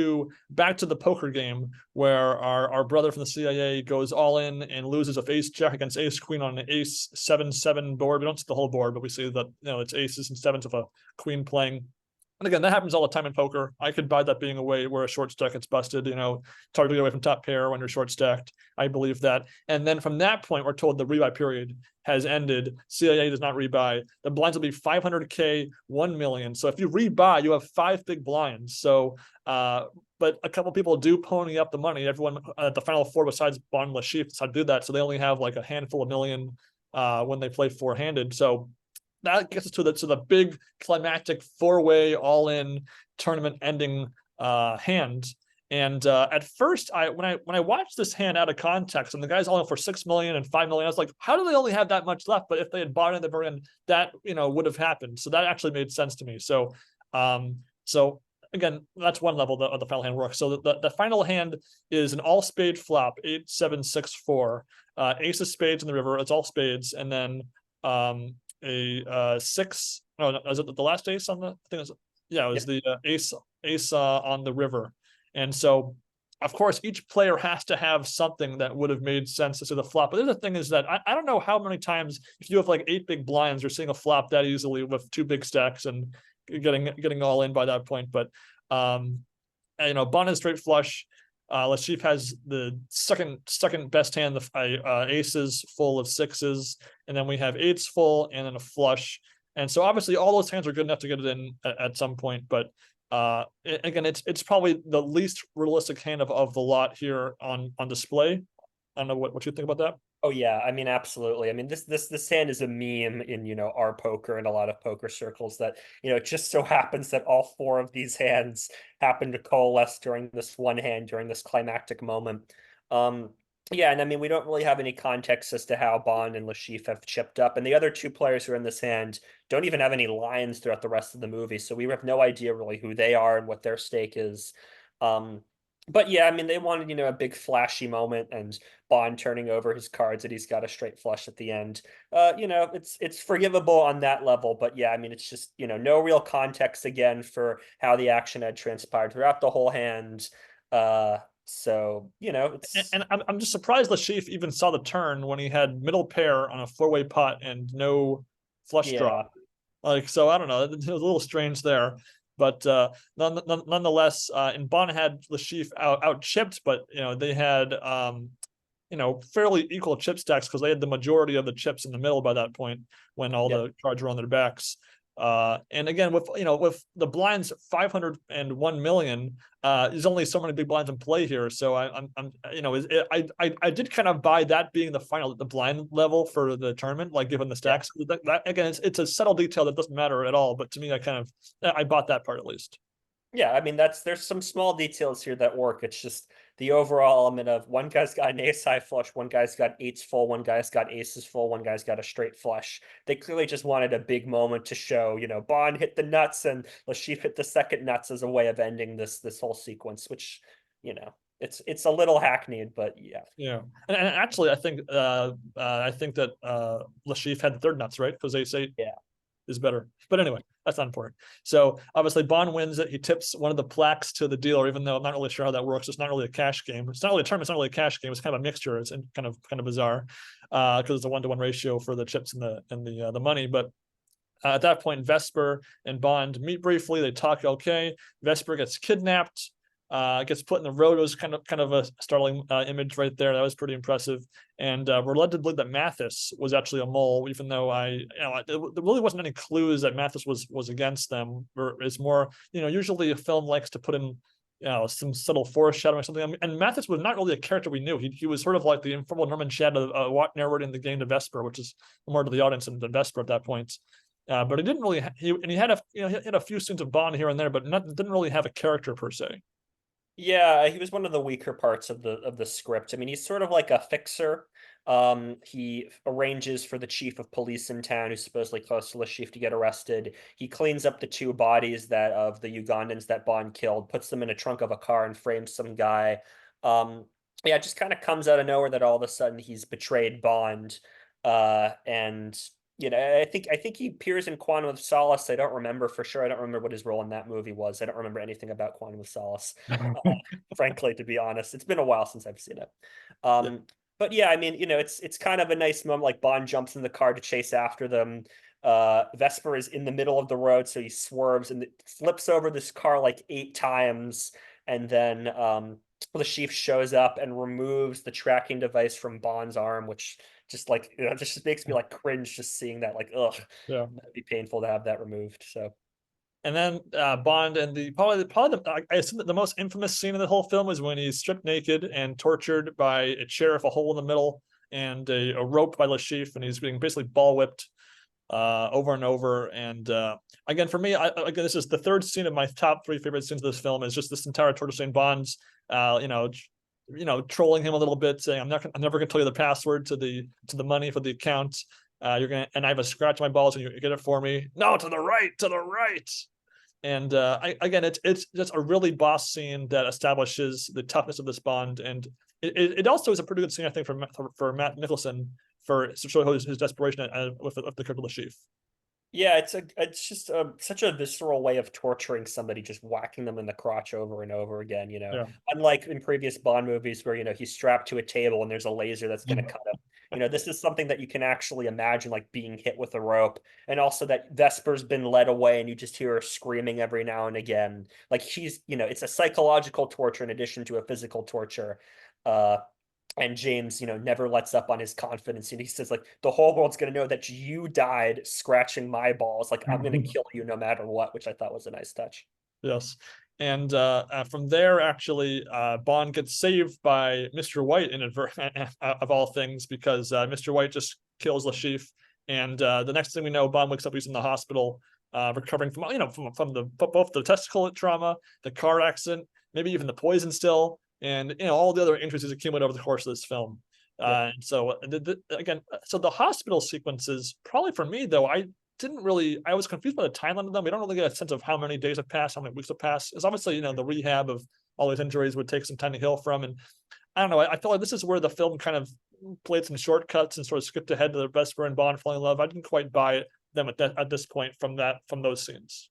back to the poker game, where our brother from the CIA goes all in and loses a ace jack against ace queen on an ace 7-7 board. We don't see the whole board, but we see that it's aces and sevens with a queen playing. And again, that happens all the time in poker. I could buy that being a way where a short stack gets busted. It's hard to get away from top pair when you're short stacked. I believe that. And then from that point, we're told the rebuy period has ended. CIA does not rebuy. The blinds will be 500K, 1 million. So if you rebuy, you have 5 big blinds. So, but a couple people do pony up the money. Everyone at the final 4 besides Bond and Lashif decided to do that. So they only have like a handful of million when they play 4-handed. So that gets us to the big climactic 4-way all-in tournament ending hand. And at first, when I watched this hand out of context, and the guy's all in for 6 million and 5 million, I was like, how do they only have that much left? But if they had bought it at the very end, that would have happened. So that actually made sense to me. So so again, that's one level of the final hand works. So the final hand is an all spade flop, 8-7-6-4, ace of spades in the river. It's all spades, and then a 6. No, is it the last ace on the thing? Yeah, it was the ace on the river. And so, of course, each player has to have something that would have made sense to see the flop. But the other thing is that I don't know how many times, if you have like 8 big blinds, you're seeing a flop that easily with 2 big stacks and getting all in by that point. But Bond is straight flush. Lashif has the second best hand, the aces full of 6s, and then we have 8s full and then a flush. And so obviously all those hands are good enough to get it in at some point, but again, it's probably the least realistic hand of the lot here on display. I don't know what you think about that. Oh yeah, I mean absolutely. I mean this hand is a meme in our poker and a lot of poker circles, that it just so happens that all 4 of these hands happen to coalesce during this one hand, during this climactic moment. Yeah, and I mean, we don't really have any context as to how Bond and Lashif have chipped up, and the other two players who are in this hand don't even have any lines throughout the rest of the movie, so we have no idea really who they are and what their stake is. Um, but yeah, I mean, they wanted, a big flashy moment, and Bond turning over his cards that he's got a straight flush at the end. It's forgivable on that level, but yeah, I mean, it's just, no real context again for how the action had transpired throughout the whole hand. So, And, it's and I'm just surprised Lashif even saw the turn when he had middle pair on a four-way pot and no flush draw. yeah. Like, so I don't know. It was a little strange there, but nonetheless, and Bond had Lashif out chipped, but they had fairly equal chip stacks because they had the majority of the chips in the middle by that point when all Yep. the cards were on their backs. And again, with the blinds 501 million, there's only so many big blinds in play here. So I did kind of buy that being the blind level for the tournament, like given the Yeah. stacks. That again, it's a subtle detail that doesn't matter at all. But to me, I bought that part at least. Yeah, I mean there's some small details here that work. It's just the overall element of one guy's got an ace high flush, one guy's got eights full, one guy's got aces full, one guy's got a straight flush. They clearly just wanted a big moment to show, Bond hit the nuts and Lashif hit the second nuts as a way of ending this whole sequence, which, it's a little hackneyed, but yeah. Yeah, and actually, I think that Lashif had the third nuts, right? Because they say Yeah. is better. But anyway, that's not important. So obviously Bond wins it. He tips one of the plaques to the dealer, even though I'm not really sure how that works. It's not really a cash game. It's not really a tournament. It's not really a cash game. It's kind of a mixture. It's kind of bizarre because it's a 1-to-1 ratio for the chips and the money. But at that point, Vesper and Bond meet briefly. They talk okay. Vesper gets kidnapped. Gets put in the road. It was kind of a startling image right there. That was pretty impressive. And we're led to believe that Mathis was actually a mole, even though there really wasn't any clues that Mathis was against them. It's more, usually a film likes to put in, some subtle foreshadowing or something. I mean, and Mathis was not really a character we knew. He was sort of like the informal Norman Shadow narrating the game to Vesper, which is more to the audience than Vesper at that point. But he didn't really. He had he had a few scenes of Bond here and there, but didn't really have a character per se. Yeah, he was one of the weaker parts of the script. I mean, he's sort of like a fixer. He arranges for the chief of police in town, who's supposedly close to Lashif, to get arrested. He cleans up the two bodies that of the Ugandans that Bond killed, puts them in a trunk of a car, and frames some guy. Yeah, it just kind of comes out of nowhere that all of a sudden he's betrayed Bond. And I think he appears in Quantum of Solace. I don't remember for sure. I don't remember what his role in that movie was. I don't remember anything about Quantum of Solace, frankly, to be honest. It's been a while since I've seen it. Yeah. But yeah, I mean, it's kind of a nice moment. Like Bond jumps in the car to chase after them. Vesper is in the middle of the road, so he swerves and flips over this car like 8 times, and then the chief shows up and removes the tracking device from Bond's arm, which just like just makes me like cringe just seeing that. Like, ugh, Yeah. that'd be painful to have that removed. So And then Bond and I assume that the most infamous scene in the whole film is when he's stripped naked and tortured by a chair with a hole in the middle and a rope by Lashif, and he's being basically ball whipped over and over. And again, for me, again, this is the third scene of my top 3 favorite scenes of this film. Is just this entire torture scene. Bond's, trolling him a little bit, saying, I'm never gonna tell you the password to the money for the account. You're gonna, and I have a scratch on my balls, and you get it for me. No, to the right, to the right. And again, it's just a really boss scene that establishes the toughness of this Bond, and it also is a pretty good scene, I think, for Matt Nicholson for to show his desperation with the crippled chief. yeah, it's just such a visceral way of torturing somebody, just whacking them in the crotch over and over again. Yeah. Unlike in previous Bond movies where he's strapped to a table and there's a laser that's going to cut him. This is something that you can actually imagine, like being hit with a rope, and also that Vesper's been led away and you just hear her screaming every now and again. Like it's a psychological torture in addition to a physical torture. Uh, and James, never lets up on his confidence. And he says, like, the whole world's gonna know that you died scratching my balls. Like, I'm gonna kill you no matter what, which I thought was a nice touch. Yes. And from there, actually, Bond gets saved by Mr. White of all things, because Mr. White just kills Lashif. And the next thing we know, Bond wakes up, he's in the hospital, recovering from both the testicle trauma, the car accident, maybe even the poison still. and all the other intricacies accumulate over the course of this film. So again, so the hospital sequences, probably for me though, I was confused by the timeline of them. We don't really get a sense of how many days have passed, how many weeks have passed. It's obviously, the rehab of all these injuries would take some time to heal from. And I don't know, I feel like this is where the film kind of played some shortcuts and sort of skipped ahead to the Vesper and Bond falling in love. I didn't quite buy them at this point from those scenes.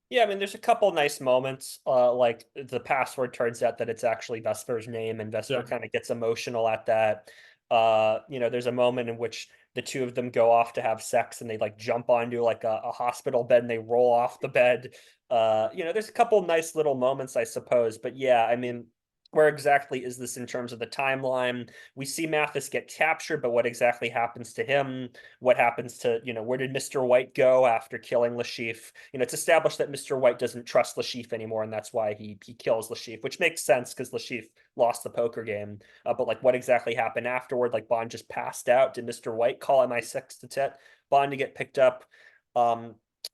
Yeah, I mean, there's a couple nice moments. Like the password turns out that it's actually Vesper's name, and Vesper Yeah. kind of gets emotional at that. There's a moment in which the two of them go off to have sex, and they like jump onto like a hospital bed, and they roll off the bed. There's a couple nice little moments, I suppose. But yeah, I mean, where exactly is this in terms of the timeline? We see Mathis get captured, but what exactly happens to him? What happens to, where did Mr. White go after killing Lashif? It's established that Mr. White doesn't trust Lashif anymore, and that's why he kills Lashif, which makes sense because Lashif lost the poker game. But like, what exactly happened afterward? Like, Bond just passed out. Did Mr. White call MI6 to tell Bond to get picked up?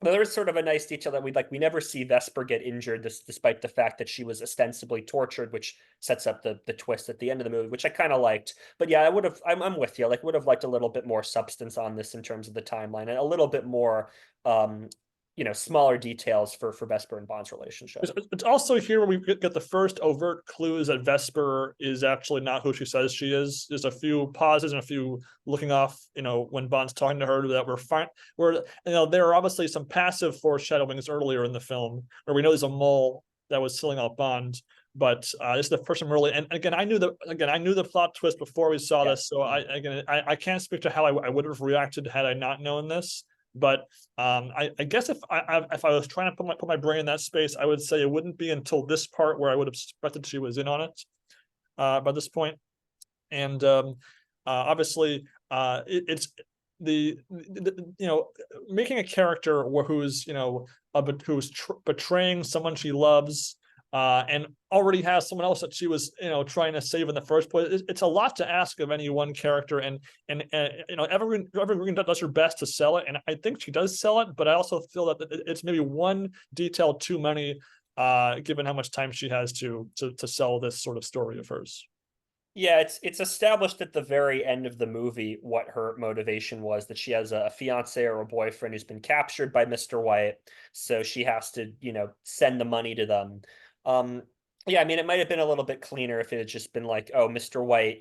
There's sort of a nice detail that we never see Vesper get injured, despite the fact that she was ostensibly tortured, which sets up the twist at the end of the movie, which I kind of liked. But yeah, I'm with you. Like, would have liked a little bit more substance on this in terms of the timeline, and a little bit more smaller details for Vesper and Bond's relationship. It's also here where we get the first overt clues that Vesper is actually not who she says she is. There's a few pauses and a few looking off, when Bond's talking to her, that we're fine. There are obviously some passive foreshadowings earlier in the film where we know there's a mole that was sealing out Bond. But this is the first time really, and again, I knew the plot twist before we saw this, so I can't speak to how I would have reacted had I not known this. But I guess if I was trying to put my brain in that space, I would say it wouldn't be until this part where I would have suspected she was in on it by this point. And obviously, it's the making a character who's betraying someone she loves. And already has someone else that she was, trying to save in the first place. It's a lot to ask of any one character, and Evergreen does her best to sell it, and I think she does sell it. But I also feel that it's maybe one detail too many, given how much time she has to sell this sort of story of hers. Yeah, it's established at the very end of the movie what her motivation was, that she has a fiance or a boyfriend who's been captured by Mr. White, so she has to, send the money to them. Yeah, I mean, it might have been a little bit cleaner if it had just been like, oh, Mr. White,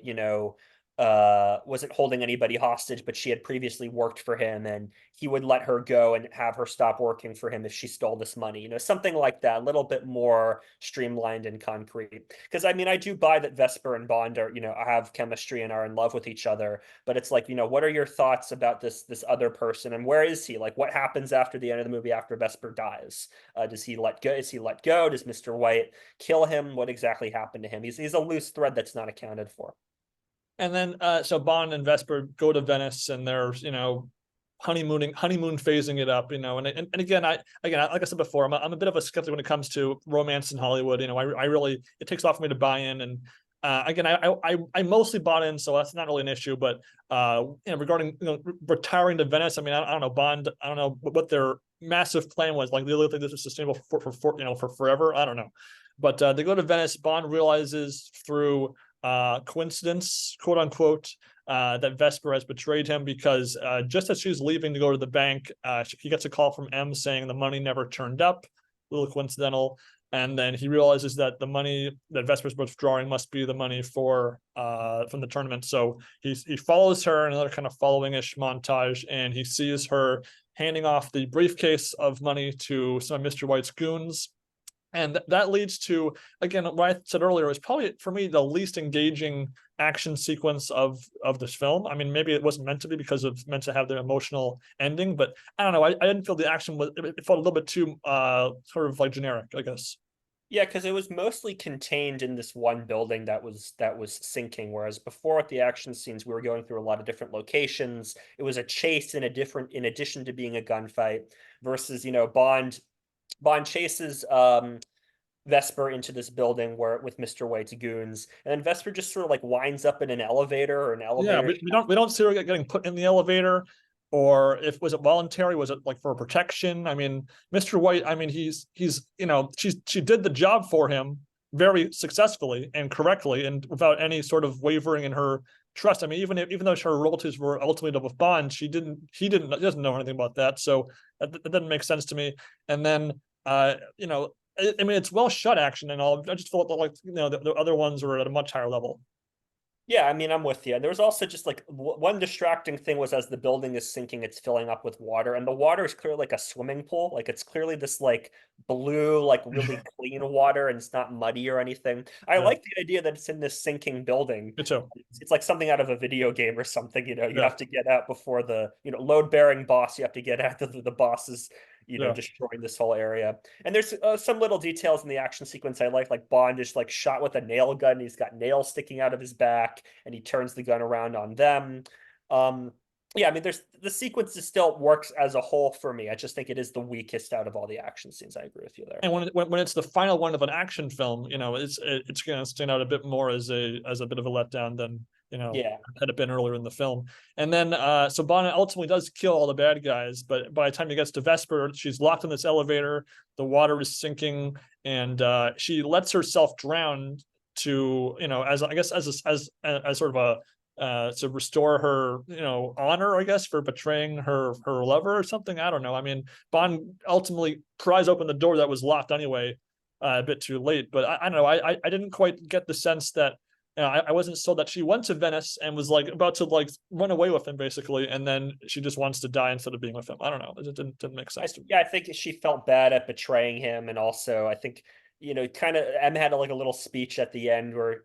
wasn't holding anybody hostage, but she had previously worked for him, and he would let her go and have her stop working for him if she stole this money, something like that, a little bit more streamlined and concrete. Because I mean, I do buy that Vesper and Bond are, have chemistry and are in love with each other, but it's like, what are your thoughts about this other person, and where is he? Like, what happens after the end of the movie after Vesper dies? Does he let go? Is he let go? Does Mr. White kill him? What exactly happened to him? He's a loose thread that's not accounted for. And then so Bond and Vesper go to Venice, and they're honeymoon phasing it up, and again, like I said before, I'm a bit of a skeptic when it comes to romance in Hollywood. I really, it takes a lot for me to buy in, and again, I mostly bought in, so that's not really an issue. But regarding retiring to Venice, I mean, I don't know, Bond, I don't know what their massive plan was. Like, they really think this is sustainable for forever. I don't know, but they go to Venice. Bond realizes through coincidence, quote unquote, that Vesper has betrayed him, because just as she's leaving to go to the bank, he gets a call from M saying the money never turned up. A little coincidental. And then he realizes that the money that Vesper's withdrawing must be the money from the tournament. So he follows her in another kind of following-ish montage, and he sees her handing off the briefcase of money to some of Mr. White's goons. And that leads to, again, what I said earlier, is probably, for me, the least engaging action sequence of this film. I mean, maybe it wasn't meant to be because it's meant to have the emotional ending, but I don't know. I didn't feel the action it felt a little bit too sort of like generic, I guess. Yeah, because it was mostly contained in this one building that was sinking, whereas before at the action scenes we were going through a lot of different locations. It was a chase in addition to being a gunfight, versus Bond chases Vesper into this building with Mr. White's goons, and then Vesper just sort of like winds up in an elevator or an elevator. Yeah, we don't see her getting put in the elevator, or if was it voluntary? Was it like for protection? I mean, Mr. White, I mean, she did the job for him, very successfully and correctly, and without any sort of wavering in her trust. I mean, even though her royalties were ultimately with Bond, he doesn't know anything about that, so that doesn't make sense to me. And then I mean, it's well shot action and all. I just felt like the other ones were at a much higher level. Yeah, I mean, I'm with you. There was also just like one distracting thing was as the building is sinking, it's filling up with water, and the water is clearly like a swimming pool. Like it's clearly this like blue, like really clean water, and it's not muddy or anything. I Yeah, like the idea that it's in this sinking building. me too. It's like something out of a video game or something. You Yeah, have to get out before the load bearing boss. You have to get out the boss is yeah. destroying this whole area. And there's some little details in the action sequence I like Bond is like shot with a nail gun. He's got nails sticking out of his back, and he turns the gun around on them. Um, yeah, I mean, there's the sequence still works as a whole for me. I just think it is the weakest out of all the action scenes. I agree with you there. And when it's the final one of an action film, it's going to stand out a bit more as a bit of a letdown than Yeah. had it been earlier in the film. And then so Bond ultimately does kill all the bad guys, but by the time he gets to Vesper, she's locked in this elevator. The water is sinking, and she lets herself drown to as I guess as sort of a to restore her honor, I guess, for betraying her lover or something. I don't know. I mean, Bond ultimately pries open the door that was locked anyway, a bit too late. But I don't know. I didn't quite get the sense that I wasn't sold that she went to Venice and was like about to like run away with him basically, and then she just wants to die instead of being with him. I don't know. It didn't make sense to me. Yeah, I think she felt bad at betraying him, and also I think kind of Em had like a little speech at the end where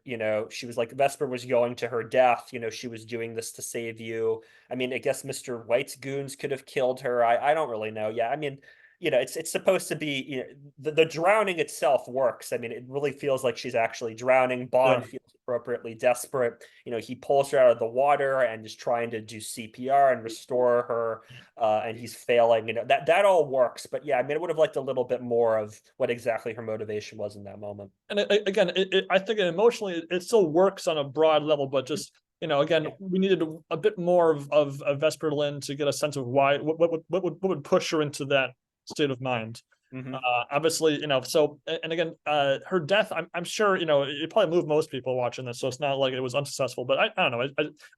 she was like Vesper was going to her death. She was doing this to save you. I mean, I guess Mr. White's goons could have killed her. I don't really know. Yeah, I mean, it's supposed to be the drowning itself works. I mean, it really feels like she's actually drowning. Yeah. Bond feels appropriately desperate. He pulls her out of the water and is trying to do CPR and restore her, and he's failing. That all works. But yeah, I mean, I would have liked a little bit more of what exactly her motivation was in that moment. And again, I think emotionally it still works on a broad level, but just again, Yeah. we needed a bit more of Vesper Lynn to get a sense of why what would push her into that state of mind. Mm-hmm. Obviously, so and again, her death, I'm sure it probably moved most people watching this, so it's not like it was unsuccessful. But I don't know.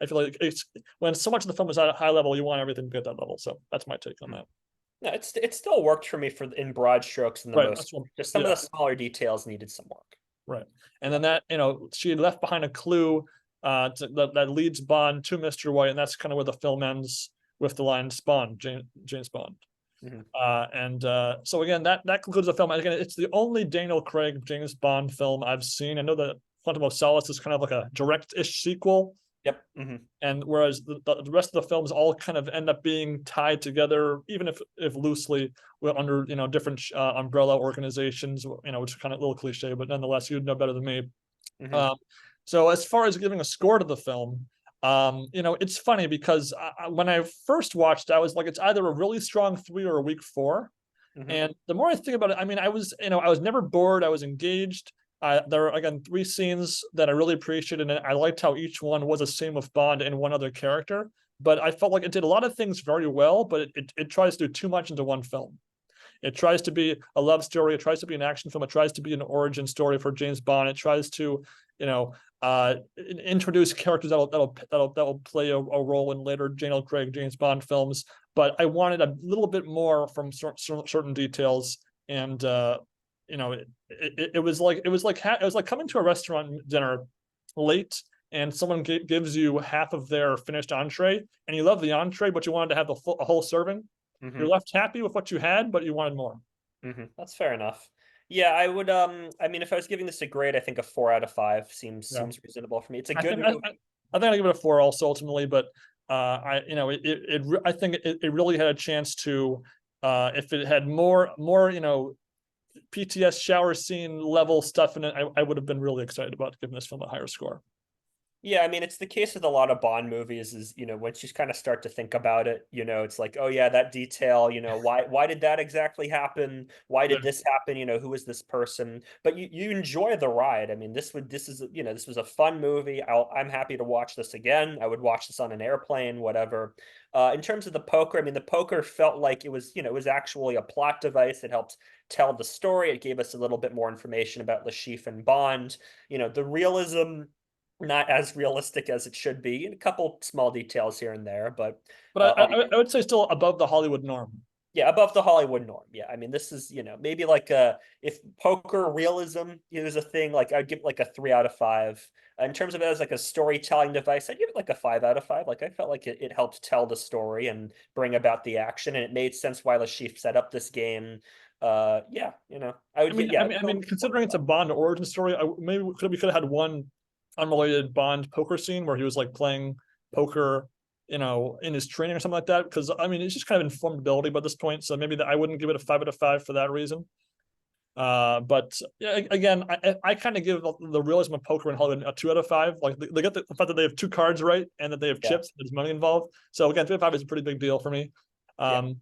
I feel like it's when so much of the film is at a high level, you want everything to be at that level. So that's my take on that. No, it still worked for me in broad strokes in the Right. most. Just some of the smaller details needed some work. Right. And then that, she had left behind a clue that leads Bond to Mr. White, and that's kind of where the film ends with the line Spawn, James Bond. Mm-hmm. So again, that concludes the film. Again, it's the only Daniel Craig James Bond film I've seen. I know that Quantum of Solace is kind of like a direct-ish sequel. Yep. Mm-hmm. And whereas the rest of the films all kind of end up being tied together, even if loosely, under different umbrella organizations, which is kind of a little cliche, but nonetheless, you'd know better than me. Mm-hmm. So as far as giving a score to the film, it's funny because when I first watched, I was like, it's either a really strong 3 or a weak 4. Mm-hmm. And the more I think about it, I mean, I was never bored. I was engaged. There are again 3 scenes that I really appreciated, and I liked how each one was a scene with Bond and one other character. But I felt like it did a lot of things very well, but it tries to do too much into one film. It tries to be a love story. It tries to be an action film. It tries to be an origin story for James Bond. It tries to, introduce characters that'll play a role in later Daniel Craig James Bond films. But I wanted a little bit more from certain details, and it was like coming to a restaurant dinner late, and someone gives you half of their finished entree, and you love the entree, but you wanted to have a whole serving. Mm-hmm. You're left happy with what you had, but you wanted more. Mm-hmm. That's fair enough. Yeah, I would. I mean, if I was giving this a grade, I think a 4 out of 5 seems reasonable for me. It's a good movie. I think I'll give it a 4 also ultimately, but I think it really had a chance to if it had more PTS shower scene level stuff in it, I would have been really excited about giving this film a higher score. Yeah, I mean, it's the case with a lot of Bond movies is, once you kind of start to think about it, it's like, oh yeah, that detail, why did that exactly happen? Why did this happen? Who is this person? But you enjoy the ride. I mean, this was a fun movie. I'm happy to watch this again. I would watch this on an airplane, whatever. In terms of the poker, I mean, the poker felt like it was actually a plot device. It helped tell the story. It gave us a little bit more information about Lashif and Bond. The realism, not as realistic as it should be, and a couple small details here and there, but But I would say still above the Hollywood norm. yeah, above the Hollywood norm. Yeah, I mean, this is maybe like if poker realism is a thing, like I'd give it like a 3 out of 5. In terms of it as like a storytelling device, I'd give it like a 5 out of 5. Like I felt like it helped tell the story and bring about the action, and it made sense why Lashif set up this game. Yeah, I would get, yeah. I mean, considering it's a Bond origin story, maybe we could have had one unrelated Bond poker scene where he was like playing poker, in his training or something like that. Because I mean, it's just kind of informed ability by this point, so maybe I wouldn't give it a 5 out of 5 for that reason. But yeah, again, I kind of give the realism of poker in Hollywood a 2 out of 5. Like they get the fact that they have two cards right and that they have Yeah, chips, there's money involved. So again, 3 out of 5 is a pretty big deal for me. yeah.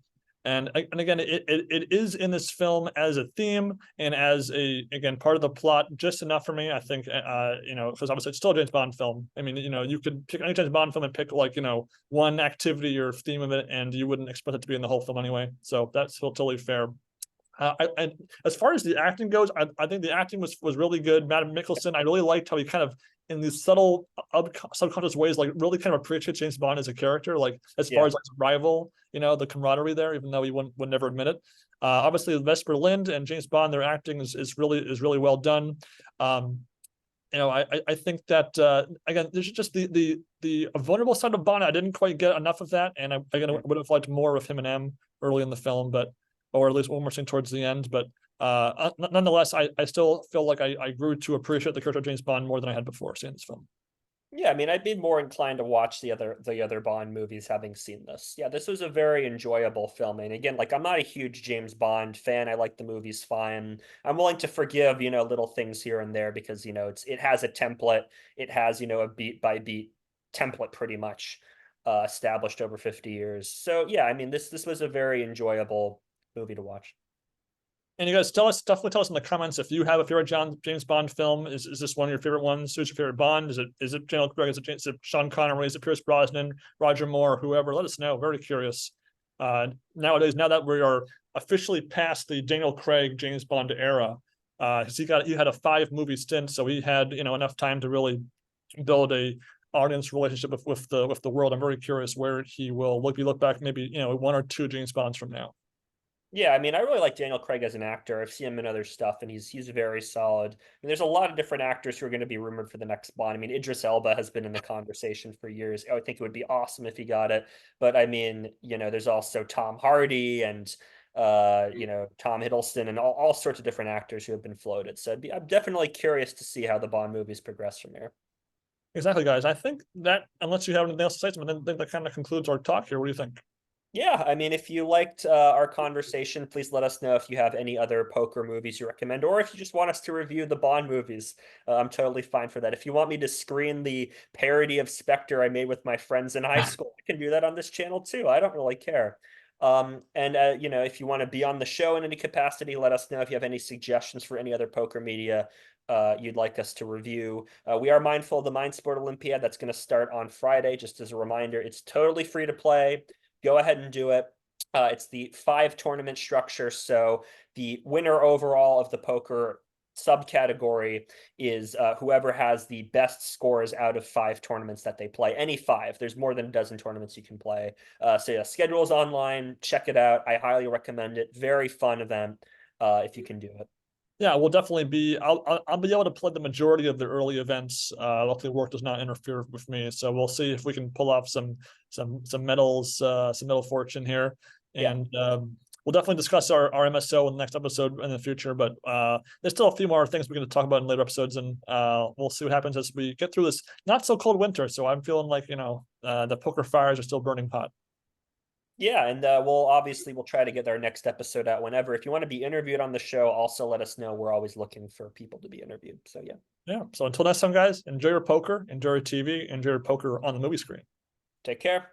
And again, it is in this film as a theme and as again part of the plot just enough for me. I think because obviously it's still a James Bond film. I mean, you could pick any James Bond film and pick like one activity or theme of it, and you wouldn't expect it to be in the whole film anyway. So that's totally fair. And as far as the acting goes, I think the acting was really good. Madam Mickelson, I really liked how he kind of in these subtle subconscious ways, like really kind of appreciate James Bond as a character, like as far Yeah. as like rival, the camaraderie there, even though he would never admit it. Obviously, Vesper Lind and James Bond, their acting is really well done. I think that again, there's just the vulnerable side of Bond. I didn't quite get enough of that, and I would have liked more of him and M early in the film, but or at least one more scene towards the end. But nonetheless, I still feel like I grew to appreciate the character of James Bond more than I had before seeing this film. Yeah, I mean, I'd be more inclined to watch the other Bond movies having seen this. Yeah, this was a very enjoyable film. And again, like I'm not a huge James Bond fan. I like the movies fine. I'm willing to forgive, little things here and there because, it has a template. It has, a beat by beat template pretty much established over 50 years. So yeah, I mean, this was a very enjoyable movie to watch. And you guys definitely tell us in the comments if you have a favorite James Bond film. Is this one of your favorite ones? Who's your favorite Bond? Is it Daniel Craig? Is it Sean Connery? Is it Pierce Brosnan? Roger Moore? Whoever? Let us know. Very curious. Nowadays, now that we are officially past the Daniel Craig James Bond era, he had a 5 movie stint, so he had enough time to really build a audience relationship with the world. I'm very curious where he will look back maybe 1 or 2 James Bonds from now. Yeah, I mean, I really like Daniel Craig as an actor. I've seen him in other stuff, and he's very solid. I mean, there's a lot of different actors who are going to be rumored for the next Bond. I mean, Idris Elba has been in the conversation for years. I would think it would be awesome if he got it. But I mean, there's also Tom Hardy and Tom Hiddleston and all sorts of different actors who have been floated. So I'm definitely curious to see how the Bond movies progress from here. Exactly, guys. I think that unless you have anything else to say, then that kind of concludes our talk here. What do you think? Yeah, I mean, if you liked our conversation, please let us know if you have any other poker movies you recommend, or if you just want us to review the Bond movies. I'm totally fine for that. If you want me to screen the parody of Spectre I made with my friends in high school, I can do that on this channel too. I don't really care. And if you want to be on the show in any capacity, let us know if you have any suggestions for any other poker media you'd like us to review. We are mindful of the Mind Sport Olympiad that's going to start on Friday. Just as a reminder, it's totally free to play. Go ahead and do it. It's the 5 tournament structure. So the winner overall of the poker subcategory is whoever has the best scores out of 5 tournaments that they play. Any 5. There's more than a dozen tournaments you can play. So yeah, schedule is online. Check it out. I highly recommend it. Very fun event if you can do it. Yeah, we'll definitely be. I'll be able to play the majority of the early events. Luckily, work does not interfere with me, so we'll see if we can pull off some medals, some medal fortune here, Yeah. and we'll definitely discuss our MSO in the next episode in the future. But there's still a few more things we're going to talk about in later episodes, and we'll see what happens as we get through this not so cold winter. So I'm feeling like the poker fires are still burning hot. Yeah, and we'll try to get our next episode out whenever. If you want to be interviewed on the show, also let us know. We're always looking for people to be interviewed. So yeah. Yeah. So until next time, guys, enjoy your poker, enjoy your TV, enjoy your poker on the movie screen. Take care.